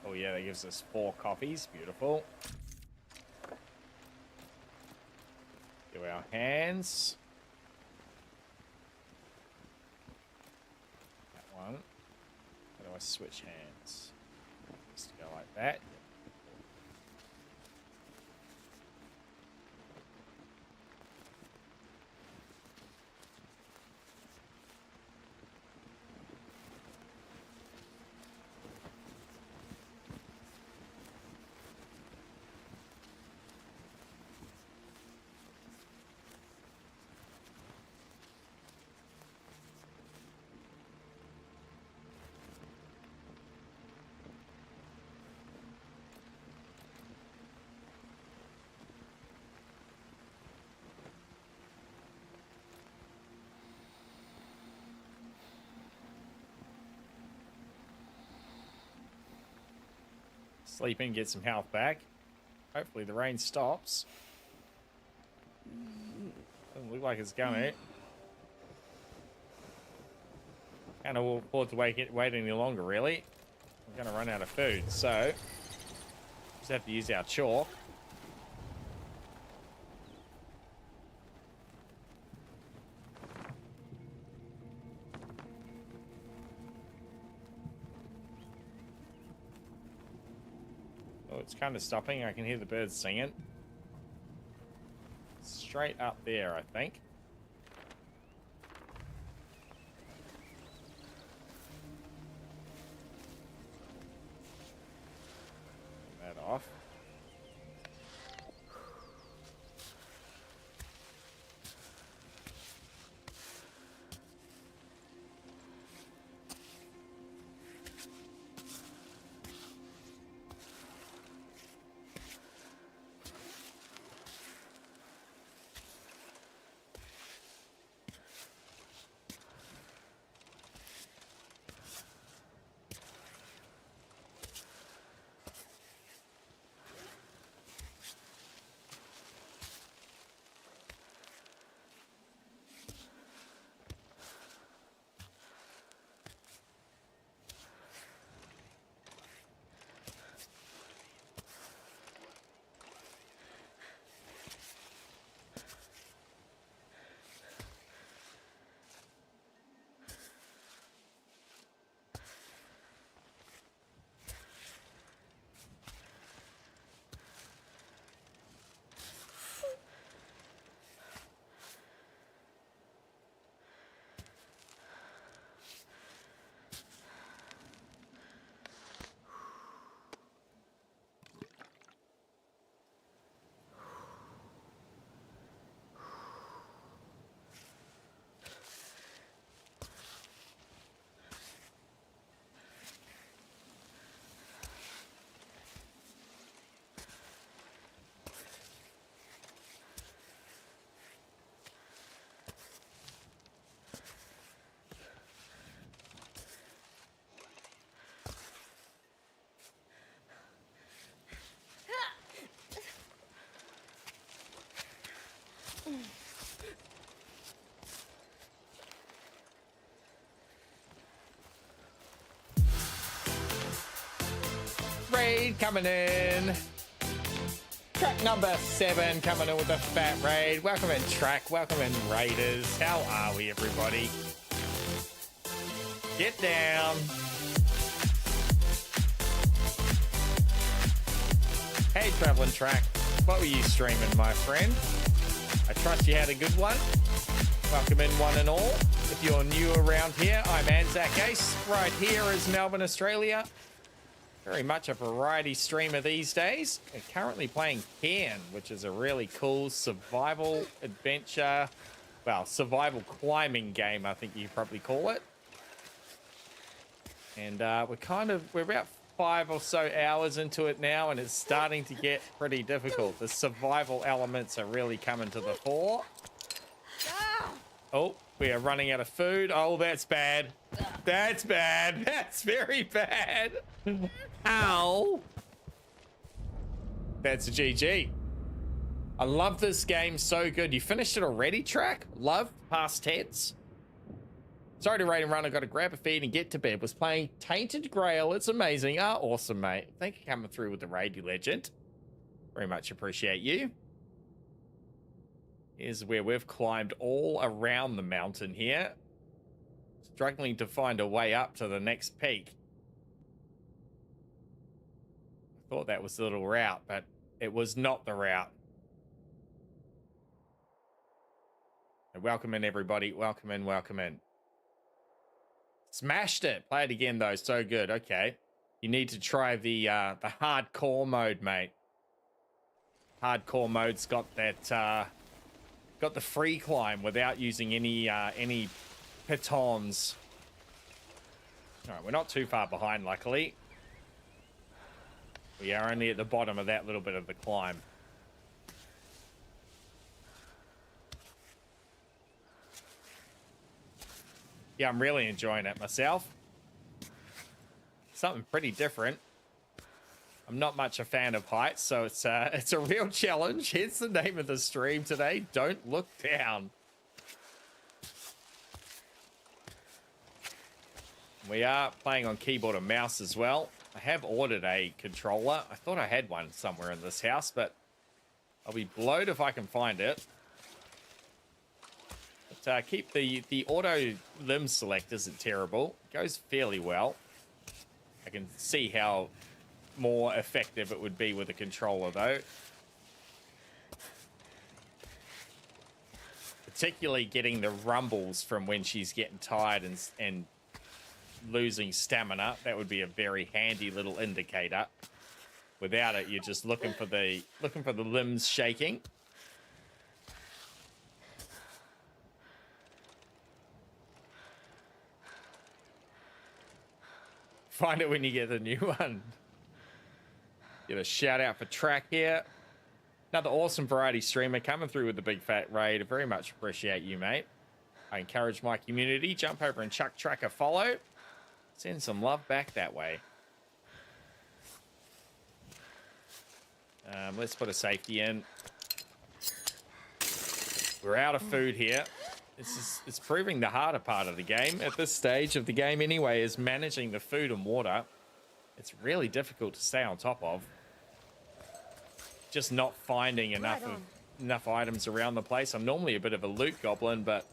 Oh yeah, that gives us 4 coffees. Beautiful. Do our hands. I switch hands? Just go like that. Sleep in, get some health back. Hopefully the rain stops. Doesn't look like it's gonna. Can't afford to wait any longer, really. We're gonna run out of food, so just have to use our chalk. Oh, it's kind of stopping. I can hear the birds singing. Straight up there, I think. Turn that off. Raid coming in. Track number 7 coming in with a fat raid. Welcome in, Track. Welcome in, Raiders. How are we, everybody? Get down. Hey, Traveling Track. What were you streaming, my friend? I trust you had a good one. Welcome in, one and all. If you're new around here, I'm Anzac Ace. Right here is Melbourne, Australia. Very much a variety streamer these days. We're currently playing CAIRN, which is a really cool survival adventure, well, survival climbing game, I think you probably call it. And we're about 5 or so hours into it now, and it's starting to get pretty difficult. The survival elements are really coming to the fore. Oh, we are running out of food. Oh, that's bad. That's bad. That's very bad. Ow. That's a GG. I love this game so good. You finished it already, Track? Love past tense. Sorry to raid and run. I got to grab a feed and get to bed. Was playing Tainted Grail. It's amazing. Ah, awesome, mate. Thank you for coming through with the raid, you legend. Very much appreciate you. Here's where we've climbed all around the mountain here. Struggling to find a way up to the next peak. Thought that was the little route, but it was not the route. Welcome in, everybody. Welcome in, welcome in. Smashed it. Play it again, though. So good. Okay. You need to try the hardcore mode, mate. Hardcore mode's got that got the free climb without using any pitons. All right, we're not too far behind, luckily. We are only at the bottom of that little bit of the climb. Yeah, I'm really enjoying it myself. Something pretty different. I'm not much a fan of heights, so it's a real challenge. Here's the name of the stream today. Don't look down. We are playing on keyboard and mouse as well. I have ordered a controller. I thought I had one somewhere in this house, but I'll be blowed if I can find it. But keep the auto limb select isn't terrible. It goes fairly well. I can see how more effective it would be with a controller, though. Particularly getting the rumbles from when she's getting tired and losing stamina. That would be a very handy little indicator. Without it, you're just looking for the limbs shaking. Find it when you get the new one. Give a shout out for Track here. Another awesome variety streamer coming through with the big fat raid. I very much appreciate you, mate. I encourage my community. Jump over and chuck Track a follow. Send some love back that way. Let's put a safety in. We're out of food here. It's proving the harder part of the game. At this stage of the game anyway, is managing the food and water. It's really difficult to stay on top of. Just not finding enough items around the place. I'm normally a bit of a loot goblin, but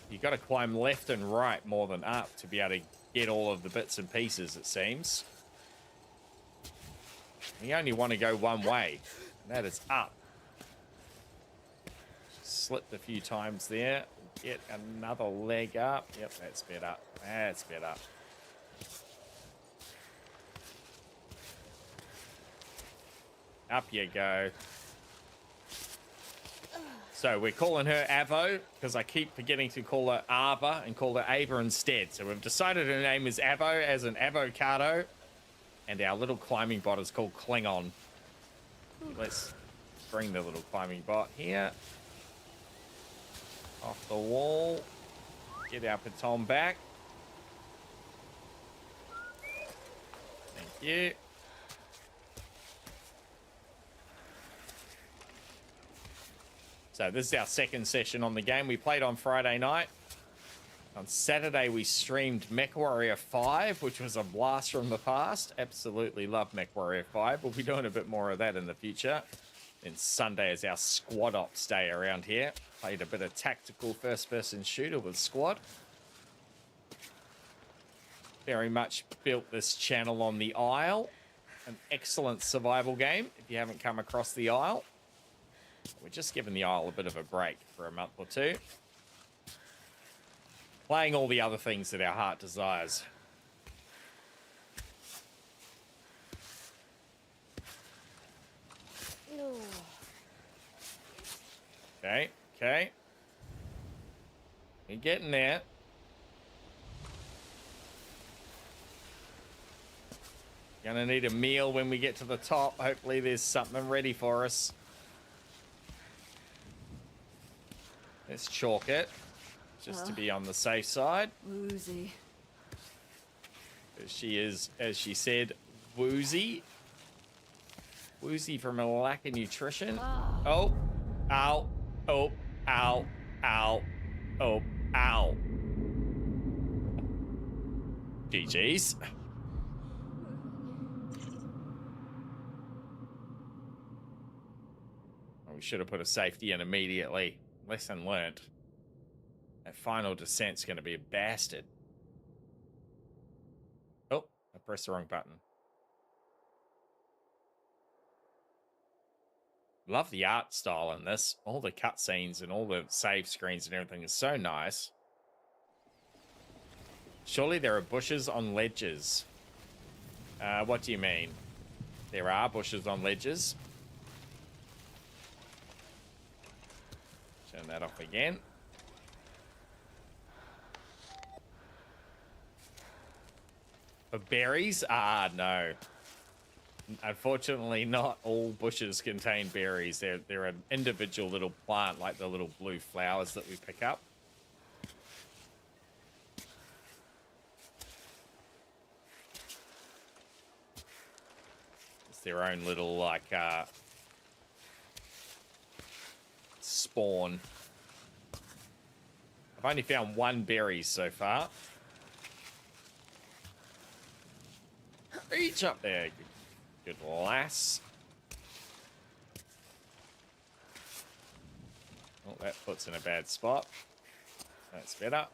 you got to climb left and right more than up to be able to get all of the bits and pieces, it seems. You only want to go one way, and that is up. Slipped a few times there. Get another leg up. Yep, that's better. That's better. Up you go. So we're calling her Aavo because I keep forgetting to call her Aava and call her Aava instead. So we've decided her name is Avo as an avocado. And our little climbing bot is called Klingon. Let's bring the little climbing bot here. Off the wall. Get our piton back. Thank you. So this is our second session on the game. We played on Friday night. On Saturday, we streamed MechWarrior 5, which was a blast from the past. Absolutely love MechWarrior 5. We'll be doing a bit more of that in the future. And Sunday is our squad ops day around here. Played a bit of tactical first-person shooter with squad. Very much built this channel on the Isle. An excellent survival game, if you haven't come across the Isle. We're just giving the Isle a bit of a break for a month or two. Playing all the other things that our heart desires. Okay, okay. You're getting there. Gonna need a meal when we get to the top. Hopefully there's something ready for us. Let's chalk it, just to be on the safe side. Woozy. She is, as she said, woozy. Woozy from a lack of nutrition. Oh, ow, oh, ow, ow, oh, ow. GG's. We should have put a safety in immediately. Lesson learnt. That final descent's going to be a bastard. Oh, I pressed the wrong button. Love the art style in this. All the cutscenes and all the save screens and everything is so nice. Surely there are bushes on ledges. What do you mean? There are bushes on ledges. Turn that off again. For berries? Ah, no. Unfortunately, not all bushes contain berries. They're an individual little plant, like the little blue flowers that we pick up. It's their own little, like, spawn. I've only found one berry so far. Reach up there. Good lass. Oh, that puts in a bad spot. That's better.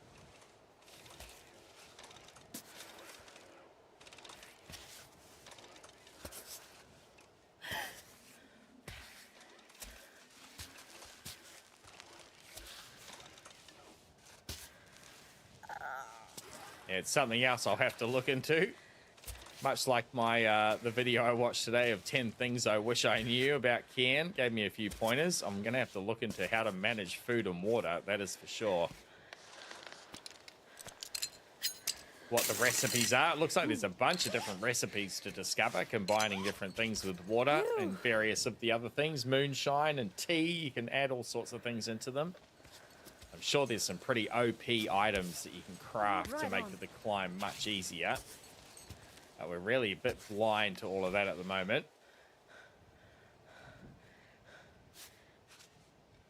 Yeah, it's something else I'll have to look into. Much like my the video I watched today of 10 things I wish I knew about CAIRN, gave me a few pointers. I'm going to have to look into how to manage food and water, that is for sure. What the recipes are. It looks like there's a bunch of different recipes to discover, combining different things with water and various of the other things. Moonshine and tea, you can add all sorts of things into them. I'm sure there's some pretty OP items that you can craft to make the climb much easier. We're really a bit blind to all of that at the moment.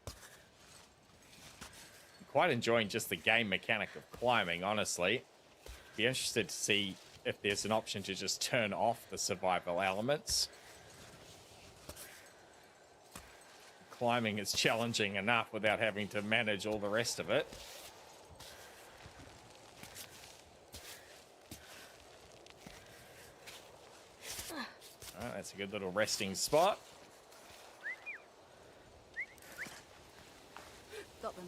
I'm quite enjoying just the game mechanic of climbing, honestly. Be interested to see if there's an option to just turn off the survival elements. Climbing is challenging enough without having to manage all the rest of it. Alright, that's a good little resting spot. Got them.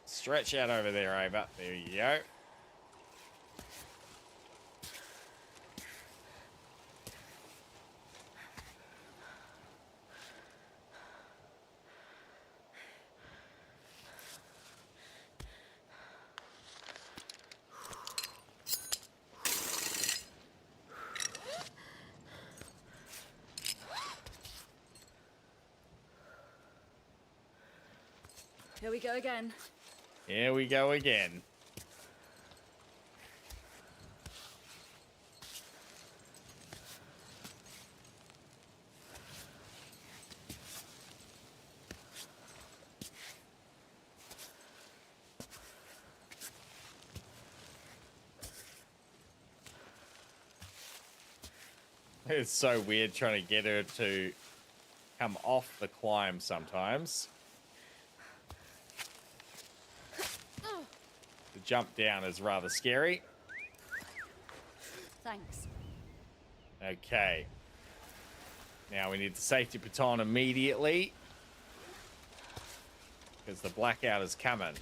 Stretch out over there, Aava. There you go. Here we go again. Here we go again. It's so weird trying to get her to come off the climb sometimes. The jump down is rather scary. Thanks. Okay. Now we need the safety baton immediately, because the blackout is coming.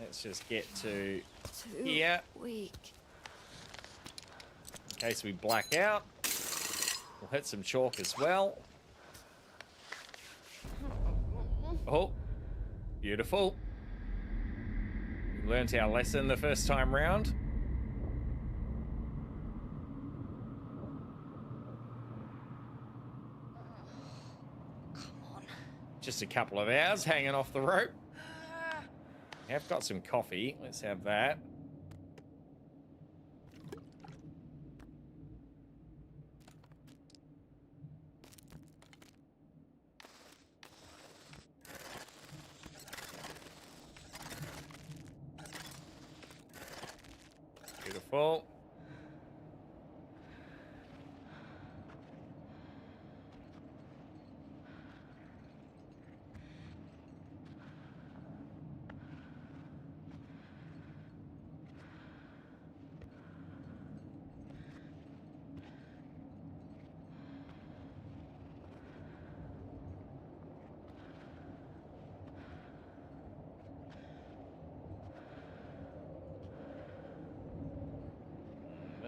Let's just get to here. Weak. In case we black out. We'll hit some chalk as well. Oh, beautiful. We learned our lesson the first time round. Come on. Just a couple of hours hanging off the rope. We have got some coffee. Let's have that. Beautiful.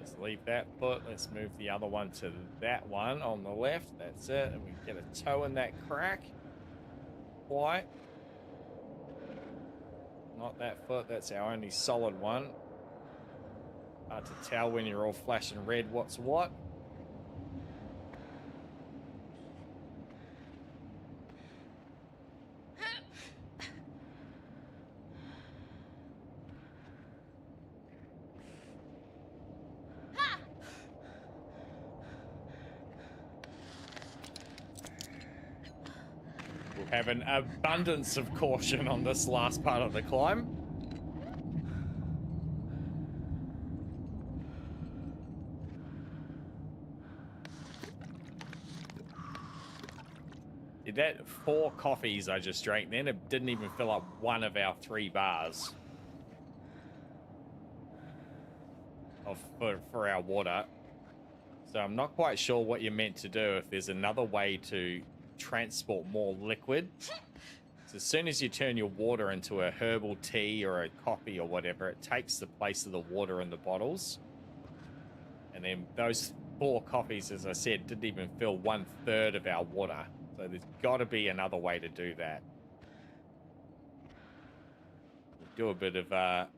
Let's leave that foot. Let's move the other one to that one on the left. That's it. And we get a toe in that crack. Why? Not that foot. That's our only solid one. Hard to tell when you're all flashing red what's what. We'll have an abundance of caution on this last part of the climb. That 4 coffees I just drank then, it didn't even fill up one of our 3 bars for our water. So I'm not quite sure what you're meant to do, if there's another way to transport more liquid. So as soon as you turn your water into a herbal tea or a coffee or whatever, it takes the place of the water in the bottles. And then those 4 coffees, as I said, didn't even fill 1/3 of our water. So there's got to be another way to do that. Do a bit of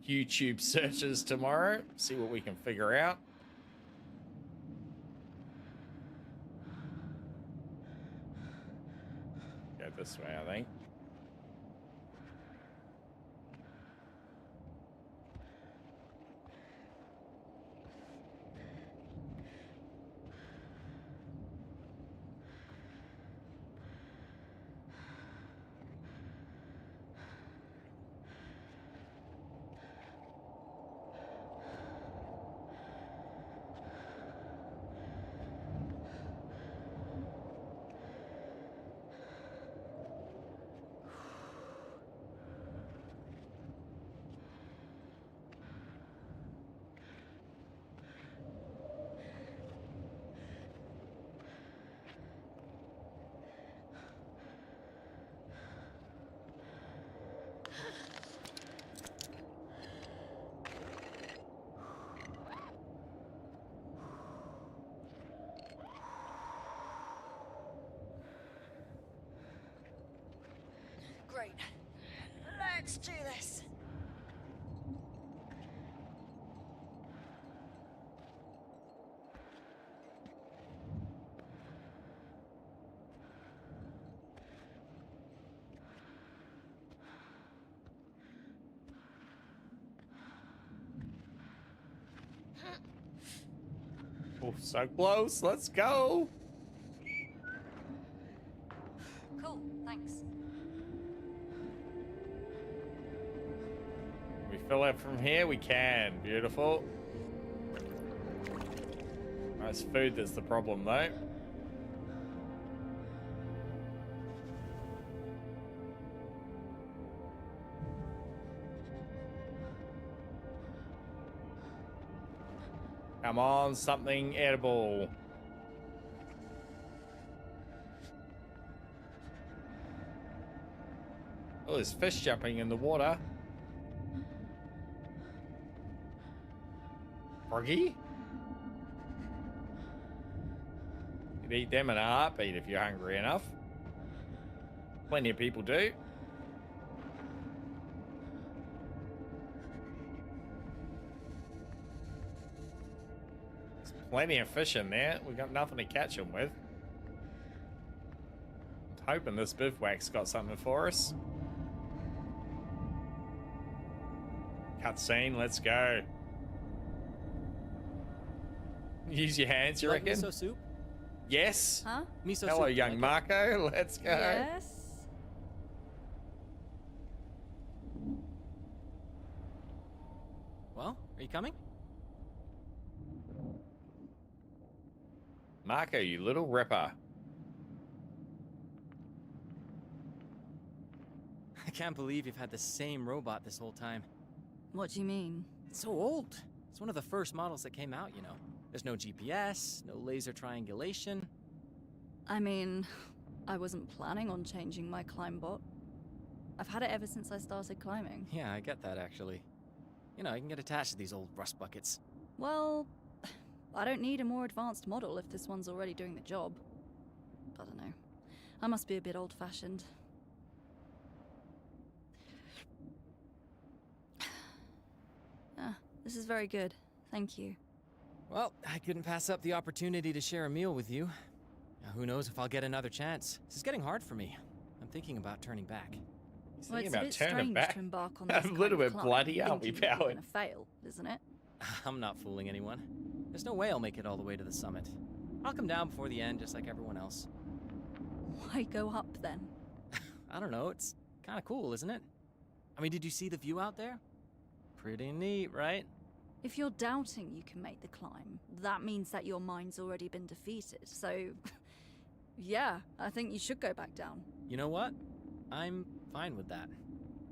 YouTube searches tomorrow, see what we can figure out. Go this way, I think. Great. Let's do this. Oh, so close. Let's go. Cool, thanks. We fill it from here? We can. Beautiful. It's food that's the problem, though. Come on, something edible. Oh, there's fish jumping in the water. Froggy? You'd eat them in a heartbeat if you're hungry enough. Plenty of people do. There's plenty of fish in there. We've got nothing to catch them with. I'm hoping this bivouac's got something for us. Cutscene, let's go. Use your hands, you Like reckon? miso soup? Yes. Huh? Miso Hello, soup. young like Marco. Let's go. Yes. Well, are you coming? Marco, you little ripper. I can't believe you've had the same robot this whole time. What do you mean? It's so old. It's one of the first models that came out, you know. There's no GPS, no laser triangulation. I mean, I wasn't planning on changing my climb bot. I've had it ever since I started climbing. Yeah, I get that actually. You know, you can get attached to these old rust buckets. Well, I don't need a more advanced model if this one's already doing the job. I don't know. I must be a bit old-fashioned. This is very good. Thank you. Well, I couldn't pass up the opportunity to share a meal with you. Now, who knows if I'll get another chance. This is getting hard for me. I'm thinking about turning back. Well, it's about a bit turning strange back. to embark on this A kind little of bit climb bloody, aren't we, thinking that you're Power? gonna fail, isn't it? I'm not fooling anyone. There's no way I'll make it all the way to the summit. I'll come down before the end, just like everyone else. Why go up then? I don't know, it's kind of cool, isn't it? I mean, did you see the view out there? Pretty neat, right? If you're doubting you can make the climb, that means that your mind's already been defeated. So, yeah, I think you should go back down. You know what? I'm fine with that.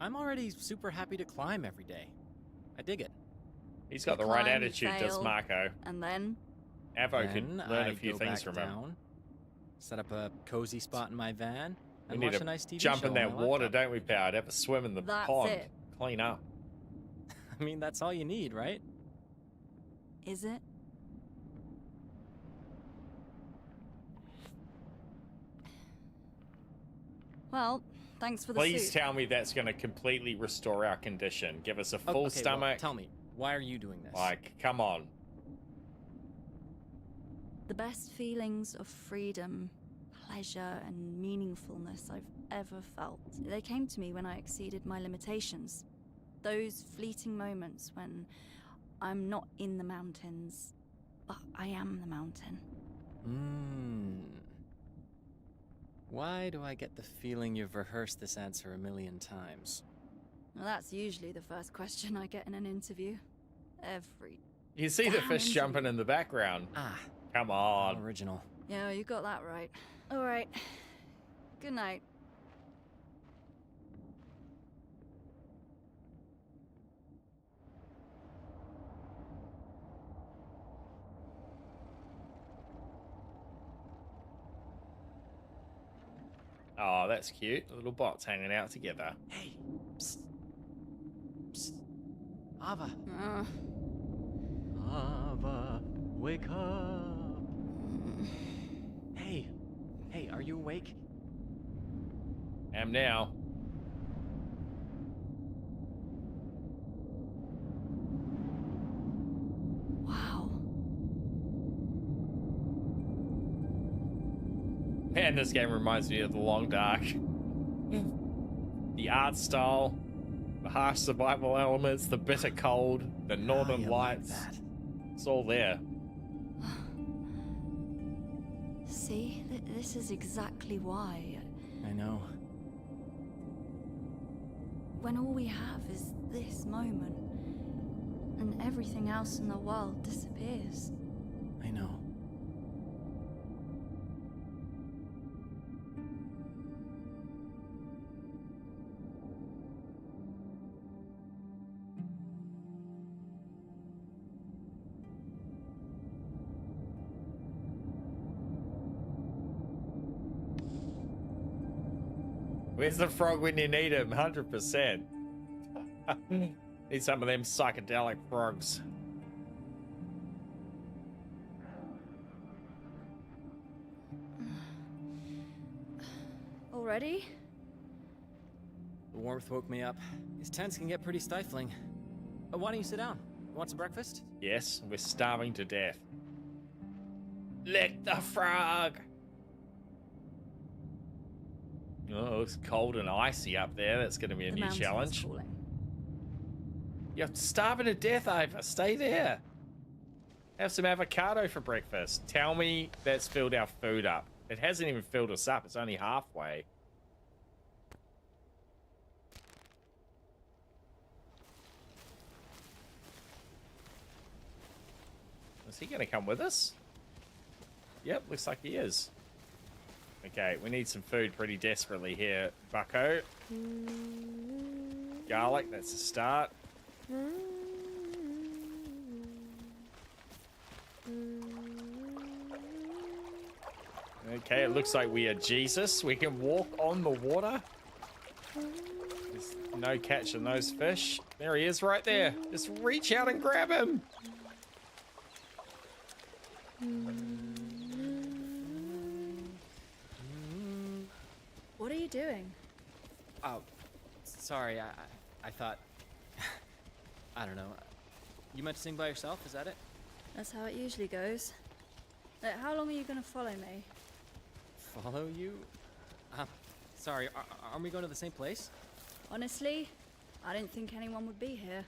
I'm already super happy to climb every day. I dig it. He's got You the right climb, you attitude, does fail. Marco. And then, Aavo could Then learn a I'd few go things back from him. down, set up a cozy spot in my van, We and need watch to a nice TV jump show in on that my water, laptop. don't we, Power? Have a swim in the That's pond. it. Clean up. I mean, that's all you need, right? is it? Well, thanks for the Please soup. tell me that's going to completely restore our condition. Give us a full Okay, stomach. well, tell me, why are you doing this? Like, come on. The best feelings of freedom, pleasure, and meaningfulness I've ever felt. They came to me when I exceeded my limitations. Those fleeting moments when I'm not in the mountains, but I am the mountain. Why do I get the feeling you've rehearsed this answer a million times? Well, that's usually the first question I get in an interview. Every... You see the Damn fish interview. jumping in the background. Ah, Come on. original. Yeah, you got that right. All right. Good night. Oh, that's cute. The little bots hanging out together. Hey, psst. Psst. Aava. Uh, Aava, wake up. Hey, hey, are you awake? Am now. wow. Man, this game reminds me of The Long Dark. The art style, the harsh survival elements, the bitter cold, the northern you lights. like that. It's all there. See, this is exactly why. I know. When all we have is this moment, and everything else in the world disappears. I know. Where's the frog when you need him? 100%. Need some of them psychedelic frogs. Already? The warmth woke me up. These tents can get pretty stifling. But why don't you sit down? You want some breakfast? Yes, we're starving to death. Lick the frog! Oh, it's cold and icy up there. That's going to be a The new mountain's challenge. calling. You're starving to death, Ava. Stay there. Have some avocado for breakfast. Tell me that's filled our food up. It hasn't even filled us up. It's only halfway. Is he going to come with us? Yep, looks like he is. Okay, we need some food pretty desperately here, bucko. Garlic, that's a start. Okay, it looks like we are Jesus. We can walk on the water. There's No catching those fish. There he is right there. Just reach out and grab him. What are you doing? Oh, sorry. I thought. I don't know. You meant to sing by yourself? Is that it? That's how it usually goes. How long are you gonna follow me? Follow you? Sorry. Aren't we going to the same place? Honestly, I didn't think anyone would be here.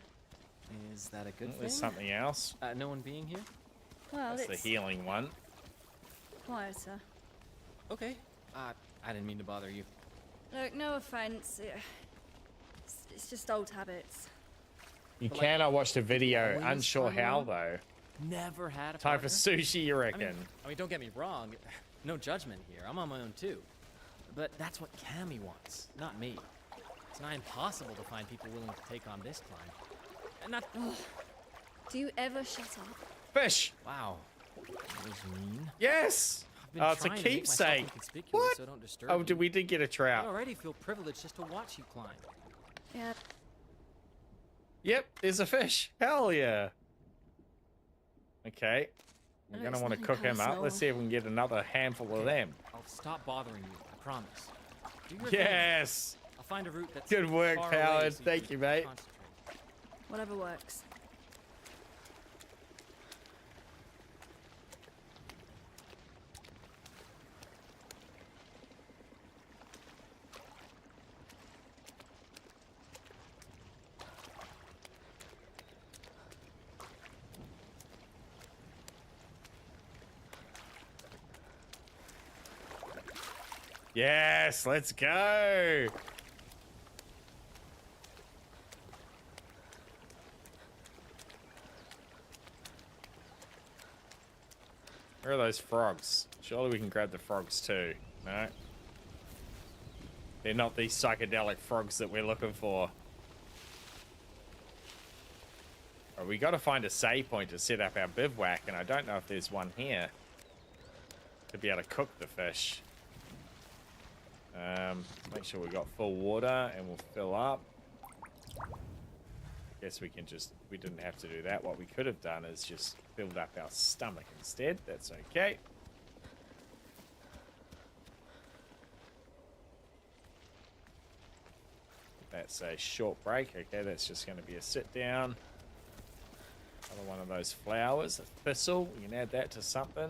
Is that a good thing? There's something else. No one being here? Well, That's the it's healing one. quieter. Okay. I didn't mean to bother you. Look, no offense. It's just old habits. You But, like, cannot watch the video. always Unsure on how one? though. Never had a Time for partner? sushi, you reckon? I mean, don't get me wrong. No judgment here. I'm on my own too. But that's what Cammy wants, not me. It's nigh impossible to find people willing to take on this climb. And not. Do you ever shut up? Fish. Wow. That was mean. Yes. I've been Oh, it's a trying to make myself keepsake. inconspicuous What? So don't disturb Oh, you. we did get a I trout. already feel privileged just to watch you climb. Yeah. Yep, there's a fish. Hell yeah. Okay. We're No, gonna it's want to nothing cook him up. personal. Let's see if we can get another handful of them. I'll stop bothering you. I promise. Do your thing. Yes. I'll find a route that's Good work, far away Howard. so Thank can you, mate. concentrate. Whatever works. Yes, let's go. Where are those frogs? Surely we can grab the frogs too. No? They're not these psychedelic frogs that we're looking for. Oh, we got to find a save point to set up our bivouac, and I don't know if there's one here to be able to cook the fish. Make sure we got full water and we'll fill up. Guess we can just, we didn't have to do that. What we could have done is just filled up our stomach instead. That's okay. That's a short break. Okay, that's just going to be a sit down. Another one of those flowers, a thistle. We can add that to something.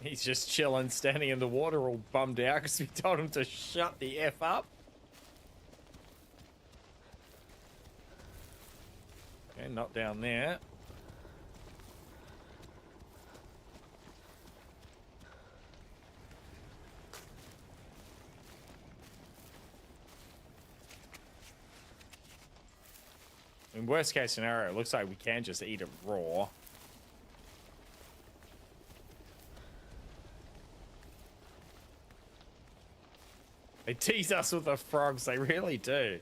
He's just chilling, standing in the water, all bummed out because we told him to shut the F up. Okay, not down there. In worst case scenario, it looks like we can just eat it raw. They tease us with the frogs, they really do.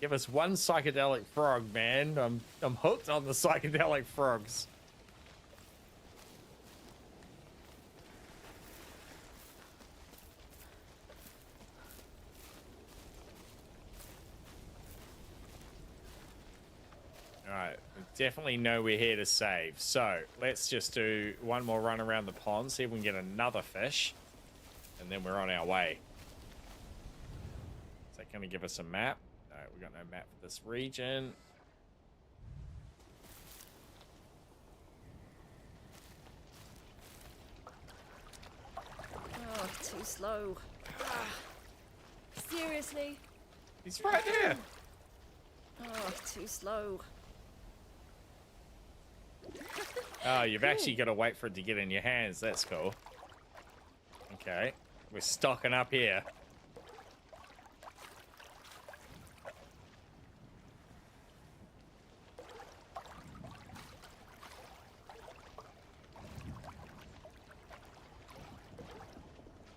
Give us one psychedelic frog, man. I'm hooked on the psychedelic frogs. Alright, we definitely know we're here to save. So, let's just do one more run around the pond, see if we can get another fish. And then we're on our way. Is that going to give us a map? No, we got no map for this region. Oh, too slow. Seriously? He's right there. Oh, too slow. Oh, you've actually got to wait for it to get in your hands. That's cool. Okay, we're stocking up here.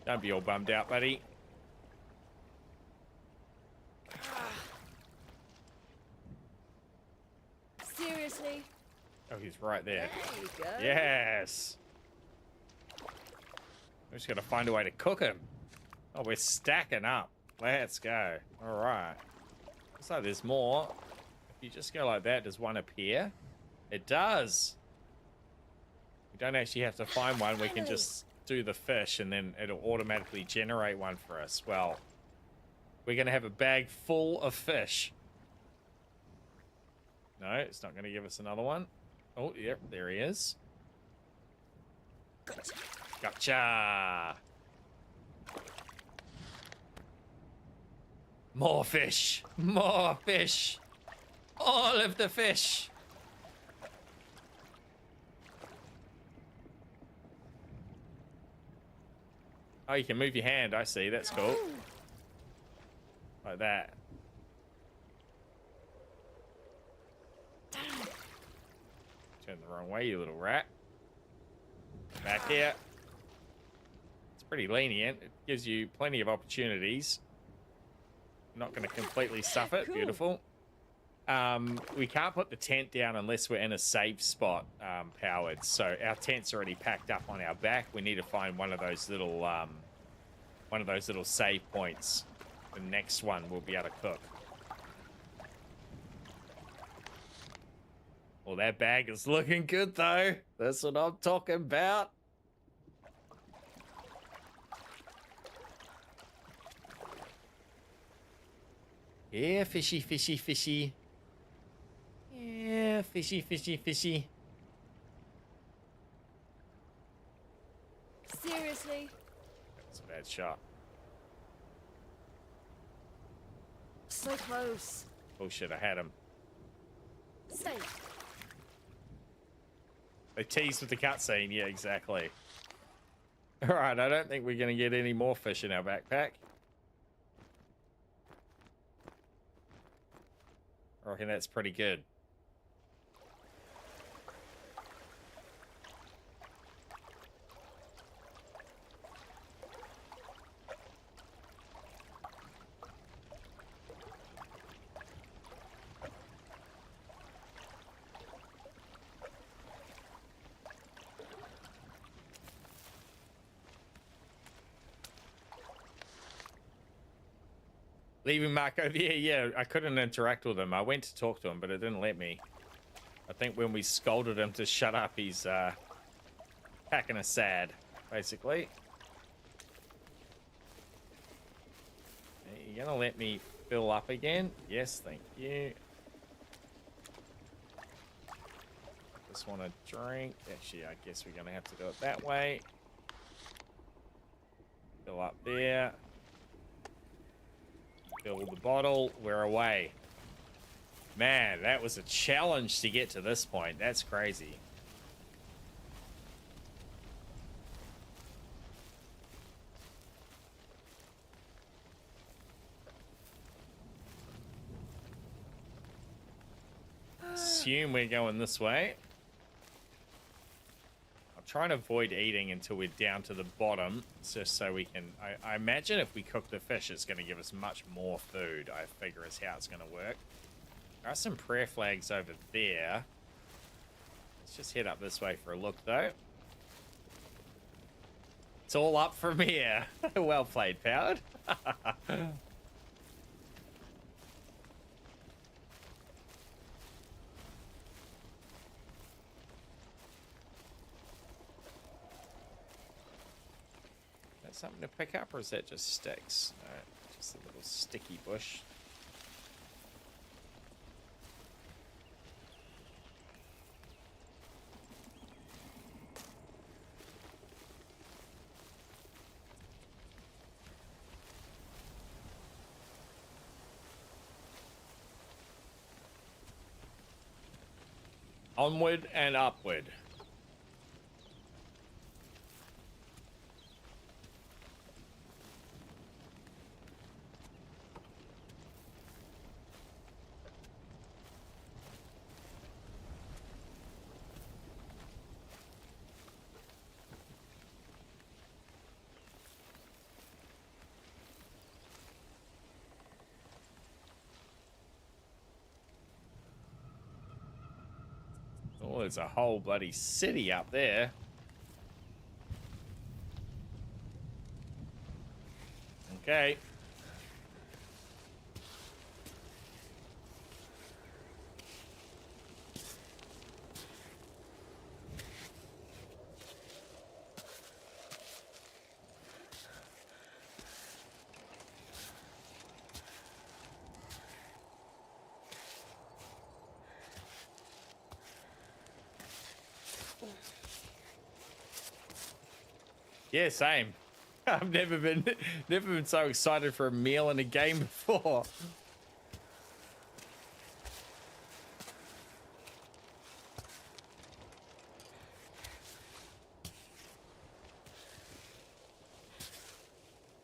Don't be all bummed out, buddy. Seriously? Oh, he's right there. There you go. Yes. We're just gonna find a way to cook them. Oh, we're stacking up. Let's go. All right. Looks like there's more. If you just go like that, does one appear? It does. We don't actually have to find one. We can just do the fish and then it'll automatically generate one for us. Well, we're going to have a bag full of fish. No, it's not going to give us another one. Oh, yep, there he is. Gotcha. More fish. More fish. All of the fish. Oh, you can move your hand. I see. That's cool. Like that. Turn the wrong way, you little rat. Back here. It's pretty lenient. It gives you plenty of opportunities. Not going to completely stuff it. Cool. Beautiful. We can't put the tent down unless we're in a safe spot, powered. So our tent's already packed up on our back. We need to find one of those little save points. The next one we'll be able to cook. Well, that bag is looking good though. That's what I'm talking about. Yeah, fishy, fishy, fishy. Yeah, fishy, fishy, fishy. Seriously? That's a bad shot. So close. Bullshit, I had him. Stay. They teased with the cutscene. Yeah, exactly. Alright, I don't think we're going to get any more fish in our backpack. I reckon that's pretty good. Leaving Mark over here, yeah, I couldn't interact with him. I went to talk to him, but it didn't let me. I think when we scolded him to shut up, he's packing us sad, basically. Are you gonna let me fill up again? Yes, thank you. Just want a drink. Actually, I guess we're gonna have to do it that way. Fill up there. Fill the bottle. We're away. Man, that was a challenge to get to this point. That's crazy. Assume we're going this way. I'm trying to avoid eating until we're down to the bottom, just so we can... I imagine if we cook the fish, it's going to give us much more food. I figure is how it's going to work. There are some prayer flags over there. Let's just head up this way for a look, though. It's all up from here. Well played, Powered. Something to pick up, or is that just sticks? No, just a little sticky bush. Onward and upward. Well, there's a whole bloody city up there. Okay. Yeah, same. I've never been so excited for a meal in a game before.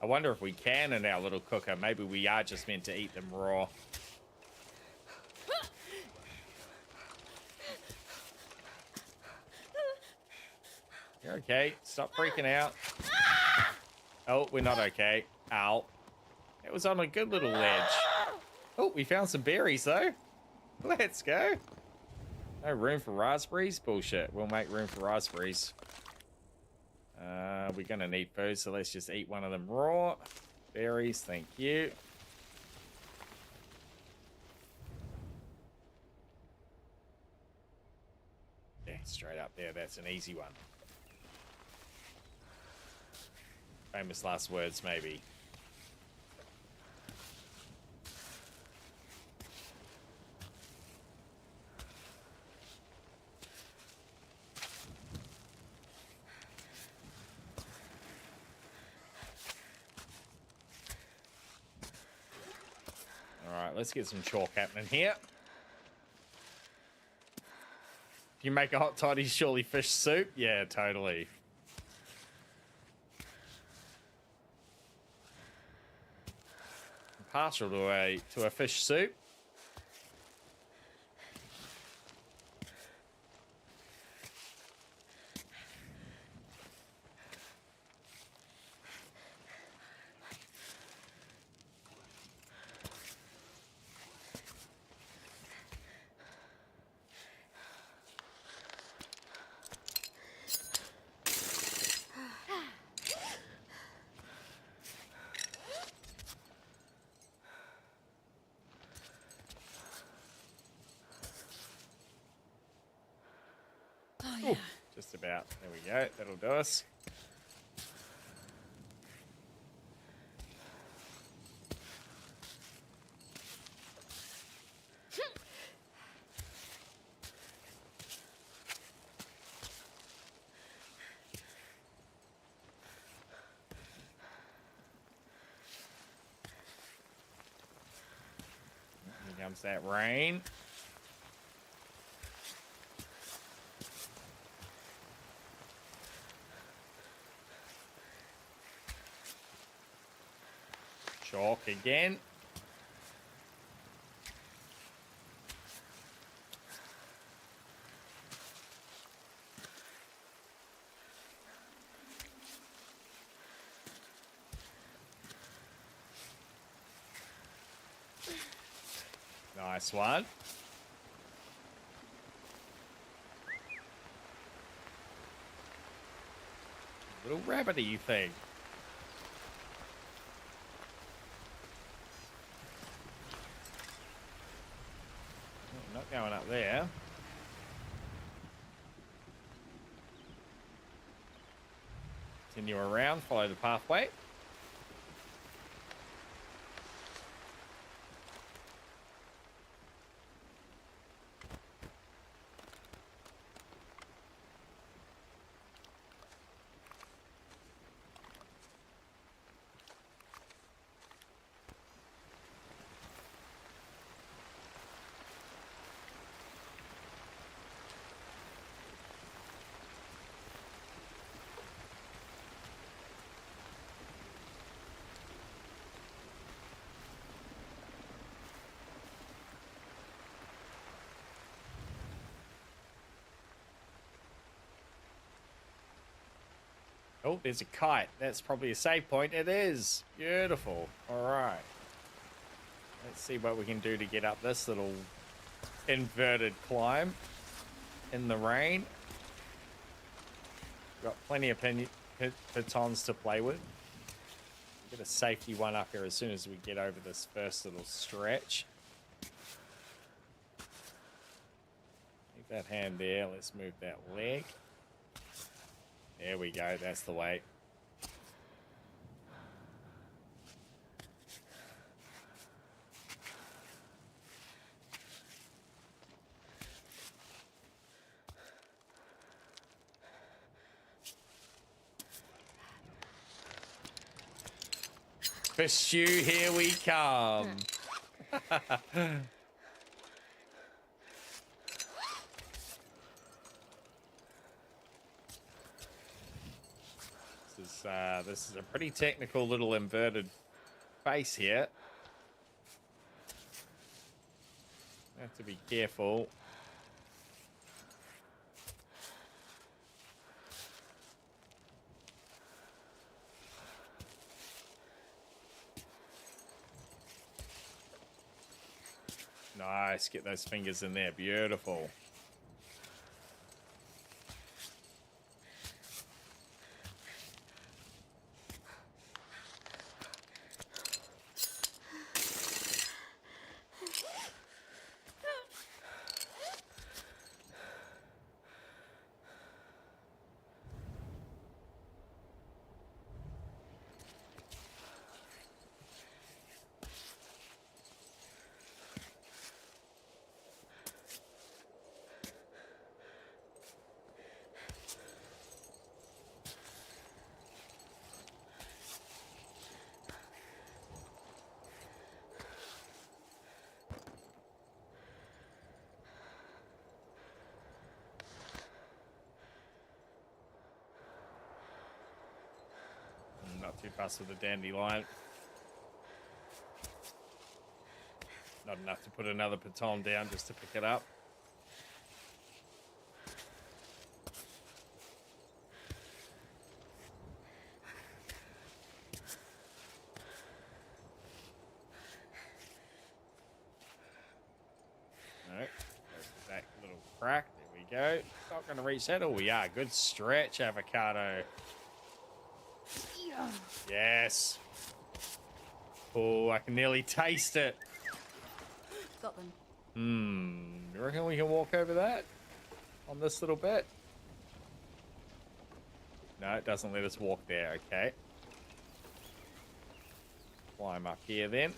I wonder if we can in our little cooker. Maybe we are just meant to eat them raw. You're okay. Stop freaking out. Oh, we're not okay. Ow. It was on a good little ledge. Oh, we found some berries, though. Let's go. No room for raspberries? Bullshit. We'll make room for raspberries. We're going to need food, so let's just eat one of them raw. Berries, thank you. Yeah, straight up there. That's an easy one. Famous last words, maybe. All right, let's get some chalk happening here. If you make a hot toddy, surely fish soup? Yeah, totally. Partial to a fish soup. Oh, yeah. Just about. There we go. That'll do us. Here comes that rain. Chalk again. Nice one. Little rabbity thing. Not going up there. Continue around, follow the pathway. Oh, there's a kite. That's probably a save point. It is. Beautiful. All right. Let's see what we can do to get up this little inverted climb. in the rain. Got plenty of pitons to play with. Get a safety one up here as soon as we get over this first little stretch. Leave that hand there. Let's move that leg. There we go. That's the way. Fish stew, here we come. This is a pretty technical little inverted face here. Have to be careful. Nice, get those fingers in there, beautiful. Not too fast with the dandelion. Not enough to put another piton down just to pick it up. No, that little crack. There we go. Not going to resettle. We are. Good stretch, avocado. Yes. Oh, I can nearly taste it. Got them. You reckon we can walk over that on this little bit? No, it doesn't let us walk there. Okay. Climb up here then.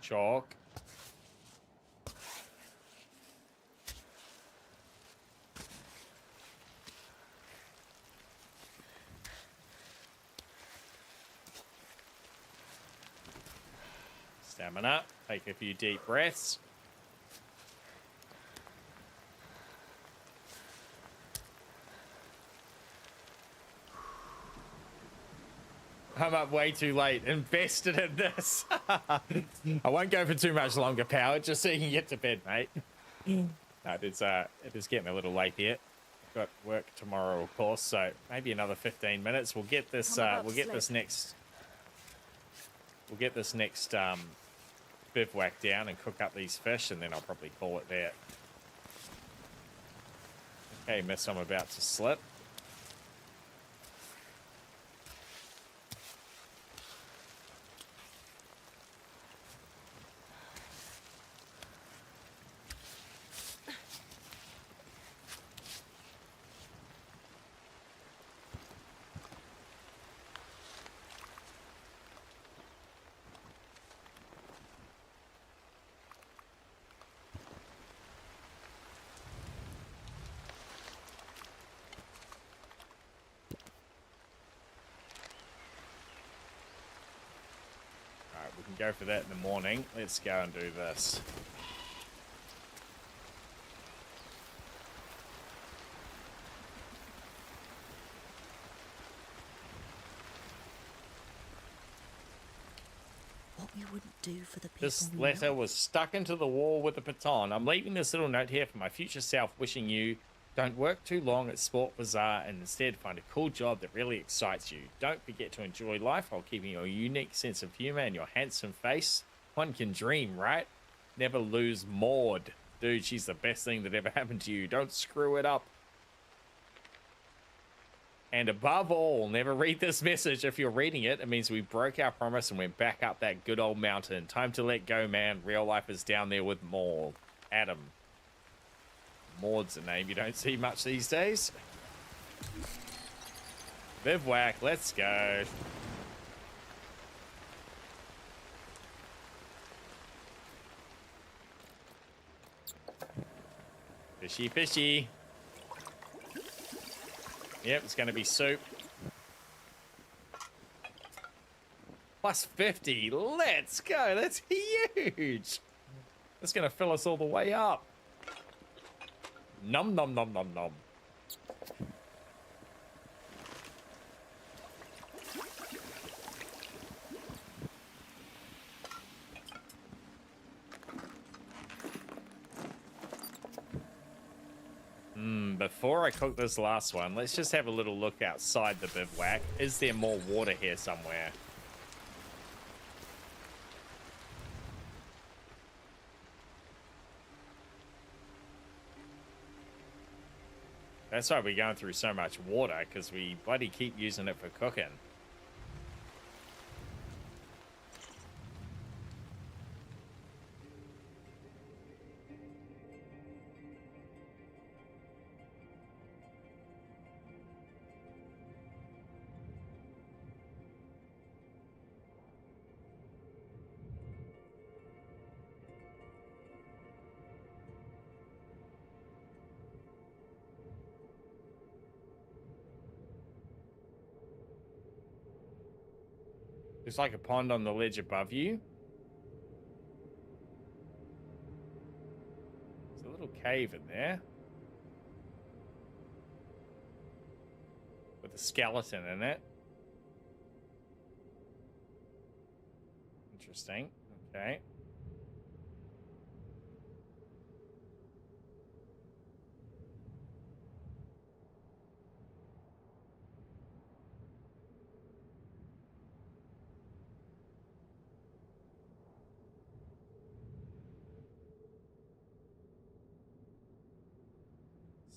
Chalk. Stamina. Take a few deep breaths. I'm up way too late. Invested in this. I won't go for too much longer, Power, just so you can get to bed, mate. No, it is getting a little late here. Got work tomorrow, of course, so maybe another 15 minutes. We'll get this. We'll get this next bivouac down and cook up these fish, and then I'll probably call it there. Okay, miss, I'm about to slip. We can go for that in the morning. Let's go and do this. What we you wouldn't do for the people This we letter love. was stuck into the wall with a baton. I'm leaving this little note here for my future self, wishing you don't work too long at Sport Bazaar and instead find a cool job that really excites you. Don't forget to enjoy life while keeping your unique sense of humor and your handsome face. One can dream, right? Never lose Maud. Dude, she's the best thing that ever happened to you. Don't screw it up. And above all, never read this message. If you're reading it, it means we broke our promise and went back up that good old mountain. Time to let go, man. Real life is down there with Maud. Adam. Maud's a name you don't see much these days. Bivouac, let's go. Fishy, fishy. Yep, it's going to be soup. Plus 50. Let's go. That's huge. That's going to fill us all the way up. Nom, nom, nom, nom, nom. Before I cook this last one, let's just have a little look outside the bivouac. Is there more water here somewhere? That's why we're going through so much water, because we bloody keep using it for cooking. There's like a pond on the ledge above you. There's a little cave in there. With a skeleton in it. Interesting. Okay.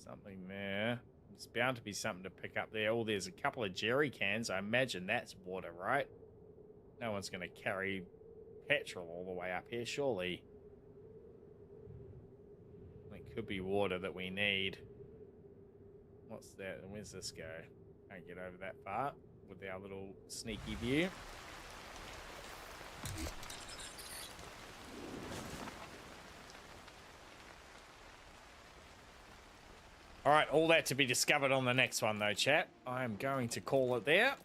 Something there. There's bound to be something to pick up there. Oh, there's a couple of jerry cans. I imagine that's water, right? No one's going to carry petrol all the way up here, surely. It could be water that we need. What's that? Where's this go? Can't get over that far with our little sneaky view. All right, all that to be discovered on the next one, though, chat. I'm going to call it there.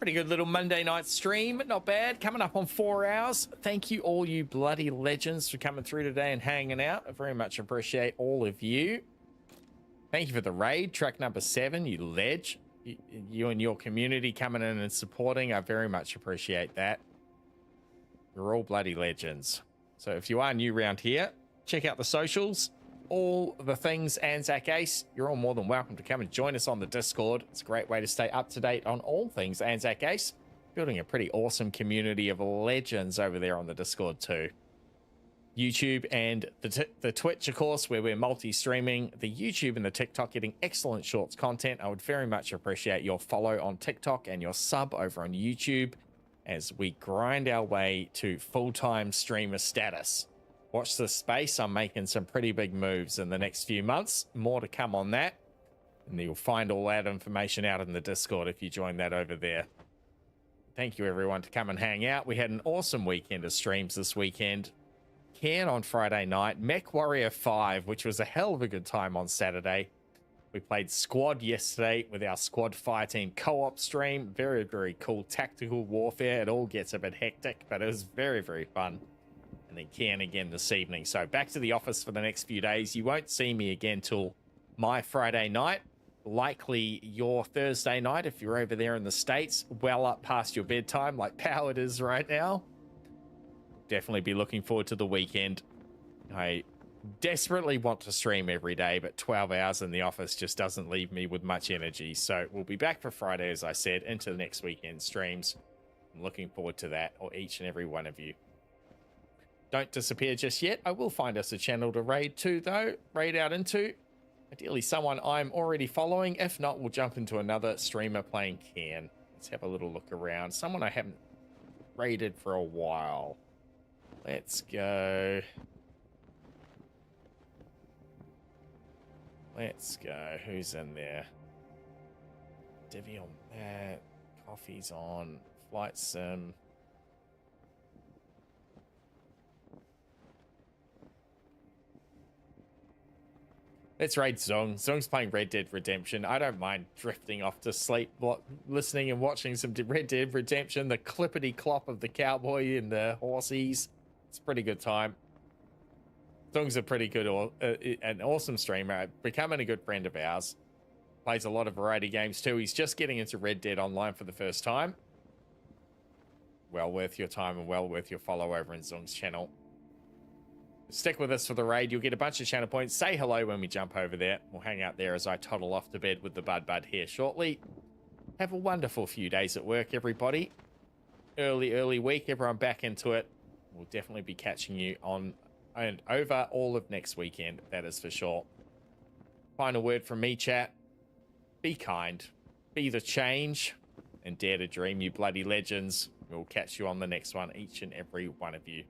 Pretty good little Monday night stream. Not bad. Coming up on 4 hours. Thank you, all you bloody legends, for coming through today and hanging out. I very much appreciate all of you. Thank you for the raid. Track number 7, you ledge. You and your community coming in and supporting. I very much appreciate that. You're all bloody legends. So if you are new around here, check out the socials, all the things Anzac Ace. You're all more than welcome to come and join us on the Discord. It's a great way to stay up to date on all things Anzac Ace. Building a pretty awesome community of legends over there on the Discord too. YouTube and the Twitch, of course, where we're multi-streaming. The YouTube and the TikTok getting excellent shorts content. I would very much appreciate your follow on TikTok and your sub over on YouTube as we grind our way to full-time streamer status. Watch this space. I'm making some pretty big moves in the next few months. More to come on that. And you'll find all that information out in the Discord if you join that over there. Thank you, everyone, to come and hang out. We had an awesome weekend of streams this weekend. CAIRN on Friday night. Mech Warrior 5, which was a hell of a good time on Saturday. We played Squad yesterday with our Squad Fireteam co-op stream. Very, very cool tactical warfare. It all gets a bit hectic, but it was very, very fun. And then CAIRN again this evening. So back to the office for the next few days. You won't see me again till my Friday night. likely your Thursday night if you're over there in the States, well up past your bedtime like Powered is right now. Definitely be looking forward to the weekend. I desperately want to stream every day, but 12 hours in the office just doesn't leave me with much energy. So we'll be back for Friday, as I said, into the next weekend streams. I'm looking forward to that, or each and every one of you. Don't disappear just yet. I will find us a channel to raid to, though. Raid out into. Ideally someone I'm already following. If not, we'll jump into another streamer playing CAIRN. Let's have a little look around. Someone I haven't raided for a while. Let's go. Let's go. Who's in there? Divvy on that. Coffee's on. Flight sim. Let's raid Zong. Zong's playing Red Dead Redemption. I don't mind drifting off to sleep, listening and watching some Red Dead Redemption. The clippity clop of the cowboy and the horsies. It's a pretty good time. Zong's a pretty good, an awesome streamer. Becoming a good friend of ours. Plays a lot of variety games too. He's just getting into Red Dead Online for the first time. Well worth your time and well worth your follow over in Zong's channel. Stick with us for the raid. You'll get a bunch of channel points. Say hello when we jump over there. We'll hang out there as I toddle off to bed with the Bud here shortly. Have a wonderful few days at work, everybody. Early week. Everyone back into it. We'll definitely be catching you on and over all of next weekend. That is for sure. Final word from me, chat. Be kind. Be the change. And dare to dream, you bloody legends. We'll catch you on the next one, each and every one of you.